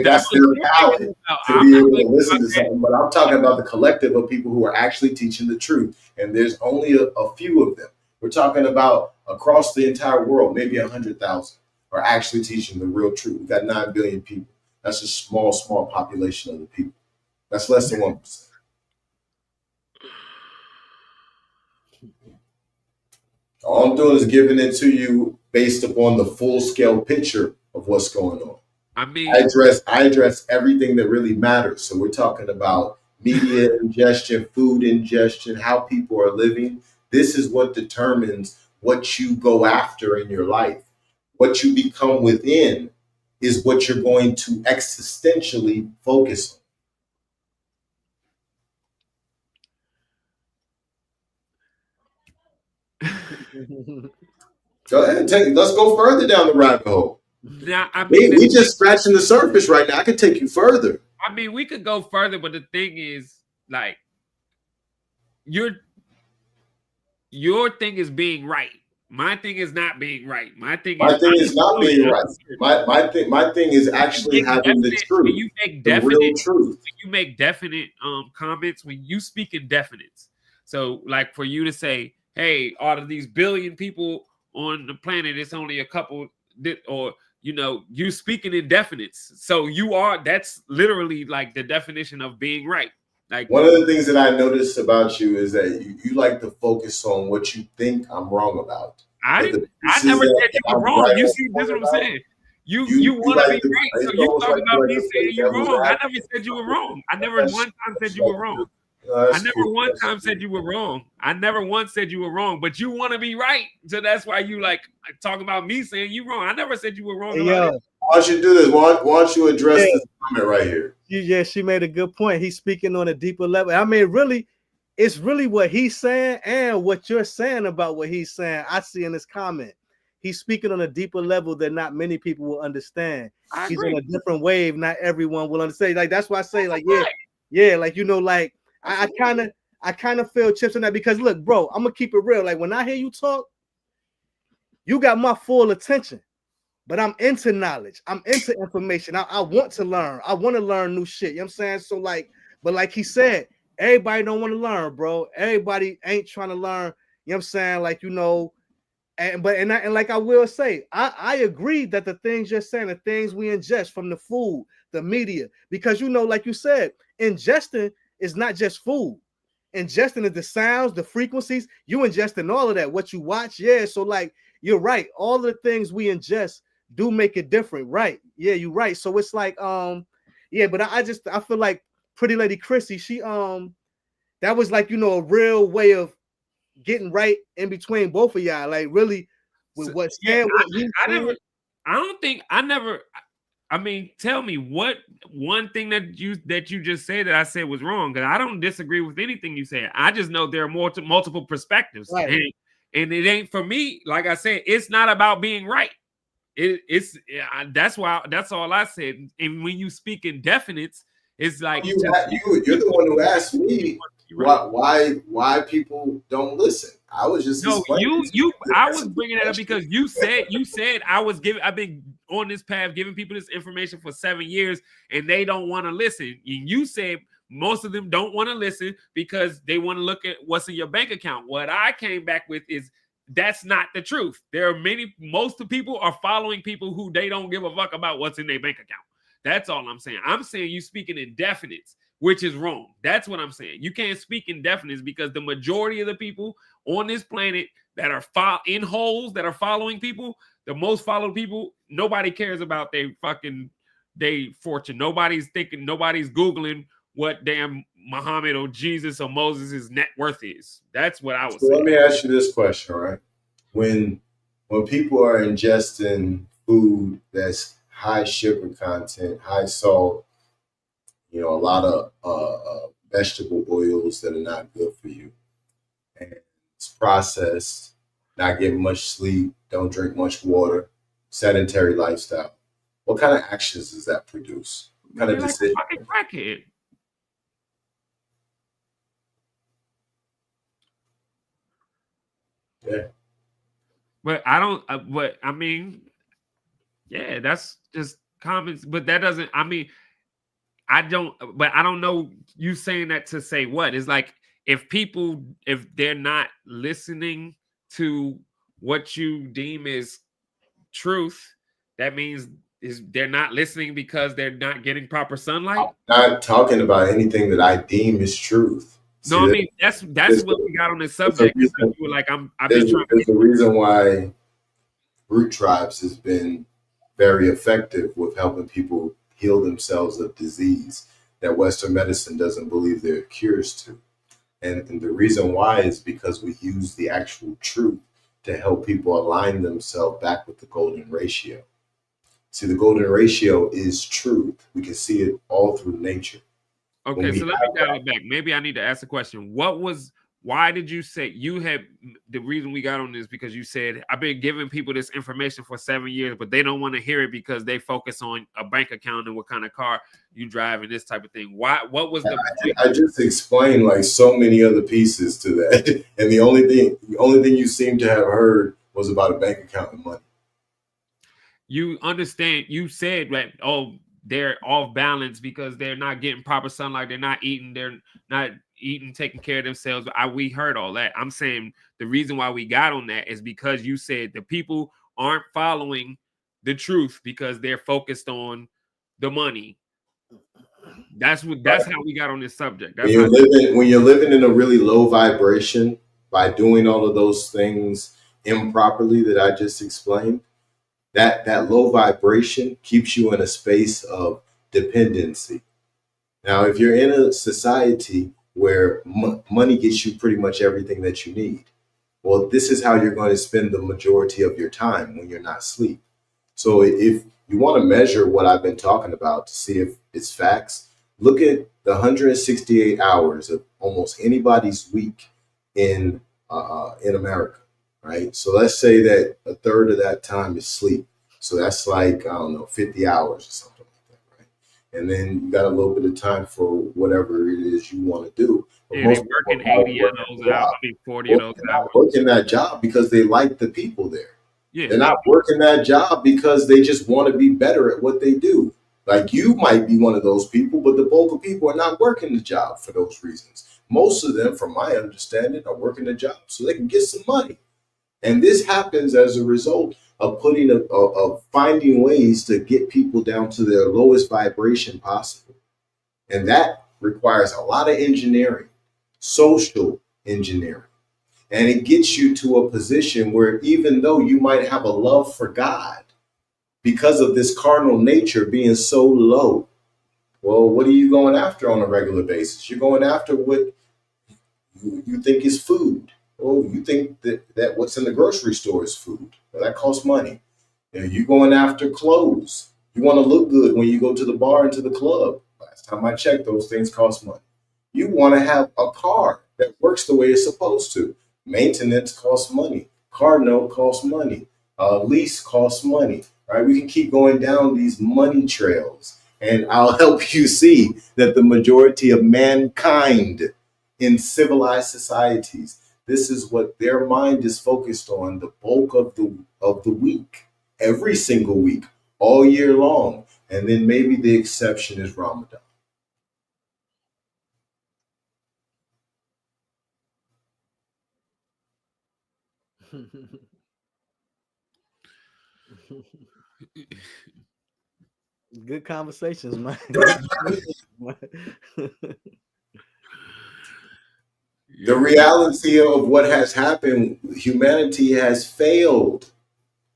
that's their palate to be able to listen to something. But I'm talking about the collective of people who are actually teaching the truth, and there's only a few of them. We're talking about across the entire world, maybe 100,000 are actually teaching the real truth. We've got 9 billion people. That's a small population of the people. That's less than 1%. All I'm doing is giving it to you based upon the full scale picture of what's going on. I address everything that really matters. So we're talking about media ingestion, food ingestion, how people are living. This is what determines what you go after in your life. What you become within is what you're going to existentially focus on. Go ahead, let's go further down the rabbit hole. Now, we just scratching the surface right now. I could take you further. I mean, we could go further, but the thing is, like, your thing is being right. My thing is not being right. My thing is not being right. My thing is actually having the truth. When you make definite, the real truth. When you make definite comments, when you speak in definites. So, like, for you to say, "Hey, out of these billion people on the planet, it's only a couple," or you speaking in definites. So that's literally like the definition of being right. Like, one of the things that I noticed about you is that you like to focus on what you think I'm wrong about. I never said you were wrong. Right, you see, this is what I'm saying. You want to be right, so you talk about me saying you're wrong. I never said you were wrong. I never one time said you were wrong. I never one time said you were wrong. I never once said you were wrong, but you want to be right. So that's why you like talk about me saying you wrong. I never said you were wrong. About it. Why don't you do this? Why don't you address this comment right here? Yeah, she made a good point. He's speaking on a deeper level. I mean, really, it's really what he's saying and what you're saying about what he's saying. I see in this comment. He's speaking on a deeper level that not many people will understand. He's on a different wave. Not everyone will understand. Like, that's why I say, like, yeah, like, like, I kind of feel chips on that because look, bro, I'm gonna keep it real. Like, when I hear you talk, you got my full attention. But I'm into knowledge. I'm into information. I want to learn. I want to learn new shit. You know what I'm saying? So, like, but like he said, everybody don't want to learn, bro. Everybody ain't trying to learn. You know what I'm saying? Like, and like I will say, I agree that the things you're saying, the things we ingest from the food, the media, because like you said, ingesting is not just food. Ingesting is the sounds, the frequencies. You ingesting all of that. What you watch, yeah. So, like, you're right. All of the things we ingest do make it different, right? Yeah, you're right. So it's like, but I feel like Pretty Lady Chrissy, she that was like, a real way of getting right in between both of y'all, like really with what's saying. I mean, tell me what one thing that you just said that I said was wrong, because I don't disagree with anything you said. I just know there are multiple perspectives, right. And it ain't for me. Like I said, it's not about being right. That's all I said. And when you speak in definites, it's like you're the one who asked me why people don't listen. I was just I was bringing it up because you said I've been on this path giving people this information for 7 years and they don't want to listen. And you said most of them don't want to listen because they want to look at what's in your bank account. What I came back with is that's not the truth. Most of the people are following people who they don't give a fuck about what's in their bank account. That's all I'm saying. I'm saying you speaking in definites, which is wrong. That's what I'm saying. You can't speak in definites because the majority of the people on this planet that are in holes that are following people, the most followed people, nobody cares about their fortune. Nobody's Googling what damn Muhammad or Jesus or Moses' net worth is. That's what I was saying. Let me ask you this question, right? When people are ingesting food that's high sugar content, high salt, a lot of vegetable oils that are not good for you, and it's processed, not getting much sleep, don't drink much water, sedentary lifestyle. What kind of actions does that produce? What kind of decision? Like a fucking crackhead. Yeah. But I don't. But I mean, yeah, that's just comments. But that doesn't. I mean, I don't. But I don't know. You saying that to say what? It's like if they're not listening to what you deem as truth, that means they're not listening because they're not getting proper sunlight. I'm not talking about anything that I deem is truth. No, I mean that's what we got on this subject. You were like, there's a reason why root tribes has been very effective with helping people heal themselves of disease that Western medicine doesn't believe there are cures to. And the reason why is because we use the actual truth to help people align themselves back with the golden ratio. See, the golden ratio is truth. We can see it all through nature. Okay, so let me dial it back. Maybe I need to ask a question. Why did you say you had the reason we got on this because you said I've been giving people this information for 7 years, but they don't want to hear it because they focus on a bank account and what kind of car you drive and this type of thing. Why? What was the? I just explained like so many other pieces to that, and the only thing you seem to have heard was about a bank account and money. You understand? You said that they're off balance because they're not getting proper sunlight. They're not eating. They're not eating, taking care of themselves. We heard all that. I'm saying the reason why we got on that is because you said the people aren't following the truth because they're focused on the money. That's how we got on this subject. When you're living in a really low vibration by doing all of those things improperly that I just explained, that low vibration keeps you in a space of dependency. Now, if you're in a society where money gets you pretty much everything that you need, well, this is how you're going to spend the majority of your time when you're not asleep. So if you want to measure what I've been talking about to see if it's facts, look at the 168 hours of almost anybody's week in America. Right. So let's say that a third of that time is sleep. So that's like, I don't know, 50 hours or something like that. Right. And then you got a little bit of time for whatever it is you want to do. But yeah, they're working 80 of those hours, 40 of those hours. Working that job because they like the people there. Yeah. They're not working that job because they just want to be better at what they do. Like you might be one of those people, but the bulk of people are not working the job for those reasons. Most of them, from my understanding, are working the job so they can get some money. And this happens as a result of finding ways to get people down to their lowest vibration possible. And that requires a lot of engineering, social engineering. And it gets you to a position where even though you might have a love for God, because of this carnal nature being so low, well, what are you going after on a regular basis? You're going after what you think is food. Oh, you think that what's in the grocery store is food. Well, that costs money. You're going after clothes. You want to look good when you go to the bar and to the club. Last time I checked, those things cost money. You want to have a car that works the way it's supposed to. Maintenance costs money. Car note costs money. Lease costs money. Right? We can keep going down these money trails, and I'll help you see that the majority of mankind in civilized societies, this is what their mind is focused on the bulk of the week, every single week, all year long. And then maybe the exception is Ramadan. Good conversations, man. The reality of what has happened, humanity has failed.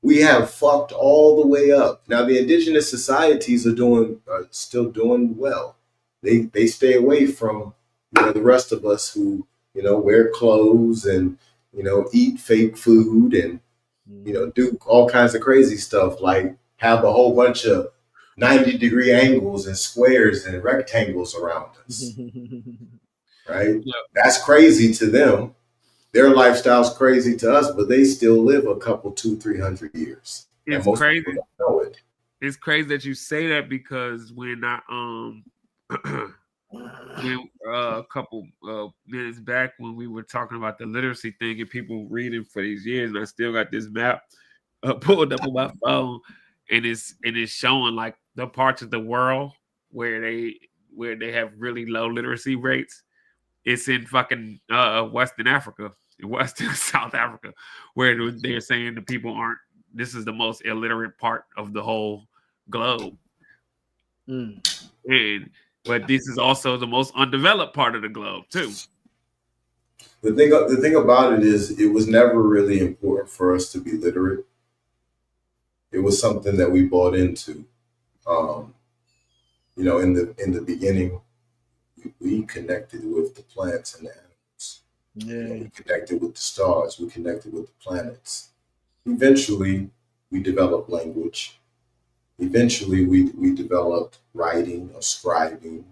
We have fucked all the way up. Now the indigenous societies are still doing well. They stay away from the rest of us who wear clothes and eat fake food and do all kinds of crazy stuff, like have a whole bunch of 90-degree angles and squares and rectangles around us. Right? Yeah. That's crazy to them. their lifestyle's crazy to us, but they still live a couple 200-300 years. It's and most crazy. people don't know it. It's crazy that you say that, because when I when a couple minutes back when we were talking about the literacy thing and people reading for these years, and I still got this map pulled up on my phone, and it's showing like the parts of the world where they have really low literacy rates. It's in fucking Western Africa, in Western South Africa, where they're saying the people aren't. This is the most illiterate part of the whole globe, but this is also the most undeveloped part of the globe too. The thing about it is, it was never really important for us to be literate. It was something that we bought into. In the beginning, we connected with the plants and the animals. Yeah. We connected with the stars. We connected with the planets. Eventually, we developed language. Eventually, we developed writing or scribing.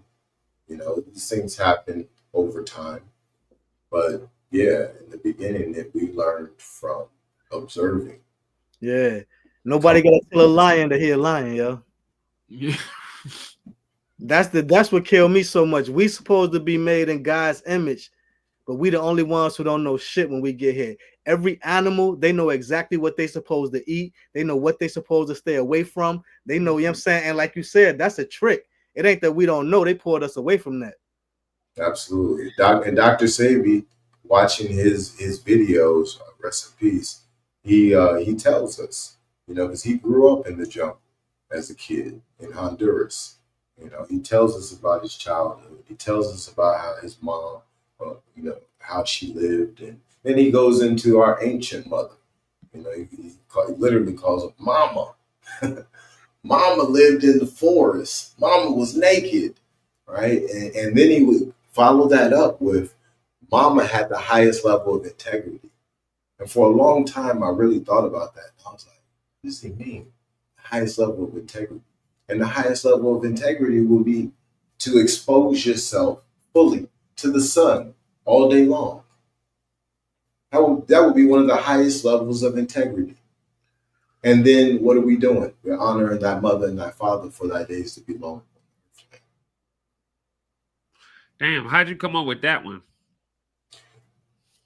These things happen over time. But yeah, in the beginning, we learned from observing. Yeah. Nobody got to tell a lion that he a lion, yo. Yeah. That's what killed me so much. We supposed to be made in God's image, but we the only ones who don't know shit when we get here. Every animal, they know exactly what they supposed to eat. They know what they supposed to stay away from. They know, you know what I'm saying? And like you said, that's a trick. It ain't that we don't know. They pulled us away from that. Absolutely. And Dr. Sebi, watching his videos, rest in peace, he tells us, because he grew up in the jungle as a kid in Honduras. He tells us about his childhood. He tells us about how his mom, how she lived. And then he goes into our ancient mother. He literally calls her Mama. Mama lived in the forest. Mama was naked, right? And then he would follow that up with Mama had the highest level of integrity. And for a long time, I really thought about that. I was like, what does he mean? Highest level of integrity. And the highest level of integrity will be to expose yourself fully to the sun all day long. That would be one of the highest levels of integrity. And then what are we doing? We're honoring thy mother and thy father for thy days to be long. Damn, how'd you come up with that one?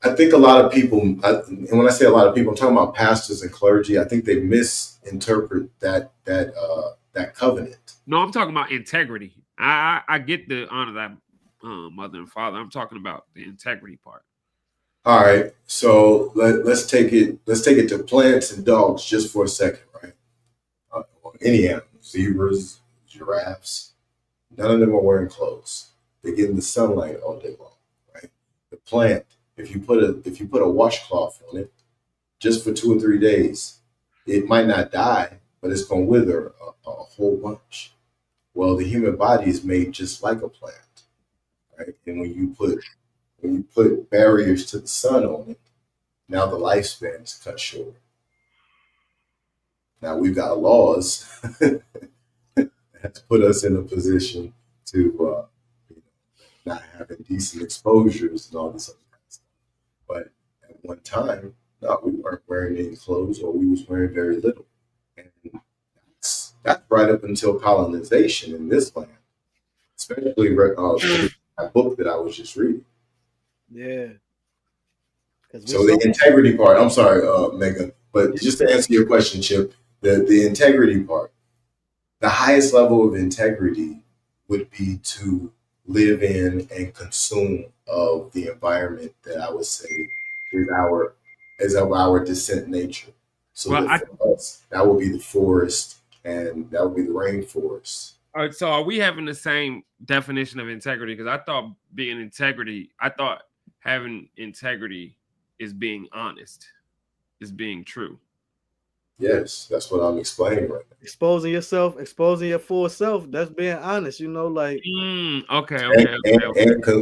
I think a lot of people, and when I say a lot of people, I'm talking about pastors and clergy. I think they misinterpret that covenant. No, I'm talking about integrity. I get the honor that mother and father. I'm talking about the integrity part. All right, so let's take it to plants and dogs just for a second, right? Any animals, zebras, giraffes, none of them are wearing clothes. They get in the sunlight all day long, right? The plant, if you put a washcloth on it, just for 2 or 3 days, it might not die, but it's going to wither a whole bunch. Well, the human body is made just like a plant, right? And when you put barriers to the sun on it, now the lifespan is cut short. Now we've got laws that put us in a position to not have indecent exposures and all this other kind of stuff. But at one time, no, we weren't wearing any clothes, or we was wearing very little. And that's right up until colonization in this land, especially that book that I was just reading. Yeah. So the integrity part, I'm sorry, Megan, but just to answer your question, Chip, the integrity part, the highest level of integrity would be to live in and consume of the environment that I would say is of our descent nature. So for us, that would be the forest, and that would be the rainforest. All right, so are we having the same definition of integrity? Because I thought having integrity is being honest, is being true. Yes, that's what I'm explaining right now. Exposing yourself, exposing your full self, that's being honest, like okay.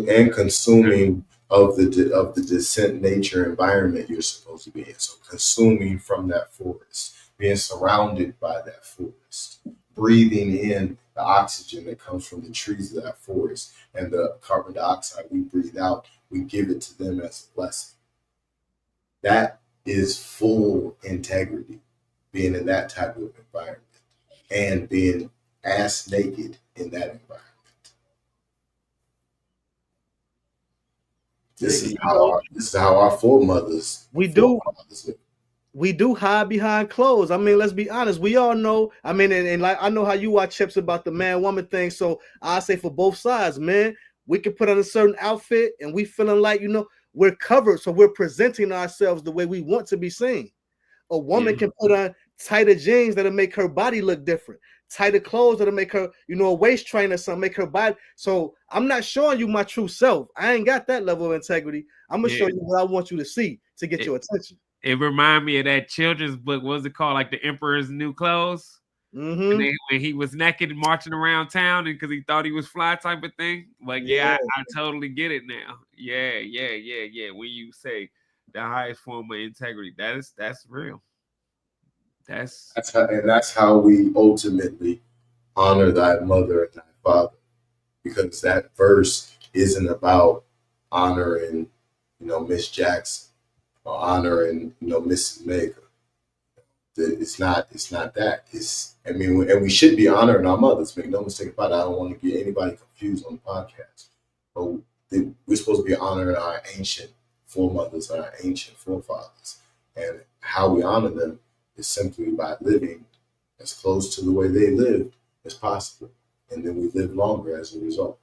And consuming of the descent nature environment you're supposed to be in. So consuming from that forest, being surrounded by that forest, breathing in the oxygen that comes from the trees of that forest, and the carbon dioxide we breathe out, we give it to them as a blessing. That is full integrity, being in that type of environment and being ass naked in that environment. This is how our foremothers. We do hide behind clothes. I mean, let's be honest. We all know. I mean, and like I know how you watch Chips about the man-woman thing. So I say for both sides, man, we can put on a certain outfit and we feeling like, we're covered. So we're presenting ourselves the way we want to be seen. A woman can put on tighter jeans that'll make her body look different. Tighter clothes that'll make her, a waist trainer or something, make her body. So I'm not showing you my true self. I ain't got that level of integrity. I'm gonna show you what I want you to see to get your attention. It reminded me of that children's book. What was it called? Like The Emperor's New Clothes. Mm-hmm. When he was naked and marching around town, and because he thought he was fly type of thing. Like, I totally get it now. Yeah. When you say the highest form of integrity, that's real. That's how we ultimately honor thy mother and thy father, because that verse isn't about honoring, Miss Jackson or honoring, Mrs. Maker. It's not that. And we should be honoring our mothers. Make no mistake about it. I don't want to get anybody confused on the podcast. But we're supposed to be honoring our ancient foremothers and our ancient forefathers. And how we honor them is simply by living as close to the way they lived as possible. And then we live longer as a result.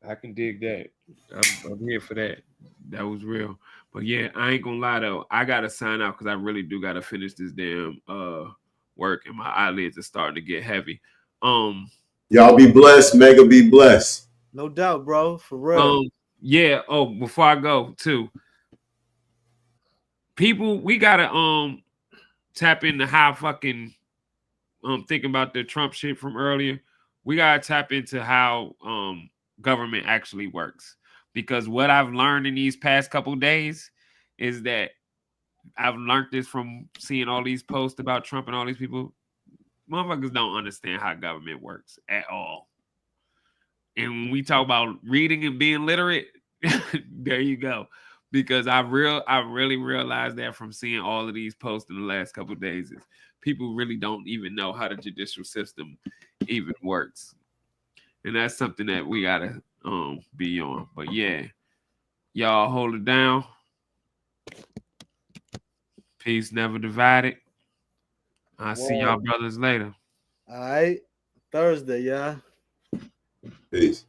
I can dig that. I'm here for that. That was real. But yeah, I ain't gonna lie though. I gotta sign out because I really do gotta finish this damn work, and my eyelids are starting to get heavy. Y'all be blessed. Mega be blessed. No doubt, bro. For real. Yeah. Oh, before I go too, people, we gotta tap into how fucking thinking about the Trump shit from earlier. We gotta tap into how government actually works, because what I've learned in these past couple days is that I've learned this from seeing all these posts about Trump and all these people. Motherfuckers don't understand how government works at all. And when we talk about reading and being literate, there you go. Because I really realized that from seeing all of these posts in the last couple of days is people really don't even know how the judicial system even works. And that's something that we gotta be on. But yeah, y'all hold it down. Peace never divided. I'll see y'all brothers later. All right. Thursday, yeah. Peace.